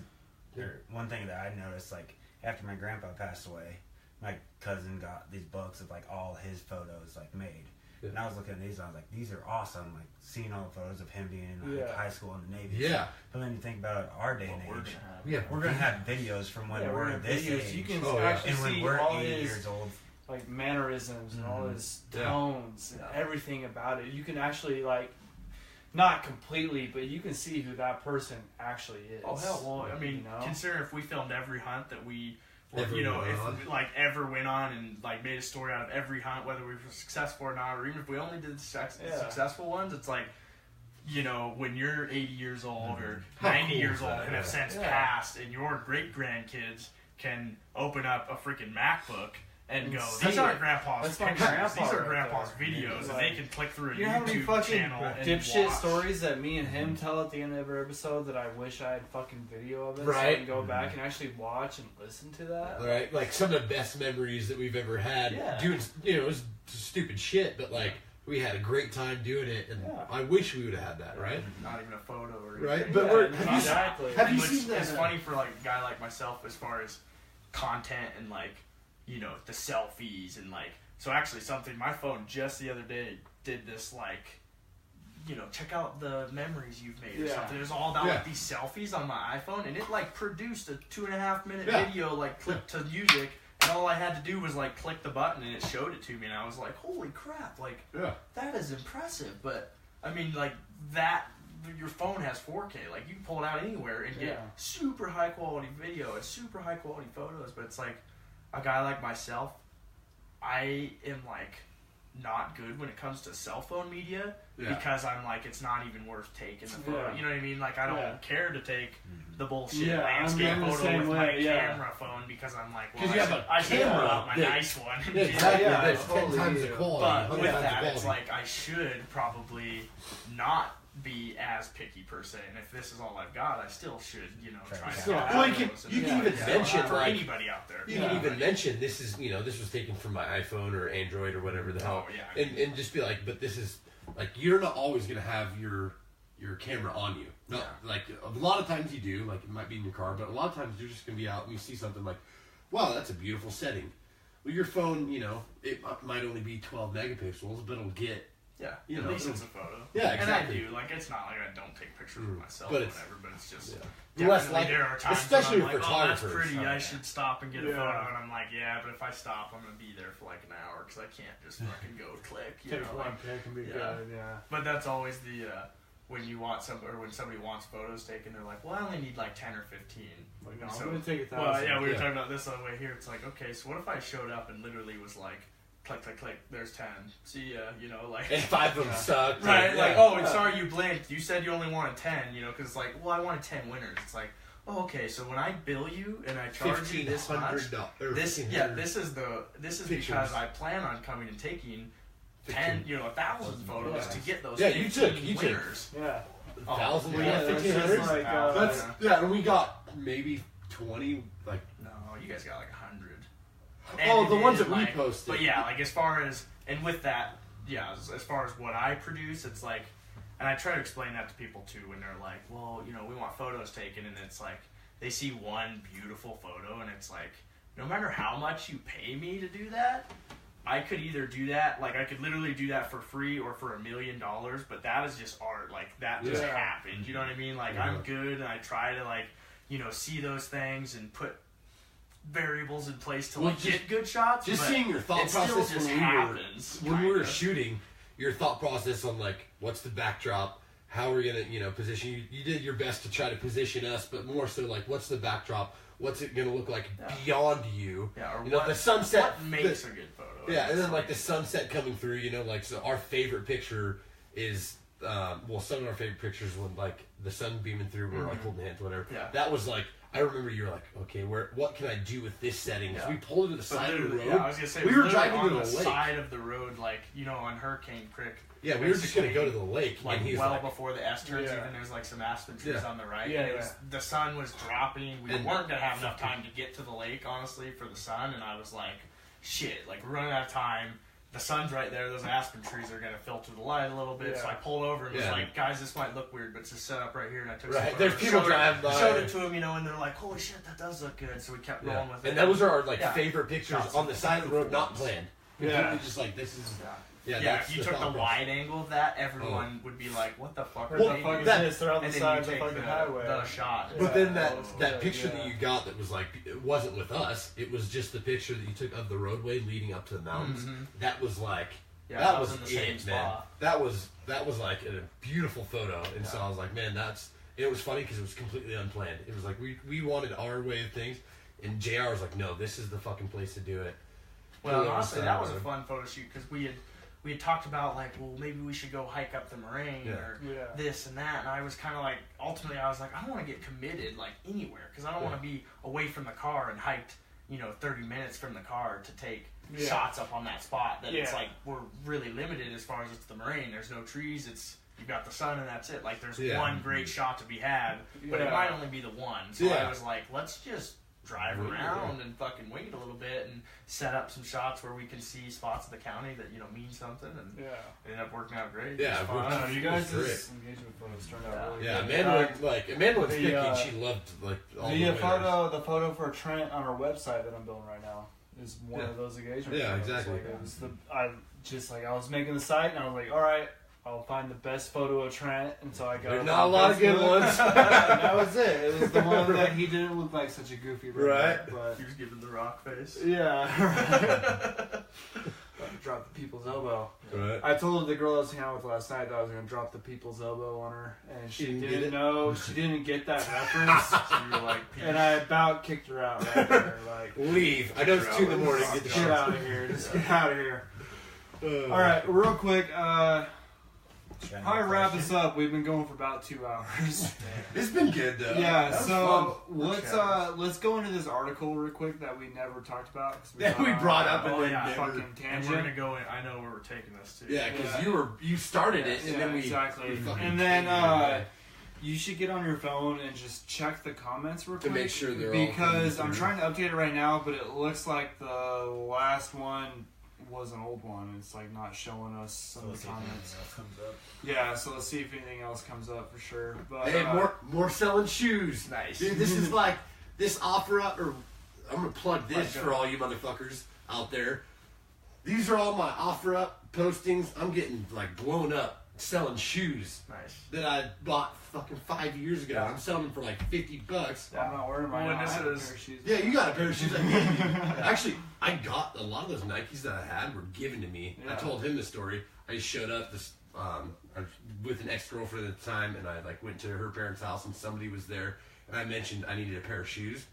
One thing that I noticed, like after my grandpa passed away, my cousin got these books of like all his photos like made. Yeah. And I was looking at these, and I was like, these are awesome. Like seeing all the photos of him being in like, Yeah. high school in the Navy. yeah, But then you think about it, our day and What we're age, gonna have. yeah. we're gonna have videos from when Yeah, we're gonna have this videos. age, You can Oh, yeah. actually and when see we're all 80 his years old. like mannerisms and all Mhm. his Yeah. tones and Yeah. everything about it. You can actually like, not completely, but you can see who that person actually is. Oh hell! Well, I mean, You know? consider if we filmed every hunt that we, Ever you know, went if on. we, like ever went on and like made a story out of every hunt, whether we were successful or not, or even if we only did the Yeah. successful ones, it's like, you know, when you're 80 years old or How 90 cool years is old that? and have since Yeah. passed, and your great grandkids can open up a freaking MacBook and And go, see these aren't it. grandpa's That's my pictures, grandpa these are right grandpa's there. videos, It's and like- they can click through a You know how many YouTube fucking channel and dipshit watch. stories that me and him tell at the end of every episode that I wish I had fucking video of it so I Right. can go back and actually watch and listen to that. Right, like some of the best memories that we've ever had Yeah. doing, you know, it was stupid shit, but like we had a great time doing it, and Yeah. I wish we would have had that, right? Not even a photo or Right, anything. but Yeah, we're have you, exactly. have And you what's- seen that? It's funny for like a guy like myself as far as content and like, you know, the selfies and like. So actually, something my phone just the other day did this like, you know, check out the memories you've made or Yeah. something. It was all about Yeah. like these selfies on my iPhone, and it like produced a 2.5 minute Yeah. video like clipped to music, and all I had to do was like click the button and it showed it to me, and I was like, holy crap, like Yeah, that is impressive. But I mean, like that, your phone has 4K. Like you can pull it out anywhere and get Yeah. super high quality video and super high quality photos. But it's like a guy like myself, I am like not good when it comes to cell phone media Yeah. because I'm like, it's not even worth taking the photo. Yeah. You know what I mean? Like I don't Yeah. care to take the bullshit Yeah, I'm landscape the photo same with my way, yeah. camera phone because I'm like, well, 'Cause you have a I should pull camera out my that- nice one. yeah, exactly. Yeah, That's totally 10 times the do. quality. But 100 with times the that, it's quality. like I should probably not be as picky per se. And if this is all I've got, I still should, you know, try to. Still have Well, photos and you can yeah, even yeah, mention, for like- anybody out there. You can even mention this is, you know, this was taken from my iPhone or Android or whatever the hell, Oh, yeah. and just be like, but this is like you're not always gonna have your camera on you. No, Yeah. like a lot of times you do, like it might be in your car, but a lot of times you're just gonna be out and you see something like, wow, that's a beautiful setting. Well, your phone, you know, it might only be 12 megapixels, but it'll get. Yeah, You at know, least it'll- it's a photo. Yeah, exactly. And I do. Like, it's not like I don't take pictures with myself But or it's- whatever, but it's just. Yeah. Less Definitely like- there are times especially when I'm with like, oh, that's photographers. pretty. Oh, I yeah. should stop and get a Yeah. photo. And I'm like, yeah, but if I stop, I'm going to be there for like an hour because I can't just fucking go click. You Take know, one like, pic and be yeah. good, yeah. But that's always the when you want or when somebody wants photos taken, they're like, well, I only need like 10 or 15. Like, no, So- I'm gonna take 1,000. Well, yeah, we were Yeah. talking about this on the way here. It's like, okay, so what if I showed up and literally was like, click, click, click, there's 10. See ya, you know, like. And 5 of them sucked. Right, yeah. like, oh, and sorry you blinked. You said you only wanted 10, you know, because it's like, well, I wanted 10 winners. It's like, oh, okay, so when I bill you and I charge you this much, $1,500. this is Pictures. because I plan on coming and taking 10, you know, 1,000 photos to get those Yeah, 15 you took. winners. Yeah. Oh, 1,000, well, yeah, yeah, that's 1,500. just like, That's yeah, and we got maybe 20. Like, No, you guys got like 100. oh, And the it ones is, that we like- posted. But yeah, like as far as, and with that, yeah, as far as what I produce, it's like, and I try to explain that to people too when they're like, well, you know, we want photos taken, and it's like, they see one beautiful photo, and it's like, no matter how much you pay me to do that, I could either do that, like I could literally do that for free or for $1 million, but that is just art, like that just Yeah. happened, you know what I mean? Like I'm good, and I try to like, you know, see those things and put variables in place to Well, like get good shots. just but seeing your thought it still process just when happens. we were kinda. shooting, your thought process on like what's the backdrop, how we're gonna position you. You did your best to try to position us, but more so like what's the backdrop, what's it gonna look like beyond you. Yeah, or the sunset. What makes a good photo? Yeah, and then like the sunset coming through. Like so our favorite picture is some of our favorite pictures when like the sun beaming through, we're like holding hands, whatever. Yeah. That was like. I remember you were like, okay, what can I do with this setting? Because we pulled it to the side of the road. Yeah, I was gonna say we were driving on to the lake. Side of the road, like on Hurricane Creek. Yeah, we were just gonna go to the lake, like and he's well like, before the S turns. Even there's like some aspen trees on the right. Yeah, and the sun was dropping. We And- weren't gonna have enough time to get to the lake, honestly, for the sun. And I was like, shit, like we're running out of time. The sun's right there. Those aspen trees are gonna filter the light a little bit. So I pulled over and was like, guys, this might look weird, but it's just set up right here. And I took some there's photos, people driving by. showed it to them, and they're like, holy shit, that does look good. So we kept going with it. And those are our like favorite pictures Shots on the side of the road, not planned. Yeah. Just like this is. Yeah, that's if you the took the thought wide angle of that, everyone would be like, what the fuck? What the fuck is this? They're on the and then side you of the take fucking highway. the shot. But then that was that good, picture that you got that was like it wasn't with us. It was just the picture that you took of the roadway leading up to the mountains. That was like that was in the same it, man. spot. That was like a beautiful photo. And so I was like, man, it was funny because it was completely unplanned. It was like we wanted our way of things, and JR was like, no, this is the fucking place to do it. Well, honestly, that was a fun photo shoot because we had talked about like, well, maybe we should go hike up the moraine or this and that, and I was kind of like, ultimately, I was like, I don't want to get committed like anywhere because I don't want to be away from the car and hiked 30 minutes from the car to take shots up on that spot. That it's like we're really limited as far as it's the moraine. There's no trees. You've got the sun and that's it. Like there's one great shot to be had, but it might only be the one. So I was like, let's just drive around and fucking wing it a little bit and set up some shots where we can see spots of the county that mean something, and it ended up working out great. Yeah, you guys' engagement photos turned out really good. Amanda was picky. She loved like all the photo for Trent on our website that I'm building right now is one of those engagement photos. Exactly. Like, it was I was making the site and I was like, all right, I'll find the best photo of Trent, and so I got. There's not a lot of good ones. And that was it. It was the one that he didn't look like such a goofy right? But He was giving the rock face. yeah, right. Drop the people's elbow. Right. I told the girl I was hanging out with last night that I was going to drop the people's elbow on her, and she didn't get didn't it? know. She didn't get that reference. So you were like, And I about kicked her out right there. Like, Leave. I know it's 2 a.m. Get the get shit out of here. Just get out of here. All right, real quick. Probably wrap this up. We've been going for about 2 hours. It's been good though. Yeah, so let's go into this article real quick that we never talked about. That we brought up and then yeah. never. Fucking and tangent. we're gonna go in. I know where we're taking this to. Yeah, because you started it, and then we exactly. we fucking And then came away. you should get on your phone and just check the comments real To quick. make sure they're all because coming I'm through. trying to update it right now, but it looks like the last one was an old one. It's like not showing us some of the comments. Yeah, so let's see if anything else comes up for sure. But Hey, more selling shoes. Nice. Dude, this is like this offer up, or I'm gonna plug this for all you motherfuckers out there. These are all my offer up postings. I'm getting like blown up selling shoes Nice. that I bought fucking 5 years ago. I'm selling them for like $50. I'm not wearing mine. When I this have a is- pair of shoes. Yeah, you got a pair of shoes I gave you. Actually, I got a lot of those Nikes that I had were given to me. Yeah. I told him the story. I just showed up I was with an ex-girlfriend at the time, and I like went to her parents' house, and somebody was there, and I mentioned I needed a pair of shoes.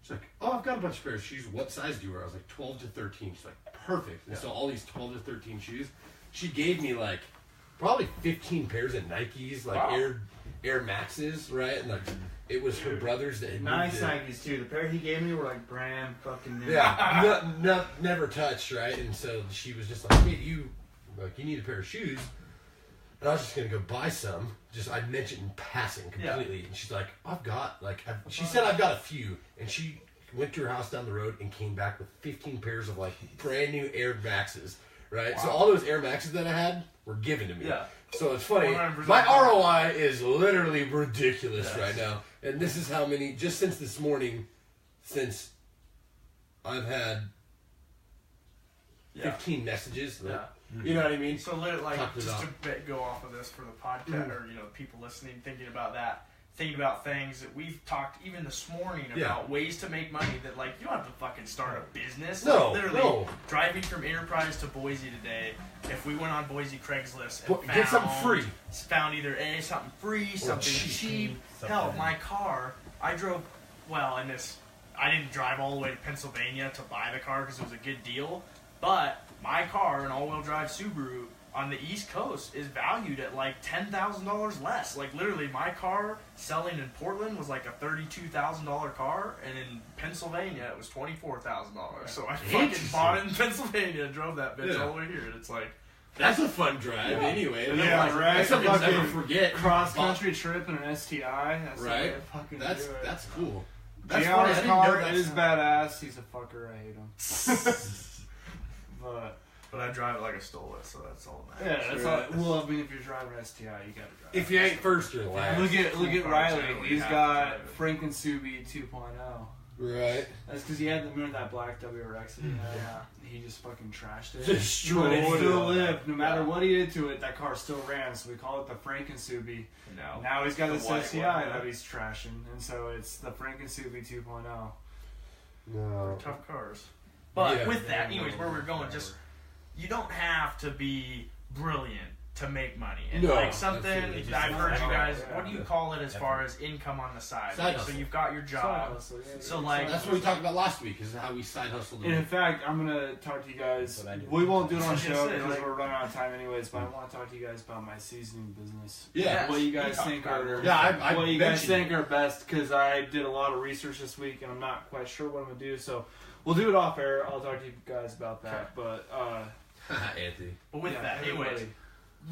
She's like, "Oh, I've got a bunch of pairs of shoes. What size do you wear?" I was like, 12 to 13. She's like, "Perfect." And so all these 12 to 13 shoes, she gave me like probably 15 pairs of Nikes, like Air Maxes, right? And like it was her brothers that had Nice moved in. Nikes too. The pair he gave me were like brand fucking new. Yeah, never touched, right? And so she was just like, "Hey, you need a pair of shoes?" And I was just gonna go buy some. I mentioned in passing completely, and she's like, "I've got she said I've got a few," and she went to her house down the road and came back with 15 pairs of like brand new Air Maxes, right? Wow. So all those Air Maxes that I had were given to me. Yeah. So it's funny. 100%. My ROI is literally ridiculous right now, and this is how many just since this morning, since I've had 15 messages. Yeah. You know what I mean? So like Talk it just up. to go off of this for the podcast or people listening thinking about that. thinking about things that we've talked even this morning about ways to make money that, like, you don't have to fucking start a business. No, like, literally, no. driving from Enterprise to Boise today, if we went on Boise Craigslist and Get something free. Found either something free, something cheap. Hell, my car, I drove, well, in this, I didn't drive all the way to Pennsylvania to buy the car because it was a good deal, but my car, an all-wheel drive Subaru, on the East Coast is valued at like $10,000 less. Like, literally, my car selling in Portland was like a $32,000 car, and in Pennsylvania it was $24,000. So I fucking bought it in Pennsylvania and drove that bitch all the way here. And it's like, That's a fun drive anyway. Yeah, Like, right. That's something I'll Fucking never forget. Cross-country trip and an STI. That's the way Right? to fucking That's do it. that's cool. That's JR's funny. I didn't know car that. is badass. He's a fucker. I hate him. but I drive it like I stole it, so that's all that matters. Yeah, that's Right. all. Well, I mean, if you're driving an STI, you gotta drive. If you ain't first, you're last. Look at Cars, Riley. generally He's have to got drive it. Frankensubi 2.0. Right. That's because he had that black WRX that he had. Yeah. He just fucking trashed it. Destroyed But it it. still lived. No matter what he did to it, that car still ran. So we call it the Frankensubi. No. Now he's got The this white STI one, that he's trashing, and so it's the Frankensubi 2.0. No. Tough cars. But Yeah. with that, anyways, where we're going, just, you don't have to be brilliant to make money. And No, like something absolutely. Just I've heard you effort. guys, Yeah. what do you call it as far as income on the side? Side Like, so hustle. you've got your job. So, like, That's what we talked about last week. Is how we side hustled. And in fact, I'm gonna talk to you guys. That's what I do. We won't do it on I was the gonna show say, because like- we're running out of time anyways. But I want to talk to you guys about my seasoning business. Yeah. What you guys we talked think about are it. Yeah, I what you guys mentioned think are best? Because I did a lot of research this week and I'm not quite sure what I'm gonna do. So we'll do it off air. I'll talk to you guys about that. But Anthony. But with yeah, that, anyways, everybody.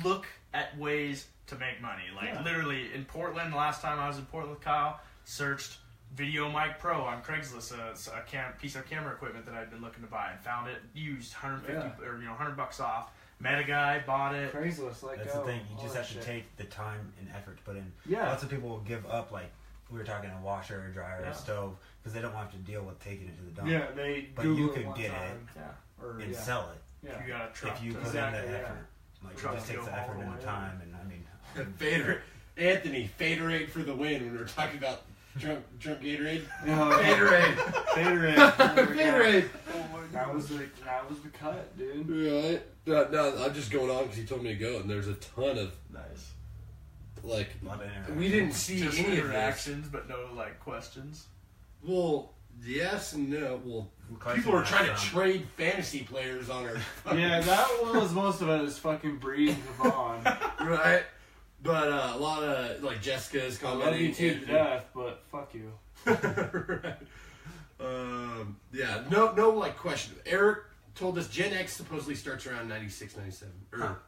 look at ways to make money. Like, Yeah. literally, in Portland, the last time I was in Portland with Kyle, searched Video Mic Pro on Craigslist, a piece of camera equipment that I'd been looking to buy, and found it used, 150 or $100 off. Met a guy, bought it. Craigslist, That's the thing. You just have to take the time and effort to put in. Yeah. Lots of people will give up, like we were talking, a washer, a dryer, Yeah. a stove, because they don't have to deal with taking it to the dump. Yeah, they But Google you it could one get time. Yeah. Or and yeah. sell it Yeah. You got a truck. if you to- put Exactly, in the yeah. effort. Like Truck it just to takes go the effort all and the the way. time, and I mean, Fader. Anthony. Faderade for the win. When we were talking about drunk Gatorade. No, Faderade. Faderade. Faderade. That was the cut, dude. Right. No, I'm just going on because he told me to go, and there's a ton of Nice. like. a lot of interaction. We didn't see Just any of this. interactions, but no, like, questions. Well, yes and no. Well, Question people are trying to asked, trade fantasy players on our. Yeah, that one was most of it is fucking Breed and Devon. Right. But a lot of like Jessica's I love commenting. you to death, but fuck you. Right. Yeah. No. Like question. Eric told us Gen X supposedly starts around 96, 97. Or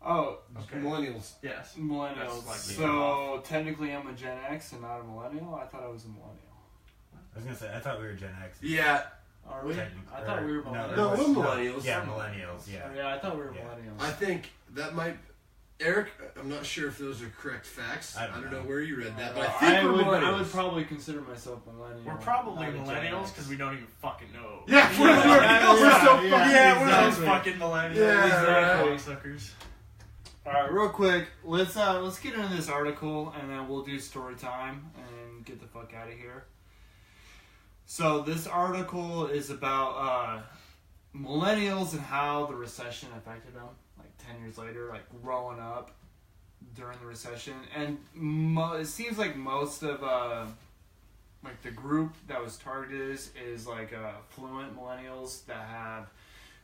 Oh, Okay. millennials. Yes. millennials. That's like So technically, I'm a Gen X and not a millennial. I thought I was a millennial. I was gonna say, I thought we were Gen X. Yeah. Are we? Technically- I thought we were no, millennials. No, was- we're millennials. Yeah, millennials. Yeah. Oh, yeah, I thought we were Yeah. millennials. I think that might. Eric, I'm not sure if those are correct facts. I don't know know. where you read that, but I think I we're would millennials. probably consider myself millennial. We're probably not a Gen millennials X. because we don't even fucking know. Yeah, we're so Yeah, we're those exactly. fucking millennials. Yeah, Exactly. right. Suckers. All right, real quick, let's get into this article and then we'll do story time and get the fuck out of here. So this article is about millennials and how the recession affected them. Like 10 years later, like growing up during the recession, and it seems like most of like the group that was targeted is like affluent millennials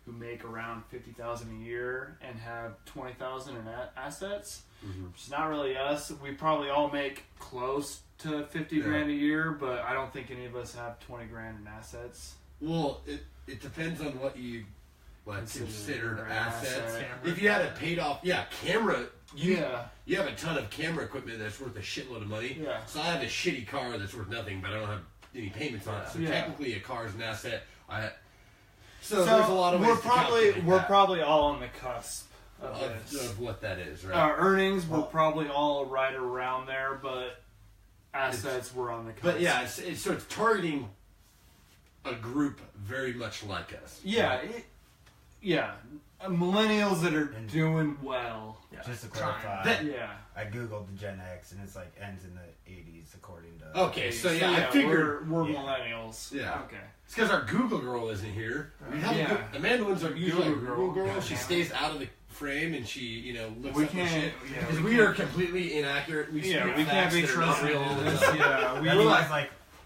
who make around $50,000 a year and have $20,000 in assets. Which is not really us. We probably all make close to 50 grand a year, but I don't think any of us have 20 grand in assets. Well, it depends on what you like considered assets. asset. If you had a paid off, camera. You Yeah. have a ton of camera equipment that's worth a shitload of money. Yeah. So I have a shitty car that's worth nothing, but I don't have any payments on it. So Yeah. technically, a car is an asset. So there's a lot of ways we're probably all on the cusp of this. of what that is, right? Our earnings were probably all right around there, but assets were on the cusp. But yeah, so it's targeting a group very much like us. Yeah, millennials that are doing well. Yeah. Just to clarify, I googled the Gen X and it's like ends in the 80s according to. Okay, so I figured we're millennials. Yeah. Okay. It's because our Google girl isn't here. We have Amanda wins our usually Google girl. She stays out of the frame and she looks up the shit. Because we are completely inaccurate. We can't be trusted.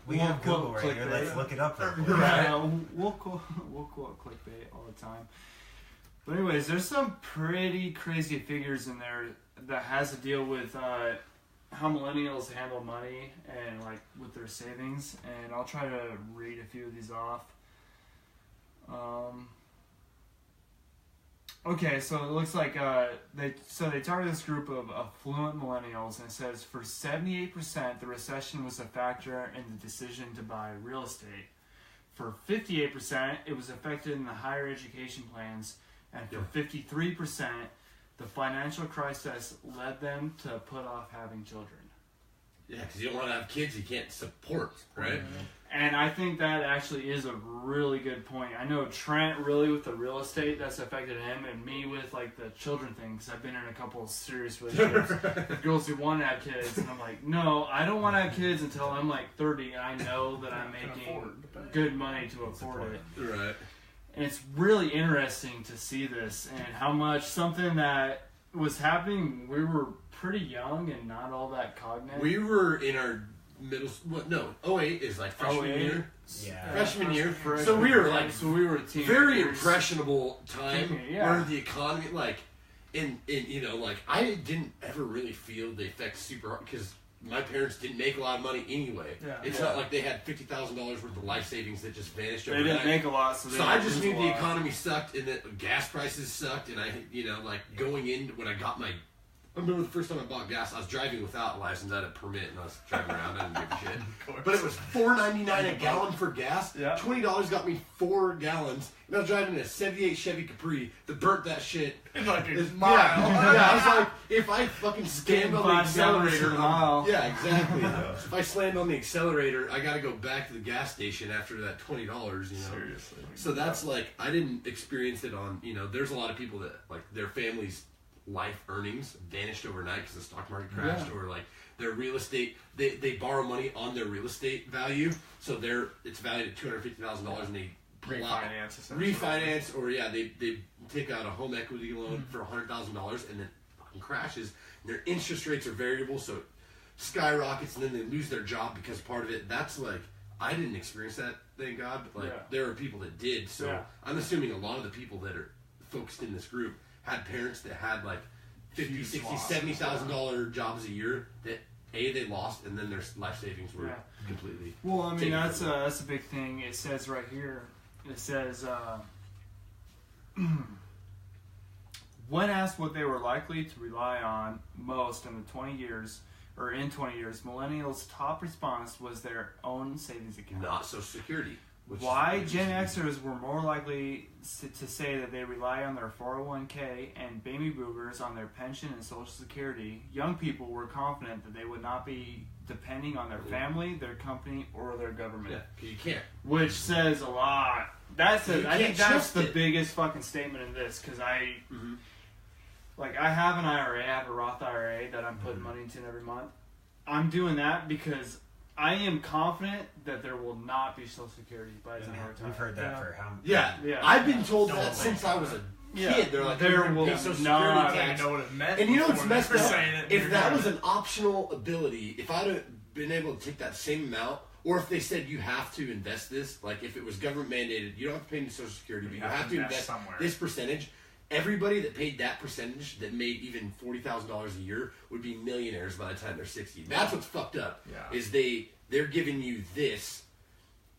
We have Google right here. Let's look it up. Right. We'll quote clickbait all the time. But anyways, there's some pretty crazy figures in there that has to deal with how millennials handle money and like with their savings. And I'll try to read a few of these off. Okay, so it looks like they target this group of affluent millennials, and it says for 78% the recession was a factor in the decision to buy real estate. For 58% it was affected in the higher education plans, and for 53% the financial crisis led them to put off having children. Yeah, because you don't want to have kids you can't support, right? And I think that actually is a really good point. I know Trent really with the real estate, that's affected him, and me with like the children thing, because I've been in a couple of serious relationships with girls who want to have kids, and I'm like, no, I don't want to have kids until I'm like 30 and I know that I'm making good money to afford it. Right. And it's really interesting to see this and how much something that was happening, we were pretty young and not all that cognate. We were in our middle. 08 is like freshman year. Yeah. Freshman year. So we were like, teenagers. Very impressionable time Yeah. where the economy, like, I didn't ever really feel the effects super hard because my parents didn't make a lot of money anyway. Yeah. It's not like they had $50,000 worth of life savings that just vanished overnight. They didn't make a lot, So I just knew the economy sucked and that gas prices sucked, and I, going in when I got I remember the first time I bought gas, I was driving without a license, I had a permit, and I was driving around, I didn't give a shit. But it was $4.99 a gallon for gas. Yeah. $20 got me 4 gallons, and I was driving a '78 Chevy Capri that burnt that shit. Like a Yeah, mile. I was like, if I fucking slammed on the 5 gallons accelerator, a mile. yeah, exactly. If I slammed on the accelerator, I got to go back to the gas station after that $20. Seriously. So that's like, I didn't experience it on. There's a lot of people that like their families' life earnings vanished overnight because the stock market crashed, or like their real estate, they borrow money on their real estate value, so it's valued at $250,000, and they refinance, or they take out a home equity loan for $100,000, and then fucking crashes. And their interest rates are variable, so it skyrockets, and then they lose their job because part of it. That's like, I didn't experience that, thank God, but like there are people that did. So I'm assuming a lot of the people that are focused in this group had parents that had like $50,000, $60,000, $70,000 jobs a year that they lost, and then their life savings were completely. Well, I mean that's a big thing. It says right here. It says when asked what they were likely to rely on most in 20 years, millennials' top response was their own savings account. Not Social Security. Why Gen Xers were more likely to say that they rely on their 401k and baby boomers on their pension and Social Security, young people were confident that they would not be depending on their family, their company, or their government. Yeah, because you can't. Which says a lot. I think that's the biggest fucking statement in this, because I have an IRA, I have a Roth IRA that I'm putting money into every month. I'm doing that because I am confident that there will not be Social Security by the time I retire. We've heard that for how many? Yeah. I've been told that since I was a kid. They're like, there will Social Security not. tax. I know what it meant. And you know what's messed up? If that was was an optional ability, if I'd have been able to take that same amount, or if they said you have to invest this, like if it was government mandated, you don't have to pay into Social Security, but you have to invest somewhere. This percentage. Everybody that paid that percentage that made even $40,000 a year would be millionaires by the time they're 60. That's what's fucked up. Yeah. Is they're giving you this,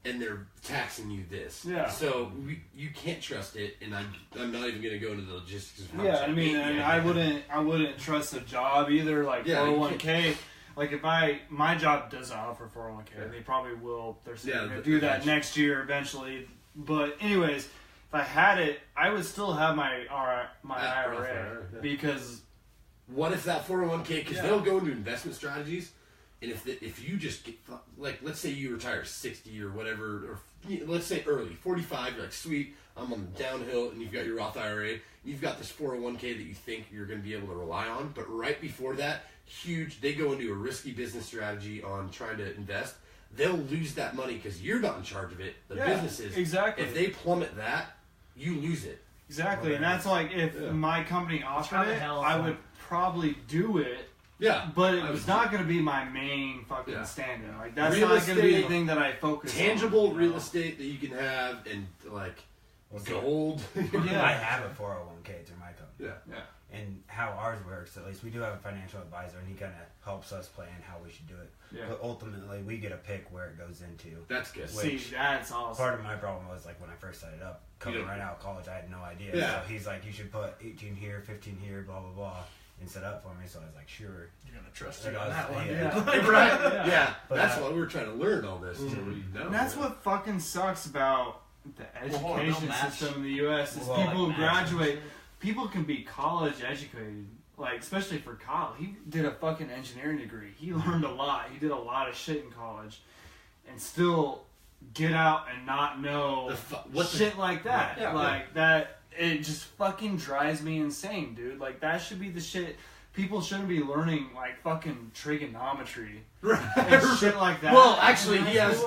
and they're taxing you this. Yeah. So you can't trust it, and I'm not even going to go into the logistics of how Yeah, much I mean, and I wouldn't trust a job either, like 401k. Like if my job doesn't offer 401k, they probably will. They're saying they're going to do that next year eventually. But anyways, if I had it, I would still have my IRA because. What if that 401k? Because they'll go into investment strategies. And if you just get, like, let's say you retire 60 or whatever, or let's say early, 45, you're like, sweet, I'm on the downhill, and you've got your Roth IRA, you've got this 401k that you think you're going to be able to rely on, but right before that, they go into a risky business strategy on trying to invest. They'll lose that money because you're not in charge of it. The businesses. Exactly. If they plummet that, you lose it. Exactly, and that's like if my company offered it, I would probably do it. Yeah, but it's not going to be my main fucking stand-in. Like that's real not estate, going to be the thing that I focus tangible on. real estate that you can have and like gold. I have a 401k through my company. Yeah. And how ours works, at least, we do have a financial advisor, and he kind of helps us plan how we should do it. Yeah. But ultimately, we get a pick where it goes into. That's good. See, that's awesome. Part of my problem was, like, when I first set it up, coming right out of college, I had no idea. Yeah. So he's like, you should put 18 here, 15 here, blah, blah, blah, and set up for me. So I was like, sure. You're going to trust Like, you I on was- that one. yeah. Right? Yeah. But, that's why we're trying to learn all this. So we know. And that's what fucking sucks about the education system in the U.S. is people who graduate. People can be college educated, like especially for college. He did a fucking engineering degree. He learned a lot. He did a lot of shit in college, and still get out and not know shit like that. Yeah. Like that, it just fucking drives me insane, dude. Like that should be the shit. People shouldn't be learning like fucking trigonometry and shit like that. Well, actually, he has.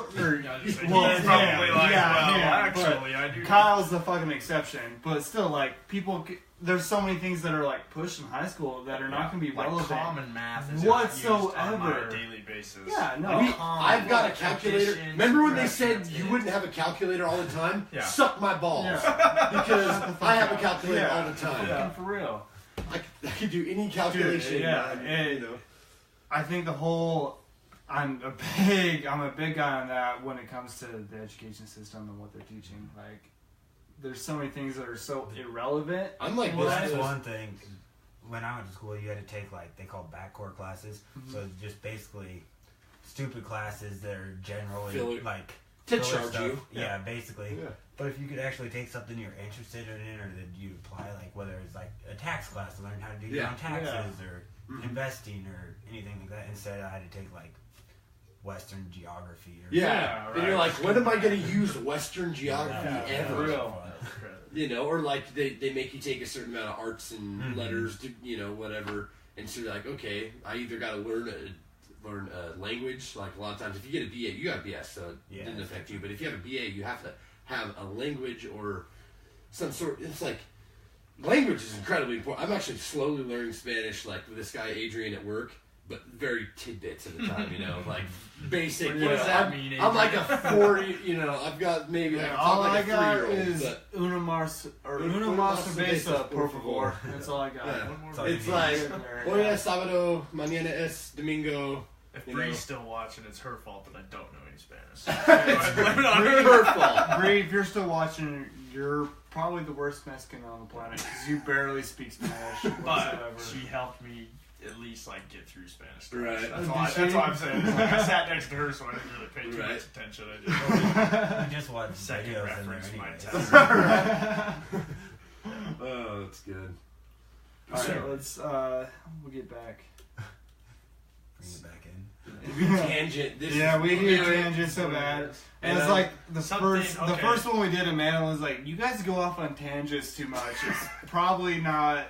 Actually, I do. Kyle's the fucking exception, but still, like people, there's so many things that are like pushed in high school that are not going to be like relevant. common math is whatsoever used on a daily basis. Yeah, no. I've got a calculator. addition, Remember when they subtraction, said you wouldn't have a calculator all the time? Yeah. Suck my balls. Yeah. Because I have a calculator all the time. Fucking for real. I could do any calculation. Dude, yeah, you know. I think the whole. I'm a big guy on that when it comes to the education system and what they're teaching. Like, there's so many things that are so irrelevant. I'm like, Well, that's one thing. When I went to school, you had to take, like, they called backcourt classes. Mm-hmm. So just basically stupid classes that are generally, Filler. like, To filler charge stuff. you. Yeah, basically. Yeah. But if you could actually take something you're interested in or that you apply, like, whether it's, like, a tax class to learn how to do your own taxes or investing or anything like that. Instead, I had to take, like, Western geography or Yeah, right. and you're like, when am I going to use Western geography Yeah, ever? for real. You know, or like they make you take a certain amount of arts and letters to, you know, whatever. And so you're like, okay, I either got to learn a language. Like a lot of times, if you get a BA, you got a BS, so it didn't affect you. But if you have a BA, you have to have a language or some sort. It's like language is incredibly important. I'm actually slowly learning Spanish, like with this guy Adrian at work. But very tidbits at the time, you know, like basic. What You know, does that mean? I'm like a 40, you know, I've got maybe like, all like I a got 3-year-old. is But una mas cerveza, cerveza, por favor. That's all I got. Yeah. One more So it's you like, need- hoy es sábado, mañana es domingo. If You know. Bree's still watching, it's her fault that I don't know any Spanish. It's her fault. Bree, if you're still watching, you're probably the worst Mexican on the planet because you barely speak Spanish whatsoever. But she helped me at least like get through Spanish. Right. That's all I'm saying. Like, I sat next to her, so I didn't really pay too much attention. I You just watch Second videos in there reference my anyway. test. Oh, that's good. All right, let's we'll get back. Bring it back in. Tangent. This Yeah, we is, do tangent so bad. And it's like the first one we did, Amanda was like, "You guys go off on tangents too much. It's probably not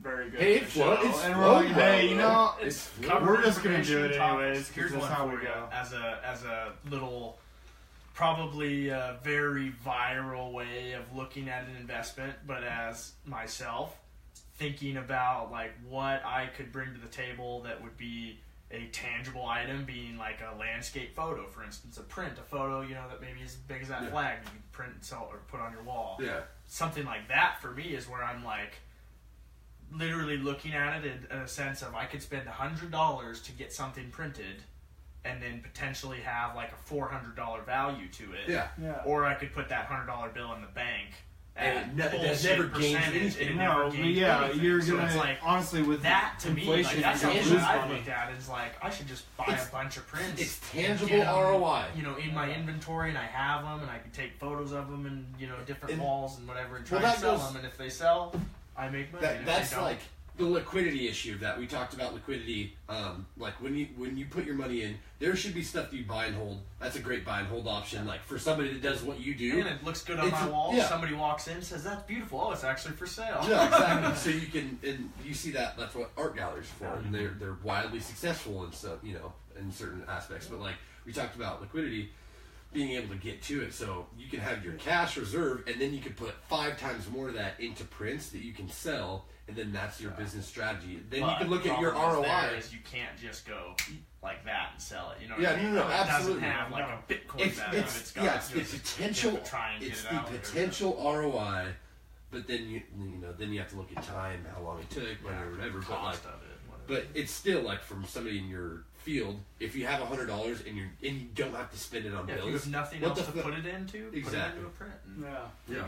very good." Hey, for it's the flow- show." it's And we're like, flowing "Hey, well, you though. know, It's we're covered just gonna do it information anyways topics. Here's because that's one how for we you. go." As a little, probably a very viral way of looking at an investment, but as myself, thinking about like what I could bring to the table that would be a tangible item, being like a landscape photo, for instance, a photo, you know, that maybe is as big as that flag you can print and sell or put on your wall. Yeah. Something like that for me is where I'm like literally looking at it in a sense of I could spend $100 to get something printed and then potentially have like a $400 value to it. Yeah. Yeah. Or I could put that $100 bill in the bank And at it bullshit never gains percentage, anything. and it No, never but gains yeah, anything. you're So gonna it's like honestly with that to me, like inflation, that's you're how gonna lose I money. looked at it. Is like I should just buy It's- a bunch of prints. It's tangible get 'em, ROI. You know, in my inventory, and I have them, and I can take photos of them, and you know, different And- malls and whatever, and try well, and that sell goes- them. And if they sell, I make money. And if That's they don't, like the liquidity issue of that. We talked about liquidity. Like when you put your money in, there should be stuff that you buy and hold. That's a great buy and hold option. Like for somebody that does what you do. And it looks good on my wall. Somebody walks in and says, that's beautiful. Oh, it's actually for sale. Yeah, exactly. So you can, and you see that's what art galleries are for. And they're wildly successful in stuff, in certain aspects. But like we talked about liquidity, being able to get to it, so you can have your cash reserve, and then you can put 5 times more of that into prints that you can sell, and then that's your business strategy. Then you can look at your ROI. Is you can't just go like that and sell it. You know? Yeah, what I mean? no, absolutely. It doesn't have like a Bitcoin value. It's the potential. It's the potential ROI, but then you have to look at time, how long it took, whatever. But it's still like from somebody in your field, if you have $100 and you don't have to spend it on bills. If you have nothing else to put it into, put it into a print. And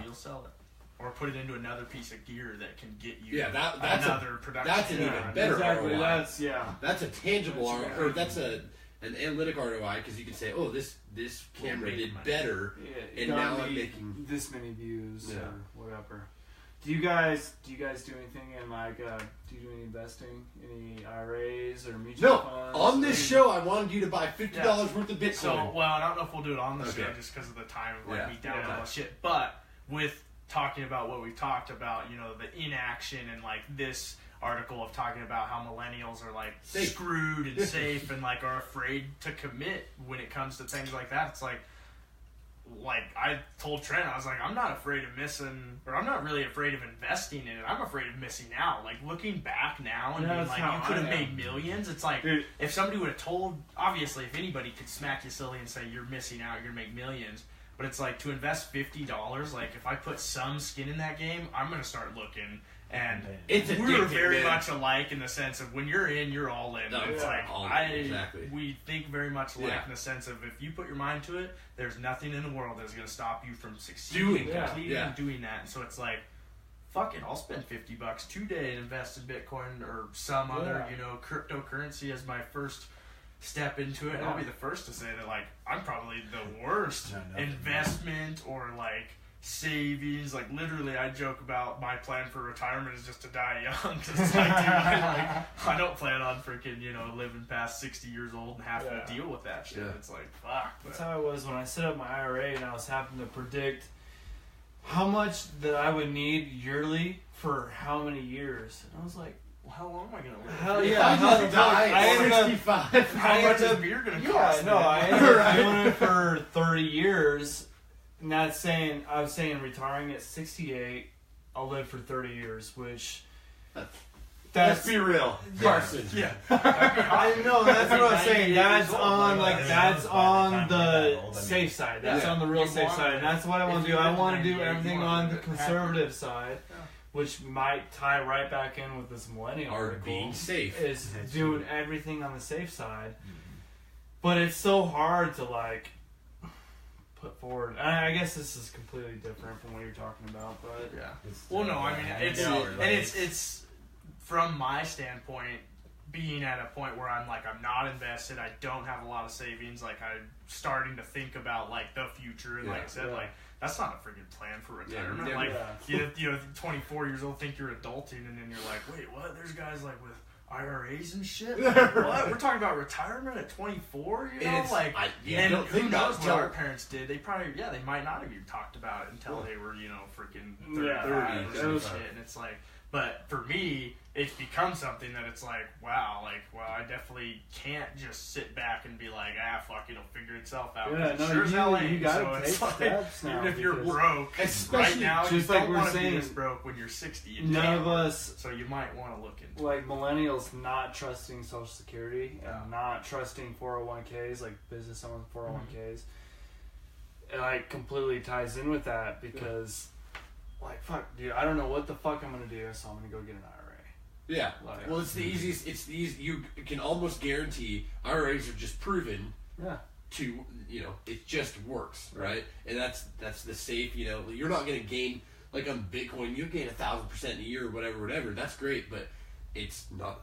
you'll sell it. Or put it into another piece of gear that can get you that's another production. That's an even better ROI. That's a tangible ROI, or that's an analytic ROI, because you can say, oh, this camera did better, and now I'm making this many views or whatever. Do you guys do anything in like do you do any investing, any IRAs or mutual funds? On this show, I wanted you to buy $50 worth of Bitcoin. So, I don't know if we'll do it on the show just because of the time of me down all the shit. But with talking about what we've talked about, the inaction and like this article of talking about how millennials are like screwed and safe and like are afraid to commit when it comes to things like that. It's like I told Trent, I was like, I'm not afraid of missing, or I'm not really afraid of investing in it. I'm afraid of missing out. Like looking back now and being like, you could have made millions. It's like, if somebody would have told, obviously, if anybody could smack you silly and say you're missing out, you're gonna make millions. But it's like, to invest $50, like if I put some skin in that game, I'm gonna start looking. And we're very much alike in the sense of when you're in, you're all in. It's like we think very much alike in the sense of if you put your mind to it, there's nothing in the world that's going to stop you from succeeding, completing, and doing that. And so it's like, fuck it, I'll spend $50 today and invest in Bitcoin or some other, cryptocurrency as my first step into it. And I'll be the first to say that like I'm probably the worst investment or like savings. Like literally I joke about my plan for retirement is just to die young, because I don't plan on freaking living past 60 years old and having to deal with that shit. It's like fuck. That's how it was when I set up my IRA and I was having to predict how much that I would need yearly for how many years, and I was like, well, how long am I gonna live? Hell yeah, I ended up 65. How much is beer gonna cost? I ended up doing it for 30 years. Not saying, I was saying retiring at 68, I'll live for 30 years, which let's be real, Carson. Yeah. I know, that's what I was saying. That's on the safe side. That's on the real safe side. And that's what I want to do. I want to do everything on the conservative side, which might tie right back in with this millennial article. Being safe. Is doing everything on the safe side. But it's so hard to like put forward. I guess this is completely different from what you're talking about, but it's from my standpoint, being at a point where I'm not invested, I don't have a lot of savings, like I'm starting to think about like the future, and like I said, like that's not a freaking plan for retirement. You 24 years old think you're adulting, and then you're like, wait, what? There's guys like with IRAs and shit. Like, what? We're talking about retirement at 24. And who knows what our parents did? They probably they might not have even talked about it until they were freaking 30 or some shit. And it's like, but for me, it's become something that it's like, wow, I definitely can't just sit back and be like, fuck, it'll figure itself out. You gotta take steps now. Even if you're broke, right now, you don't want to be this broke when you're 60. None of us. So you might want to look into like millennials not trusting Social Security and not trusting 401ks, like business owned 401ks. It like completely ties in with that because, like, fuck, dude, I don't know what the fuck I'm gonna do, so I'm gonna go get an IRA. Yeah. Well, it's the easiest. You can almost guarantee IRAs are just proven. Yeah. To it just works, right? And that's the safe. You're not going to gain like on Bitcoin. You gain 1,000% a year or whatever. That's great, but it's not,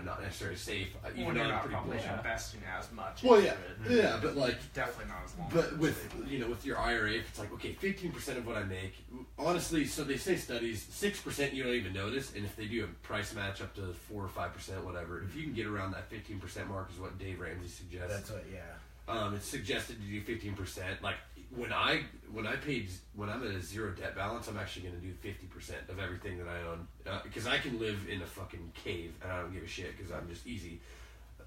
not necessarily safe. Even Well, though you're I'm not pretty probably bullshit. investing as much. Well, into yeah, it. yeah, but like, Definitely not as long. but with with your IRA, if it's like, okay, 15% of what I make, honestly, so they say studies, 6% you don't even notice, and if they do a price match up to 4 or 5%, whatever, if you can get around that 15% mark, is what Dave Ramsey suggests. That's what, yeah. It's suggested to do 15%. Like when I'm at a zero debt balance, I'm actually going to do 50% of everything that I own, because I can live in a fucking cave and I don't give a shit because I'm just easy.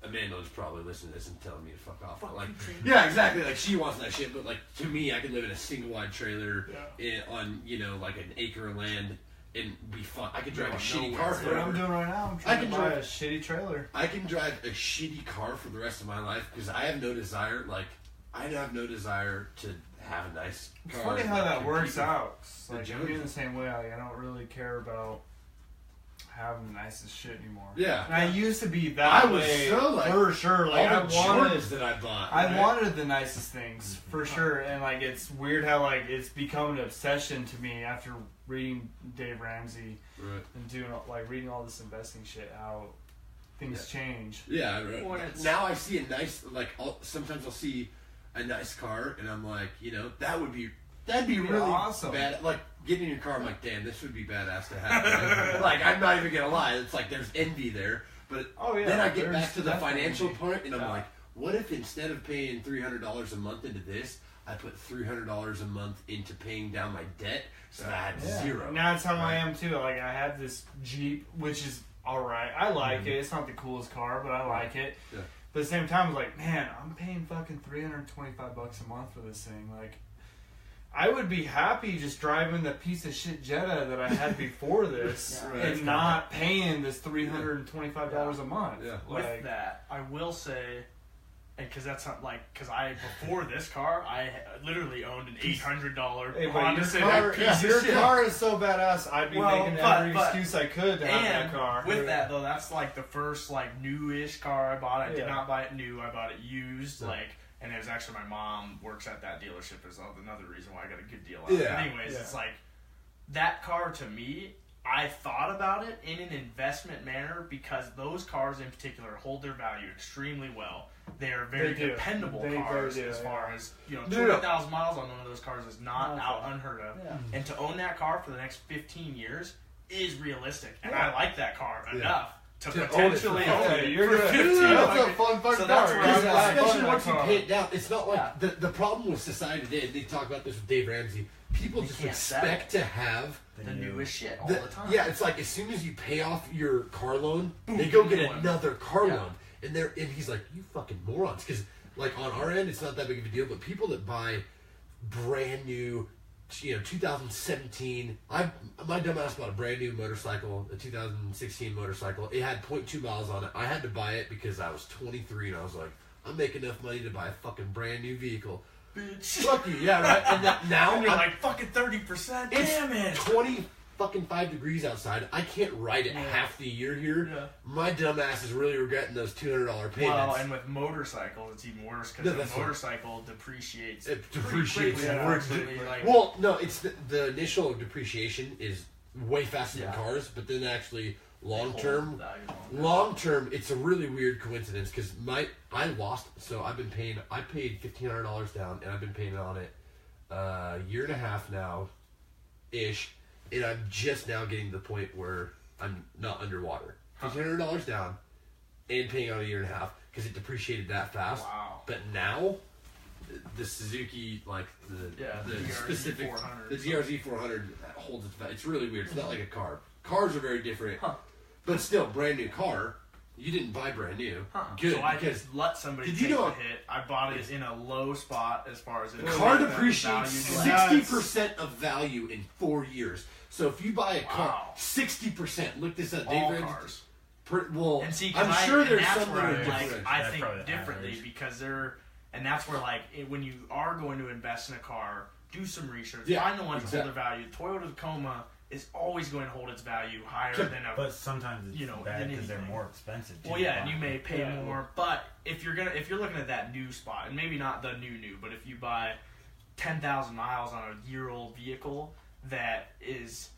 Amanda's probably listening to this and telling me to fuck off. Like, yeah, exactly. Like she wants that shit, but like to me, I could live in a single wide trailer on like an acre of land and be fun. I could drive a shitty car That's what I'm forever. doing right now. I'm trying to buy a shitty trailer. I can drive a shitty car for the rest of my life because I have no desire. Like I have no desire to have a nice car. It's funny how that works out. the Like, I'm in the same way. Like, I don't really care about having the nicest shit anymore. Yeah. And I used to be that I was way so, like, for sure. Like all I the wanted, Jordans that I bought. I right? wanted the nicest things for sure. And like it's weird how like it's become an obsession to me after reading Dave Ramsey Right. and doing like reading all this investing shit. How things change. Yeah. Right. Well, Now I see a nice sometimes I'll see a nice car and I'm like, that'd be really awesome. bad. Like getting in your car, I'm like, damn, this would be badass to have. Right? Like I'm not even gonna lie, it's like there's envy there. But then I get back to the financial part and I'm like, what if instead of paying $300 a month into this, I put $300 a month into paying down my debt, so that I had zero. Now that's how I am too. Like I have this Jeep, which is alright. I like it. It's not the coolest car, but I like it. Yeah. But at the same time, I was like, man, I'm paying fucking $325 a month for this thing. Like, I would be happy just driving the piece of shit Jetta that I had before this and not paying this $325 a month. Yeah. With Like, that, I will say, and because that's not like, because before this car, I literally owned an $800 hey, Honda but Civic piece of your shit. car is so badass. I'd be making every excuse I could to have that car. With that though, that's like the first like newish car I bought. I did not buy it new. I bought it used. And it was actually my mom works at that dealership. Is another reason why I got a good deal on it. Anyways, it's like that car to me. I thought about it in an investment manner because those cars in particular hold their value extremely well. They are very dependable cars as far as 200,000 miles on one of those cars is not unheard of. Yeah. And to own that car for the next 15 years is realistic, and I like that car enough to potentially own it. You're for 15. That's a fun fucking So that's car. where I'm That's Especially fun once you car. pay it down, it's not like the problem with society today. They talk about this with Dave Ramsey. People just can't expect to have the newest shit all the time. Yeah, it's like as soon as you pay off your car loan, they go get another car loan, and he's like, "You fucking morons!" Because like on our end, it's not that big of a deal, but people that buy brand new, 2017. My dumbass bought a brand new motorcycle, a 2016 motorcycle. It had 0.2 miles on it. I had to buy it because I was 23 and I was like, I'm making enough money to buy a fucking brand new vehicle. Bitch. Fuck you, yeah, right. And now And you're like fucking 30%. Damn it. 5 degrees outside. I can't ride it half the year here. Yeah. My dumbass is really regretting those $200 payments. Well, and with motorcycles, it's even worse because the motorcycle depreciates. It depreciates more quickly. Well, no, it's the initial depreciation is way faster than cars, but then actually long term, it's a really weird coincidence because I lost. So I paid $1,500 down, and I've been paying on it a year and a half now, ish. And I'm just now getting to the point where I'm not underwater. $1,500 down and paying on a year and a half because it depreciated that fast. Wow. But now, the Suzuki, like the specific, the GRZ 400 holds its value. It's really weird. It's not like a car. Cars are very different. But still, brand new car. You didn't buy brand new. Good. So I just let somebody take the hit. I bought it in a low spot as far as it car depreciates 60% of value in 4 years. So if you buy a car, 60%. Look this up, Dave. All cars. And see, I'm sure there's some that are like, different. I think differently because and that's where when you are going to invest in a car, do some research. Find the ones that hold their value. Toyota Tacoma is always going to hold its value higher than a. But sometimes it's bad because they're more expensive. Well, yeah, and you may pay more. But if you're looking at that new spot, and maybe not the new, but if you buy 10,000 miles on a year-old vehicle that is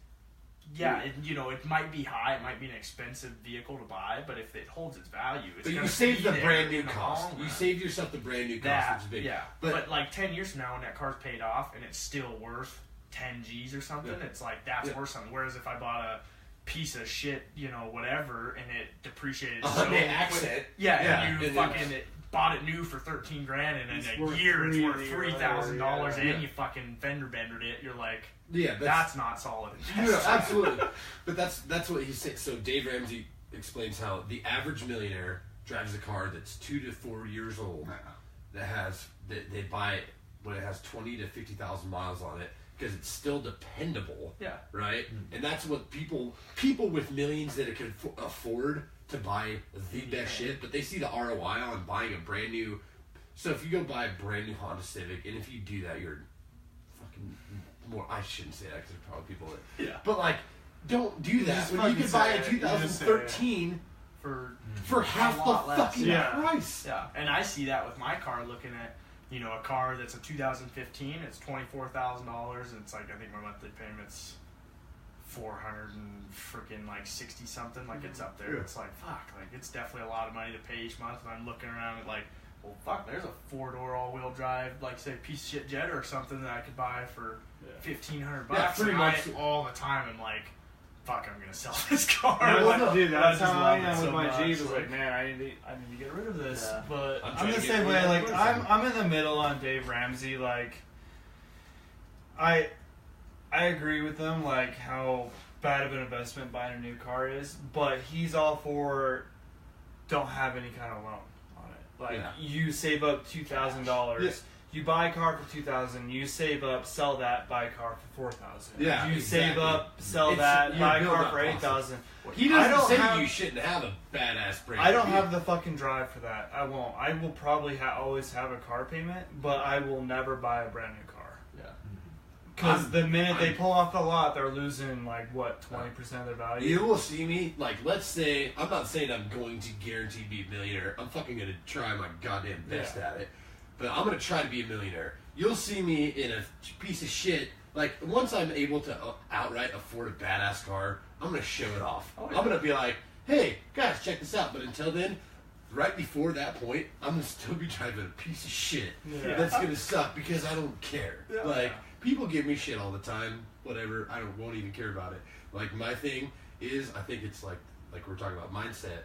yeah, it might be high, it might be an expensive vehicle to buy, but if it holds its value, it's But gonna you save be the there brand new in the cost. long You run. save yourself the brand new cost, That, which is big. yeah. But, But like 10 years from now, when that car's paid off and it's still worth 10 G's or something, it's like that's worth something. Whereas if I bought a piece of shit, whatever, and it depreciated so the quick- accent. and you and fucking bought it new for $13,000, and in It's a worth year it's worth $3,000, $3,000, yeah. and you fucking fender bendered it. You're like, Yeah, that's not solid. No, absolutely. But that's what he said. So Dave Ramsey explains how the average millionaire drives a car that's 2 to 4 years old that they buy it when it has 20 to 50,000 miles on it because it's still dependable. Yeah. Right. And that's what people with millions that can afford to buy the best shit, but they see the ROI on buying a brand new. So if you go buy a brand new Honda Civic, and if you do that, you're fucking more. I shouldn't say that because there's probably people that. Yeah. But like, don't do that just when you fucking can buy say a it. You just say it. 2013 For half a lot the less. fucking Yeah. price. Yeah, and I see that with my car. Looking at a car that's a 2015, it's $24,000. It's like I think my monthly payment's 400 and freaking like 60 something. Like it's up there. Yeah. It's like fuck. Like it's definitely a lot of money to pay each month. And I'm looking around at like, well, fuck. There's a 4-door all-wheel drive, like say piece of shit Jetta or something that I could buy for $1,500. Yeah, pretty and much. all the time. I'm like, fuck. I'm gonna sell this car. Dude, that's I just how I love it am with so my much. Jeep. It's like, man, I need to get rid of this. Yeah. But I'm I'm trying the to get same rid way. of Like it. I'm in the middle on Dave Ramsey. Like I agree with them. Like how bad of an investment buying a new car is, but he's all for don't have any kind of loan on it. Like you save up $2,000. Yes. You buy a car for $2,000. You save up, sell that, buy a car for $4,000. Yeah, You exactly. save up, sell It's- that, you buy a build car that for process. $8,000. He I doesn't don't say have- you shouldn't have a badass brand. I don't have the fucking drive for that. I won't. I will probably always have a car payment, but I will never buy a brand new car. Yeah. Because the minute they pull off the lot, they're losing like what 20% of their value. You will see me, like, let's say, I'm not saying I'm going to guarantee be a millionaire. I'm fucking going to try my goddamn best at it. But I'm going to try to be a millionaire. You'll see me in a piece of shit. Like, once I'm able to outright afford a badass car, I'm going to show it off. Oh, I'm yeah. going to be like, hey, guys, check this out. But until then, right before that point, I'm going to still be driving a piece of shit. Yeah. That's going to suck because I don't care. Yeah. Like, people give me shit all the time. Whatever. I won't even care about it. Like, my thing is, I think it's like we're talking about mindset.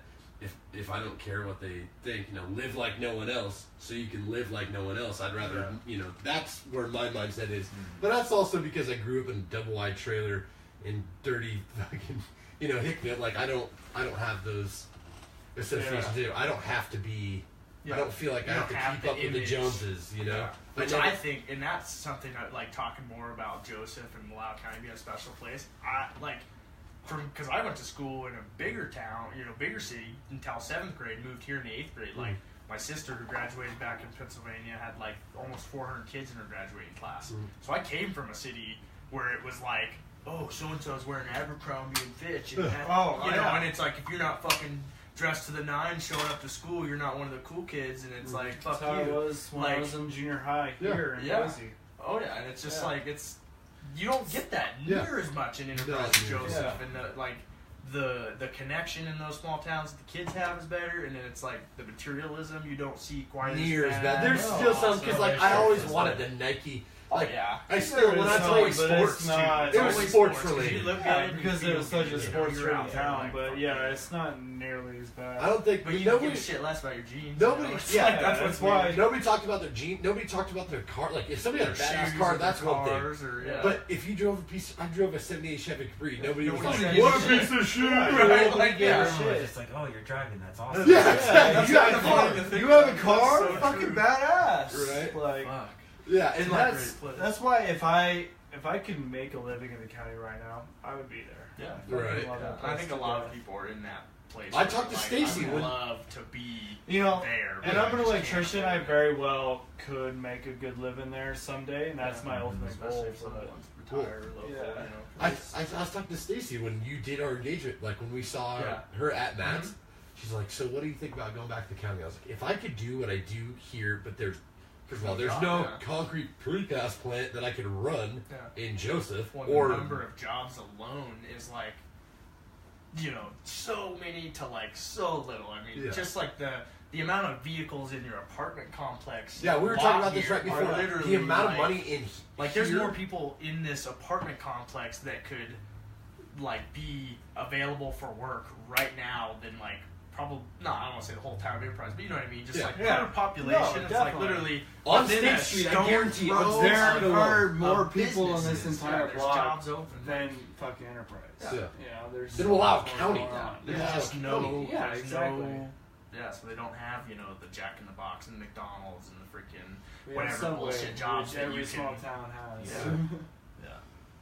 If I don't care what they think, live like no one else so you can live like no one else. I'd rather, that's where my mindset is. But that's also because I grew up in a double-wide trailer in dirty fucking, Hickman. Like, I don't have those associations too. I don't have to be, I don't feel like I You have to don't have keep the up with the image. Joneses, Yeah. Which never- I think, and that's something that, like, talking more about Joseph and Loudoun County being a special place. Because I went to school in a bigger town, bigger city until 7th grade, moved here in the 8th grade. Like, my sister who graduated back in Pennsylvania had, like, almost 400 kids in her graduating class. So I came from a city where it was like, oh, so-and-so's wearing Abercrombie and Fitch. And and it's like, if you're not fucking dressed to the nines showing up to school, you're not one of the cool kids, and it's like, fuck That's how you. it was when I was in junior high here in Yeah. Boise. Oh yeah, and it's just like you don't get that near as much in Enterprise No. Joseph, and the connection in those small towns that the kids have is better, and then it's like the materialism you don't see quite near as bad. bad. There's still some, because, like, I always wanted the Nike. Like, yeah. I still, when I play sports, not, it was always sports sports, 'cause related. you look yeah, good, because you it was feel such a good, sports you're out driven there, town. like, But fuck yeah, it's not nearly as bad. I don't think, But you nobody, don't give a shit less about your jeans. Nobody- It's yeah, like, that's what's why- weird. nobody talked about their jeans. Nobody talked about their car. Like, if somebody had a Their badass shoes car, or that's their one thing. cars or, yeah. But if you drove I drove a '78 Chevy Capri. Nobody was Nobody like, gives "What a a shit." piece of shit!" Right, like, yeah. Everyone was just like, oh, you're driving. That's awesome. Yeah, Yeah, exactly. You have a car. you have a car, That's so fucking true. badass. Right. Like, Fuck. Yeah, and It's not that's great place. that's why if I could make a living in the county right now, I would be there. Yeah. I fucking Right. love that I place think a to lot go. of people are in that place. I where talked to like, Stacy I would when- love to be You know, there. and but I'm an I just electrician. can't. I very well could make a good living there someday, and that's my ultimate Especially goal. if But someone's retire local, Yeah. I was talking to Stacy when you did our engagement, like when we saw Yeah. her at Matt's. She's like, "So what do you think about going back to the county?" I was like, "If I could do what I do here, but there's Because while there's no concrete precast plant that I could run in Joseph, Well, or the number of jobs alone is like, so many to like so little. I mean, just like the amount of vehicles in your apartment complex. Yeah, we were talking about this right before. Literally The amount like, of money in like there's more people in this apartment complex that could like be available for work right now than like probably I don't want to say the whole town of Enterprise, but you know what I mean. Just like per population, it's like literally on within State a Street. I guarantee there are more of people in this businesses. entire there's block jobs open. than fucking Enterprise. Yeah. There's Then we'll allow so much county going now. on. There's There's just just no, Yeah, there's exactly. no, so they don't have the Jack in the Box and the McDonald's and the freaking We have whatever Subway, bullshit jobs which that every you small can. town has. Yeah.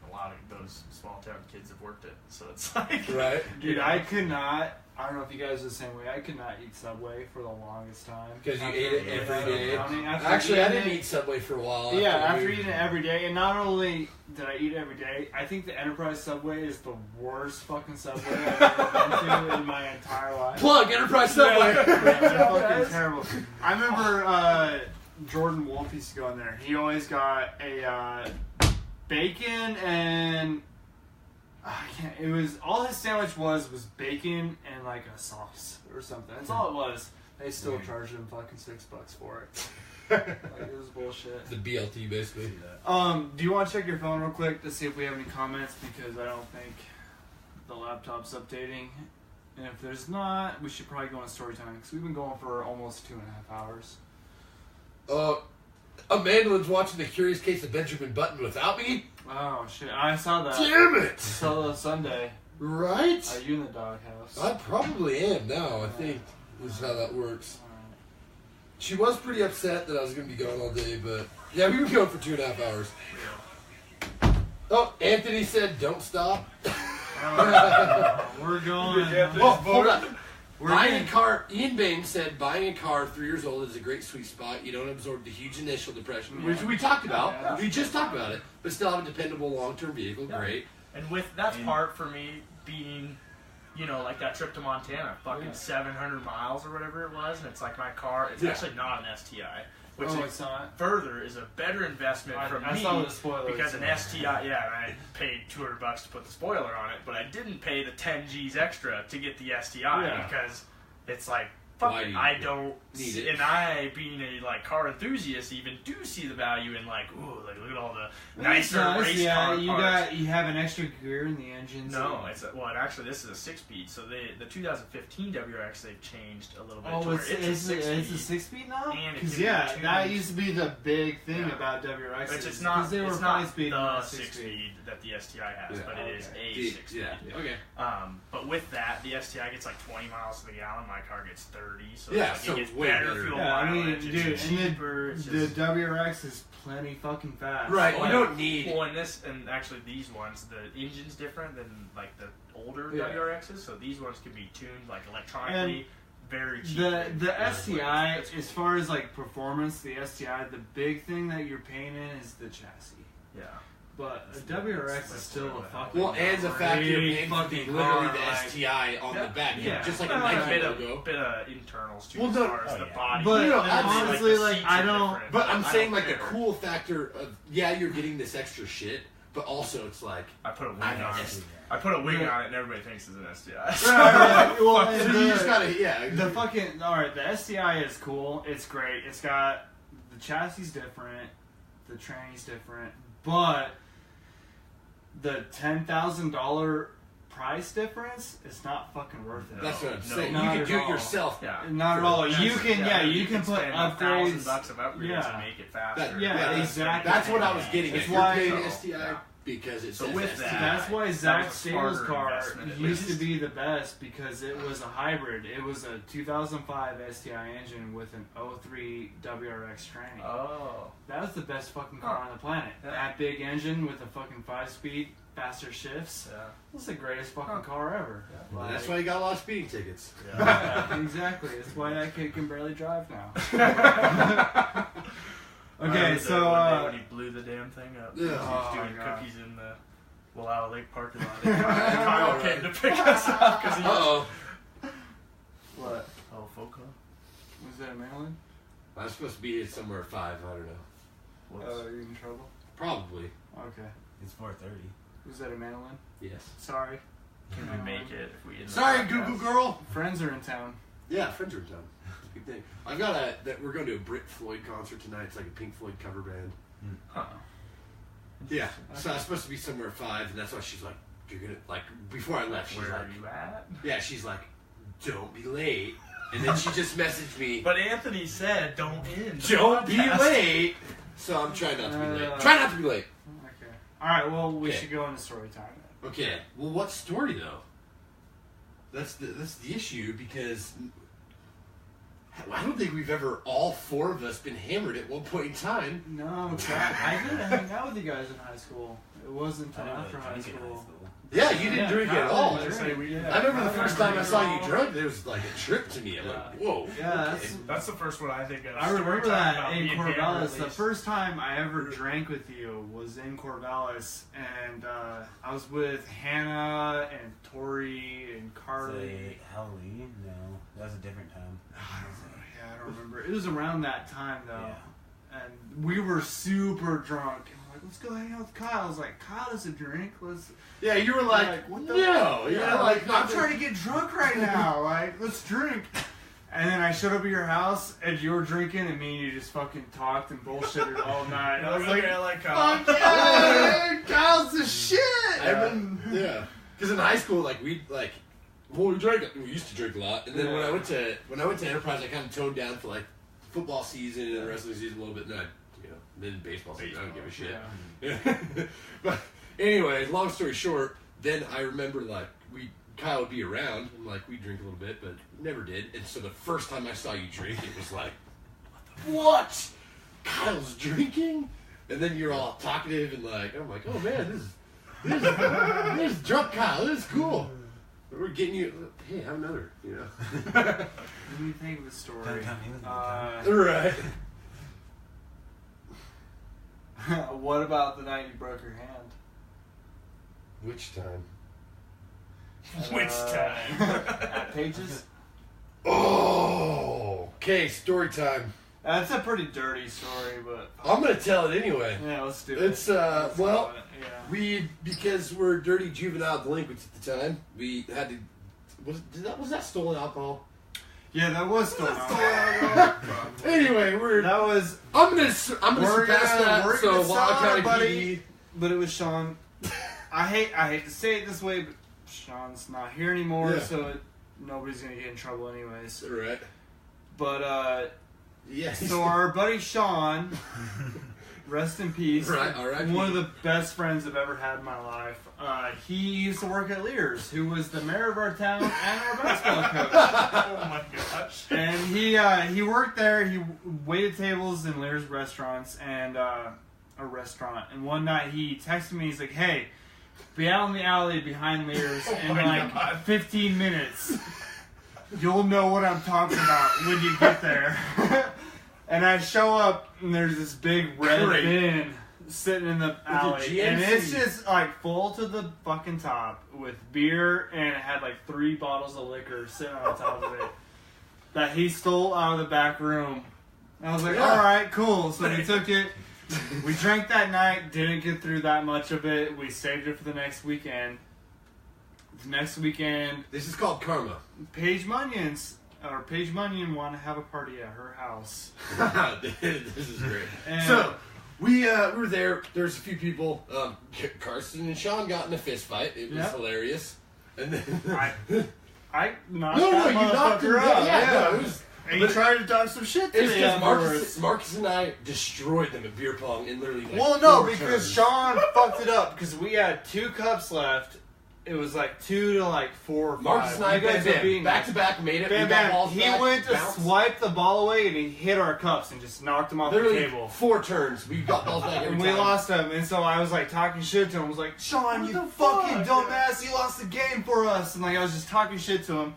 A lot of those small town kids have worked it, so it's like Right. Dude, I could not. I don't know if you guys are the same way. I could not eat Subway for the longest time. Because you After ate it eating every day. After Actually, I eating didn't it- eat Subway for a while. Yeah, after eating it every day, and not only did I eat it every day, I think the Enterprise Subway is the worst fucking Subway I've ever been to in my entire life. Plug Enterprise Subway. They're fucking terrible. I remember Jordan Wolf used to go in there. He always got a bacon and it was all his sandwich was bacon and like a sauce or something. That's all it was. They still charged him fucking $6 for it. Like it was bullshit. The BLT basically. Do you want to check your phone real quick to see if we have any comments? Because I don't think the laptop's updating. And if there's not, we should probably go on story time because we've been going for almost 2.5 hours. Amanda's watching The Curious Case of Benjamin Button without me. Oh shit! I saw that. Damn it! Saw that Sunday. Right? Are you in the doghouse? I probably am now. I think is how that works. Alright. She was pretty upset that I was going to be gone all day, but yeah, we were going for 2.5 hours. Oh, Anthony said, "Don't stop." We're going. Well, hold on. We're Buying getting- a car, Ian Bain said, buying a car 3 years old is a great sweet spot. You don't absorb the huge initial depression, which we talked about. Yeah. We just talked about it, but still have a dependable long-term vehicle. Yeah. Great. And that's part for me being, like that trip to Montana, fucking 700 miles or whatever it was, and it's like my car. It's actually not an STI, which it's not. further is a better investment for I me saw the spoilers. because an STI, and I paid $200 to put the spoiler on it, but I didn't pay the 10 G's extra to get the STI because it's like. Why do you I don't need it? and I, being a car enthusiast, even do see the value in look at all the nicer race car parts. You have an extra gear in the engine. No, actually this is a 6-speed. So the 2015 WRX they've changed a little bit. Oh, to where it's a 6-speed. a 6-speed now. And it Because can be tuned. that used to be the big thing about WRX. Which it's not. They were It's not 5-speed the and 6-speed that the STI has, Yeah. but it is a 6-speed. Yeah. Okay. But with that, the STI gets like 20 miles to the gallon. My car gets 30. So Yeah, it's so like it gets way better better. fuel Yeah, I mean, mileage. dude, It's cheaper. It's the just, WRX is plenty fucking fast. Right. Well, You don't need. well, and actually these ones, the engine's different than like the older Yeah. WRXs. So these ones can be tuned like electronically, very cheap. The STI, as far as like performance, the STI, the big thing that you're paying in is the chassis. Yeah. But a WRX is still a fucking. Well, and the fact you're great paying for fucking literally car, the like- STI on the back, Yeah. just like a Well, a Nike bit logo. of internals too, Well, as no- far as the body. But You know, And honestly, the like, seats I are don't- different, But I'm I saying don't like the care. cool factor of you're getting this extra shit, but also it's like I put a wing I on guess. it. I put a wing on it, and everybody thinks it's an STI. Well, So and you just gotta the fucking alright, the STI is cool. It's great. It's got the chassis different, the tranny's different, but the $10,000 price difference is not fucking worth it. That's what I'm No, saying. not You can at do it all. yourself. Yeah. Not at all. You can you can put spend upgrades. $1,000 of upgrades Yeah. to make it faster. Exactly. That's what I was getting That's at. You're why- paying STI Yeah. because it's So with STI. that- That's why That Zach was a Stable's smarter car investment, at used to least. be the best because it was a hybrid. It was a 2005 STI engine with an 03 WRX tranny. Oh. That was the best fucking car on the planet. Yeah. That big engine with a fucking 5-speed, faster shifts. Yeah. This is the greatest fucking car ever. Yeah. Well, that's why you got a lot of speeding tickets. Yeah, exactly. That's why that kid can barely drive now. Okay, so when he blew the damn thing up, Yeah. he was Oh, doing my God. cookies in the Wallowa Lake parking lot. And Kyle came to pick us up because he was Uh-oh. what? oh Foco. Was that Maryland? I'm supposed to be somewhere at 5. I don't know. Are you in trouble? Probably. Okay. It's 4:30. Was that a mandolin? Yes. Sorry. Can we make it if we end the Sorry, podcast? Google girl. Friends are in town. Yeah, friends are in town. It's a big thing. I've got that we're going to a Brit Floyd concert tonight. It's like a Pink Floyd cover band. Huh. Yeah. So I was supposed to be somewhere at 5, and that's why she's like, "You're gonna like." Before I left, she's Where like, are you at? "Yeah." She's like, "Don't be late." And then she just messaged me, But Anthony said, "Don't end. the "Don't be podcast." late." So I'm trying not to be late. Try not to be late. Okay. Alright, well, we Okay. should go into story time then. Okay. Well, what story though? That's the issue because I don't think we've ever all 4 of us been hammered at one point in time. No, I didn't hang out with you guys in high school. It wasn't I until didn't after really high drink in high school. school. Yeah, you didn't drink at all. I Say we- I remember the first time I saw you all- drunk, there was like a trip to me. I'm like, whoa. Yeah, okay. That's the first one I think of. I Story remember time that about in me and Cameron, Corvallis. at The least. first time I ever drank with you was in Corvallis, and I was with Hannah and Tori and Carly. Say Halloween? No, that was a different time. Yeah, I don't remember. It was around that time though, Yeah. and we were super drunk. And we're like, let's go hang out with Kyle. I was like, Kyle doesn't drink. Let's. Yeah, you were like, Like, what the- no. You're Yeah, like, I'm trying to get drunk right now. Like, let's drink. And then I showed up at your house, and you were drinking, and me and you just fucking talked and bullshitted all night. And I was like, Fuck yeah, Kyle's the shit. I remember, yeah. Because in high school, like we we used to drink a lot, and then when I went to Enterprise, I kind of toned down for like football season and the wrestling season a little bit, and then then baseball season. I don't give a shit. Yeah. But anyway, long story short, then I remember like Kyle would be around and like we'd drink a little bit, but never did. And so the first time I saw you drink, it was like, what? Kyle's drinking? And then you're all talkative and like, I'm like, oh man, this is drunk Kyle. This is cool. We're getting you. Hey, have another. Let me think of a story. Time he was in Right. What about the night you broke your hand? Which time? Which time? At Pages? Oh. Okay, story time. That's a pretty dirty story, but I'm gonna tell it anyway. yeah, let's do it. It's Let's well. do it, yeah. We, because we're dirty juvenile delinquents at the time, we had to. Was that stolen alcohol? Yeah, that was still on. Anyway, That was. I'm gonna surpass that. We're So gonna Wild sell County it, buddy. PD. But it was Sean. I hate to say it this way, but Sean's not here anymore, Yeah. so nobody's gonna get in trouble anyways. Right. But Yes. so our buddy Sean, rest in peace. Right, R.I.P. One of the best friends I've ever had in my life. He used to work at Lear's, who was the mayor of our town and our basketball coach. Oh my gosh. And he worked there. He waited tables in Lear's restaurants and a restaurant. And one night he texted me. He's like, "Hey, be out in the alley behind Lear's in my like God. 15 minutes. You'll know what I'm talking about when you get there." And I show up and there's this big red Great. bin sitting in the alley, GMC. and it's just like full to the fucking top with beer, and it had like 3 bottles of liquor sitting on top of it that he stole out of the back room. And I was like, Yeah. all right, cool. So we took it. We drank that night. Didn't get through that much of it. We saved it for the next weekend. The next weekend, This is called karma. Paige Munyon wanted to have a party at her house. This is great. And- So we were there. There's a few people. Carson and Sean got in a fist fight. It was Yeah. hilarious. And then I knocked no, that you knocked him motherfucker down. out. Yeah, no, it was. And he tried to talk some shit to It's me because afterwards. Marcus and I destroyed them at beer pong in literally like Well, no, 4 because turns. Sean fucked it up because we had 2 cups left. It was like 2 to like 4 or 5. Marcus and I You guys were being back to back made it. Bam, we got bam. balls He back, went to bounced. swipe the ball away and he hit our cups and just knocked them off Literally the table. 4 turns. We got balls back every And we time. lost him, and so I was like talking shit to him. I was like, "Sean, you the fucking fuck? dumbass! You lost the game for us!" And like I was just talking shit to him.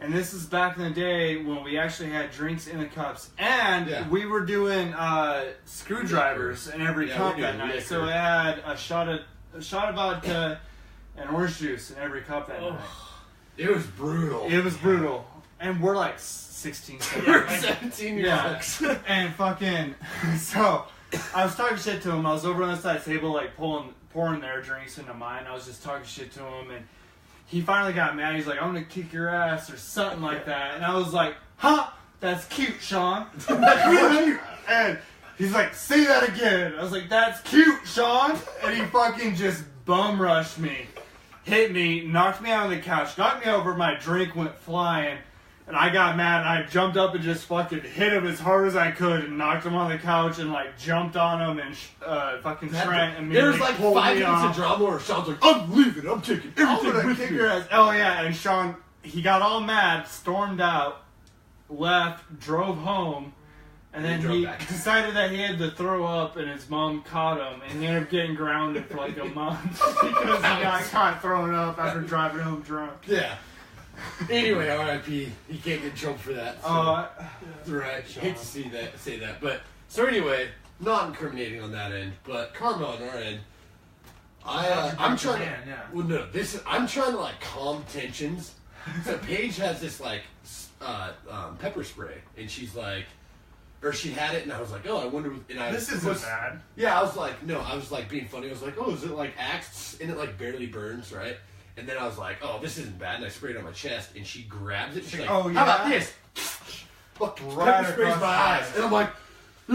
And this is back in the day when we actually had drinks in the cups, and Yeah. we were doing screwdrivers in every Yeah, cup we that did, night. liquor. So it had a shot of vodka and orange juice in every cup that night. It was brutal. It was brutal. and we're like 16, We're 17. 17 years Yeah, and fucking, so I was talking shit to him. I was over on the side table, like pouring their drinks into mine. I was just talking shit to him, and he finally got mad. He's like, "I'm gonna kick your ass" or something like that. And I was like, "Huh? That's cute, Sean." That's really cute. And he's like, "Say that again." I was like, "That's cute, Sean." And he fucking just bum rushed me, hit me, knocked me out on the couch, knocked me over. My drink went flying. And I got mad, and I jumped up and just fucking hit him as hard as I could and knocked him on the couch and, like, jumped on him and fucking Trent and There was like 5 minutes of drama where Sean's like, "I'm leaving, I'm taking everything with kick me." your ass. Oh, yeah, and Sean, he got all mad, stormed out, left, drove home, and then drove he back. decided that he had to throw up, and his mom caught him, and he ended up getting grounded for, like, a month because he got caught throwing up after driving home drunk. Yeah. Anyway, R.I.P. He can't get jumped for that. So. Right. Hate to say that. But so anyway, not incriminating on that end, but karma on our end. I'm trying to. Well, no, I'm trying to like calm tensions. So Paige has this like pepper spray, and she's like, or she had it, and I was like, oh, I wonder. And This isn't bad. Yeah, I was like being funny. I was like, oh, is it like Axe? And it like barely burns, right? And then I was like, oh, this isn't bad. And I sprayed it on my chest, and she grabs it. She's like, oh, yeah? How about this? Look, Right pepper sprays across my the eyes. eyes. And I'm like,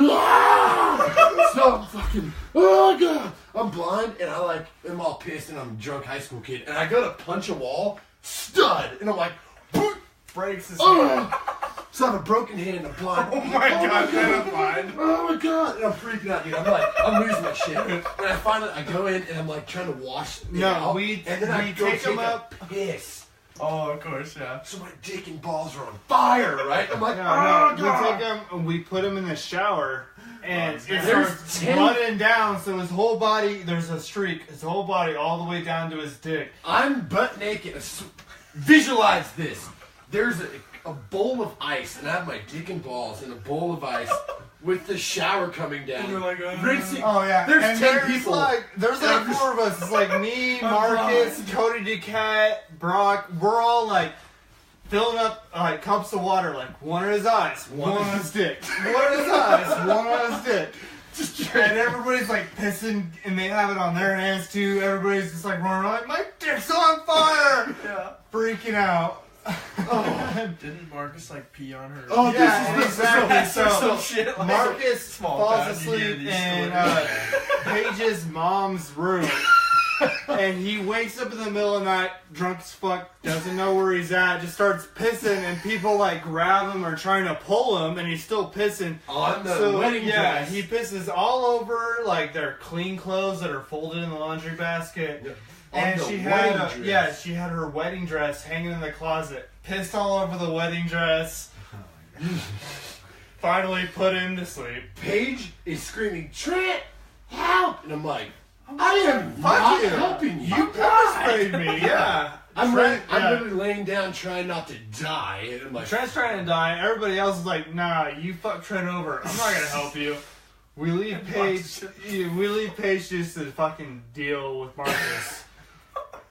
ah! So I'm fucking, oh, God. I'm blind, and I like, am all pissed, and I'm a drunk high school kid. And I go to punch a wall, stud. And I'm like, Breaks his oh. So I have a broken hand, I'm blind. Oh my God, pedophile. Oh my God. And I'm freaking out, dude. I'm losing my shit. And I finally, I go in, and I'm like trying to wash it out. we and then I go take them a up. piss. Oh, of course, yeah. So my dick and balls are on fire, right? I'm like, No, oh, we God. take him and we put him in the shower, and it There's starts 10 running down. So his whole body, there's a streak. His whole body, all the way down to his dick. I'm butt naked. Visualize this. There's a bowl of ice, and I have my dick and balls in a bowl of ice with the shower coming down. And you're like, rinsing. Oh yeah, There's and 10 people. There's like 4 of us. It's like me, Marcus, Cody Duquette, Brock. We're all like filling up like cups of water, like one in his eyes, one on his dick, one in his eyes, one on his dick. And everybody's like pissing, and they have it on their hands too. Everybody's just like running like, my dick's on fire, Yeah. freaking out. Didn't Marcus like pee on her? Oh, Yeah, this exactly. Some So shit like Marcus small falls town, you hear asleep these in stories. Paige's mom's room, and he wakes up in the middle of the night, drunk as fuck, doesn't know where he's at, just starts pissing, and people like grab him or trying to pull him, and he's still pissing. on the So wedding yeah, dress. he pisses all over like their clean clothes that are folded in the laundry basket. Yeah. And On the she wedding had dress. she had her wedding dress hanging in the closet, pissed all over the wedding dress. Finally put him to sleep. Paige is screaming, Trent, help! And I'm like, I am Fuck not you. helping you. You pepper sprayed me, yeah. I'm Trent, literally laying down trying not to die. And I'm like, Trent's trying to die. Everybody else is like, nah, you fuck Trent over. I'm not gonna help you. We leave Paige. We leave Paige just to fucking deal with Marcus.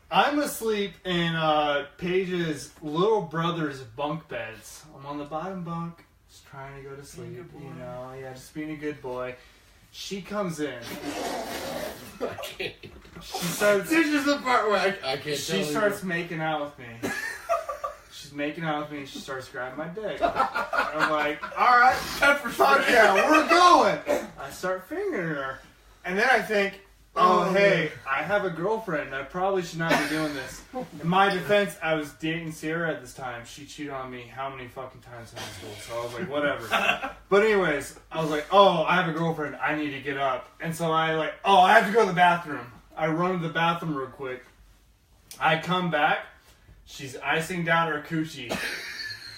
I'm asleep in Paige's little brother's bunk beds. I'm on the bottom bunk, just trying to go to sleep. You know, yeah, just being a good boy. She comes in. I can't. She starts. This is the part where I can't tell She you. starts making out with me. She's making out with me. She starts grabbing my dick. And I'm like, all right, fuck yeah, we're going. I start fingering her, and then I think, oh hey, I have a girlfriend. I probably should not be doing this. In my defense, I was dating Sierra at this time. She cheated on me how many fucking times in high school? So I was like, whatever. But anyways, I was like, oh, I have a girlfriend. I need to get up. And so I like, oh, I have to go to the bathroom. I run to the bathroom real quick. I come back. She's icing down her coochie.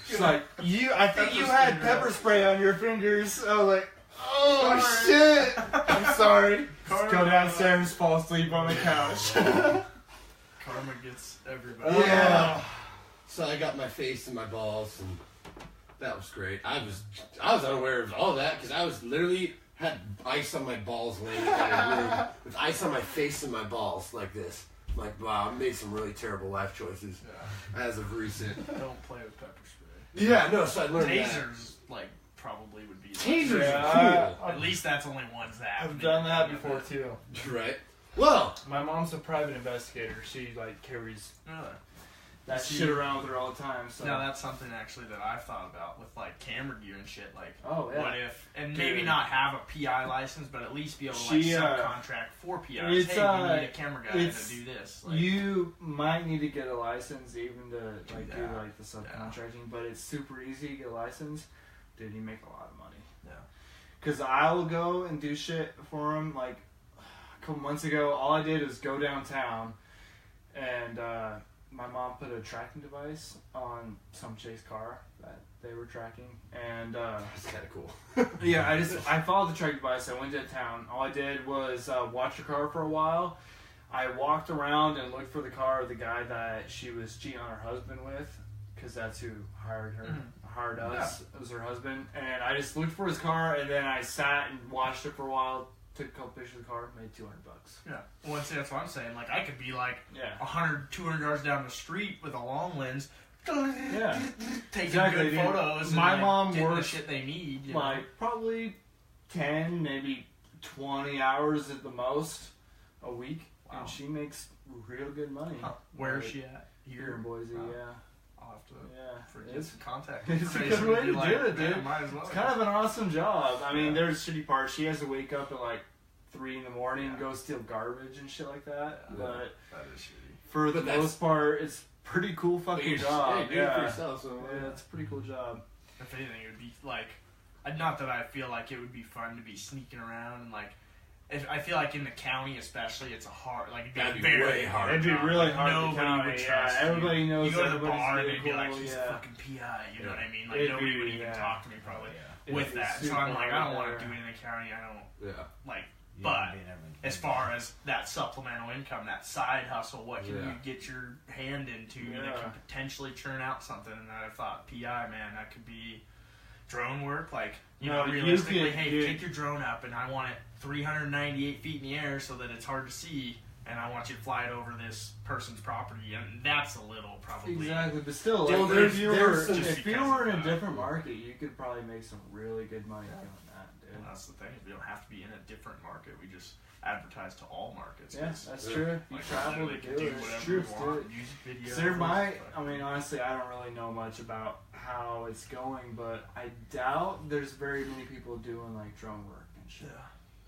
She's like, I think you had pepper spray on your fingers. I was like, oh shit. I'm sorry. Just go downstairs, fall asleep on the couch. Karma gets everybody. Yeah. So I got my face and my balls, and that was great. I was unaware of all that because I was literally had ice on my balls laying in a room with ice on my face and my balls like this. I'm like, wow, I made some really terrible life choices as of recent. Don't play with pepper spray. Yeah, no, so I learned Tasers, like, probably would be. Tasers Yeah, are At least that's only one's that. I've done that before too. cool. Right. Well, My mom's a private investigator. She like carries Really? that See- shit around with her all the time. So No, that's something actually that I've thought about with like camera gear and shit. Like, Oh, yeah. what if, and Dude. maybe not have a PI license, but at least be able to She, subcontract for PIs. it's, Hey, we need a camera guy it's- to do this. Like, you might need to get a license even to like do Yeah. like the subcontracting, but it's super easy to get a license. Dude, you make a lot of money. Yeah. Cause I'll go and do shit for them. Like a couple months ago, all I did was go downtown, and my mom put a tracking device on some chase car that they were tracking, and that's kind of cool. yeah, I followed the tracking device. I went to town. All I did was watch the car for a while. I walked around and looked for the car of the guy that she was cheating on her husband with, because that's who hired her, hired us. It was her husband, and I just looked for his car, and then I sat and watched it for a while. Took a couple pictures of the car, made $200. yeah. Well, see, that's what I'm saying. Like, I could be like Yeah. 100, 200 yards down the street with a long lens. Yeah. Taking Exactly, good dude. photos. My and, like, mom getting the works, shit they need. You know? Like probably 10, maybe 20 hours at the most a week, Wow. and she makes real good money. Huh. Where is Like, she at? Here in Boise, Oh. yeah. I'll have to Yeah. get some contact. it's a good information way and be to like, do it, man, dude. might as well. It's kind of an awesome job. I mean, Yeah. there's shitty parts. She has to wake up at like 3 in the morning and Yeah. go steal garbage and shit like that. Yeah. But That is shitty. for the But that's- most part, it's a pretty cool fucking job. do it for Yeah. yourself. So, Yeah, it's a pretty cool job. If anything, it would be like, not that I feel like it would be fun to be sneaking around and like, if I feel like in the county especially, it's a hard, like, it'd be, That'd a be very way hard. It'd be job. really Like, hard in the nobody county, would yeah. trust Everybody you. knows You go to the everybody's bar and really they'd be like, cool, he's yeah. a fucking PI, you know what I mean? Like, It'd nobody be- would even yeah. talk to me probably It'd with be that. So super I'm like, I don't hard want to there. do it in the county. I don't, yeah. like, You but being everyone. as far as that supplemental income, that side hustle, what can Yeah. you get your hand into that Yeah. can potentially churn out something? And I thought PI, man, that could be drone work. Like, you No, know, you realistically, can- hey, you- take your drone up, and I want it 398 feet in the air so that it's hard to see, and I want you to fly it over this person's property, and that's a little probably. Exactly, but still, Well, like, there's- if you there's were some- just if you because were of in a that. different market, you could probably make some really good money doing that, dude. And that's the thing. We don't have to be in a different market. We just advertise to all markets. Yeah, 'cause, that's Yeah. true. If you like, travel to literally do can it, it's whatever true. you want. Music videos. So there might, but- I mean, honestly, I don't really know much about how it's going, but I doubt there's very many people doing like drone work and shit.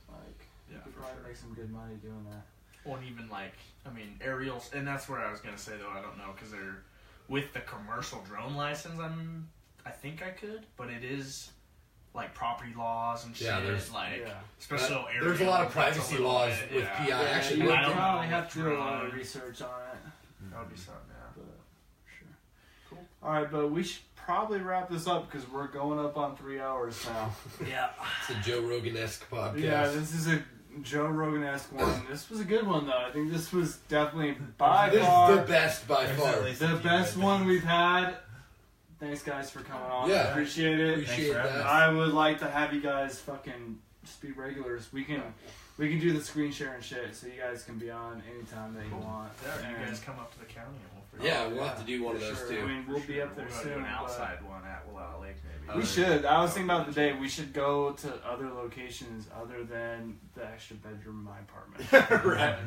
Like, you Yeah, could for probably sure. make some good money doing that. Or even like, I mean, aerials, and that's where I was gonna say though. I don't know because they're with the commercial drone license. I think I could, but it is like property laws and shit. Yeah, there's- like, Yeah. especially aerial. There's a lot of that's privacy little laws bit, with yeah. PI. Actually, you I would don't probably know have with to do a lot of drone. research on it. That would be something. Yeah. But sure. Cool. All right, but we should probably wrap this up because we're going up on 3 hours now. Yeah. It's a Joe Rogan-esque podcast. Yeah, this is a Joe Rogan-esque one. This was a good one though. I think this was definitely by This far is the best by There's far. at least a the few best good one things. we've had. Thanks guys for coming on. Yeah. Appreciate it. Appreciate Thanks for having that. us. I would like to have you guys fucking just be regulars. We can do the screen share and shit, so you guys can be on anytime that you want. Yeah, you And- guys come up to the county and we'll figure Yeah, out. we'll have to do one of for those sure. too. I mean, we'll be up there We're gonna soon. do an but- outside one at Willella Lake maybe. We should. I was thinking about the day we should go to other locations other than the extra bedroom in my apartment. Right.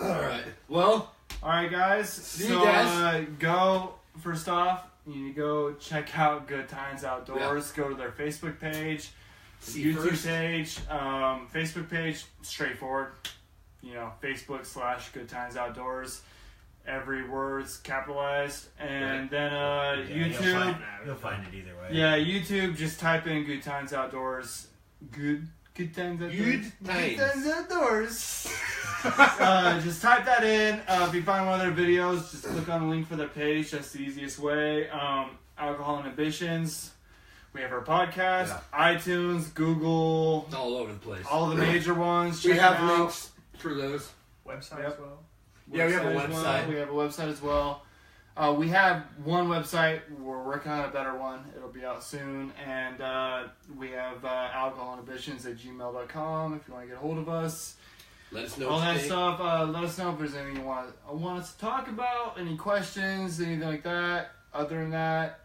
All right. Well, All right, guys. See so, you guys. Go first off. You need to go check out Good Times Outdoors. Go to their Facebook page, see YouTube first. page, Facebook page. Straightforward. You know, Facebook/Good Times Outdoors. Every word's capitalized, and then Yeah, YouTube. You'll find it either way. Yeah, YouTube. Just type in Good Times Outdoors. Good Times Outdoors. Good Times. Good Times Outdoors. Just type that in. If you find one of their videos, just click on the link for their page. That's the easiest way. Alcohol Inhibitions. We have our podcast, iTunes, Google, It's all over the place. all the major ones. we Check have them out. links for those. Website Yep. as well. Yeah, we have a as well. website. We have a website as well. We have one website. We're working on a better one. It'll be out soon. And we have alcoholinhibitions@gmail.com if you want to get a hold of us. Let us know All what you that think. stuff. Let us know if there's anything you want us to talk about, any questions, anything like that. Other than that,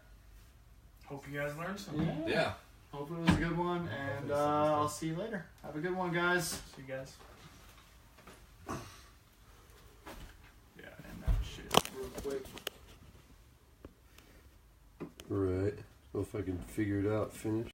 hope you guys learned something. Yeah. Hopefully it was a good one, and I'll see you later. Have a good one, guys. See you guys. Yeah, and that shit real quick. Alright. Well, if I can figure it out, finish.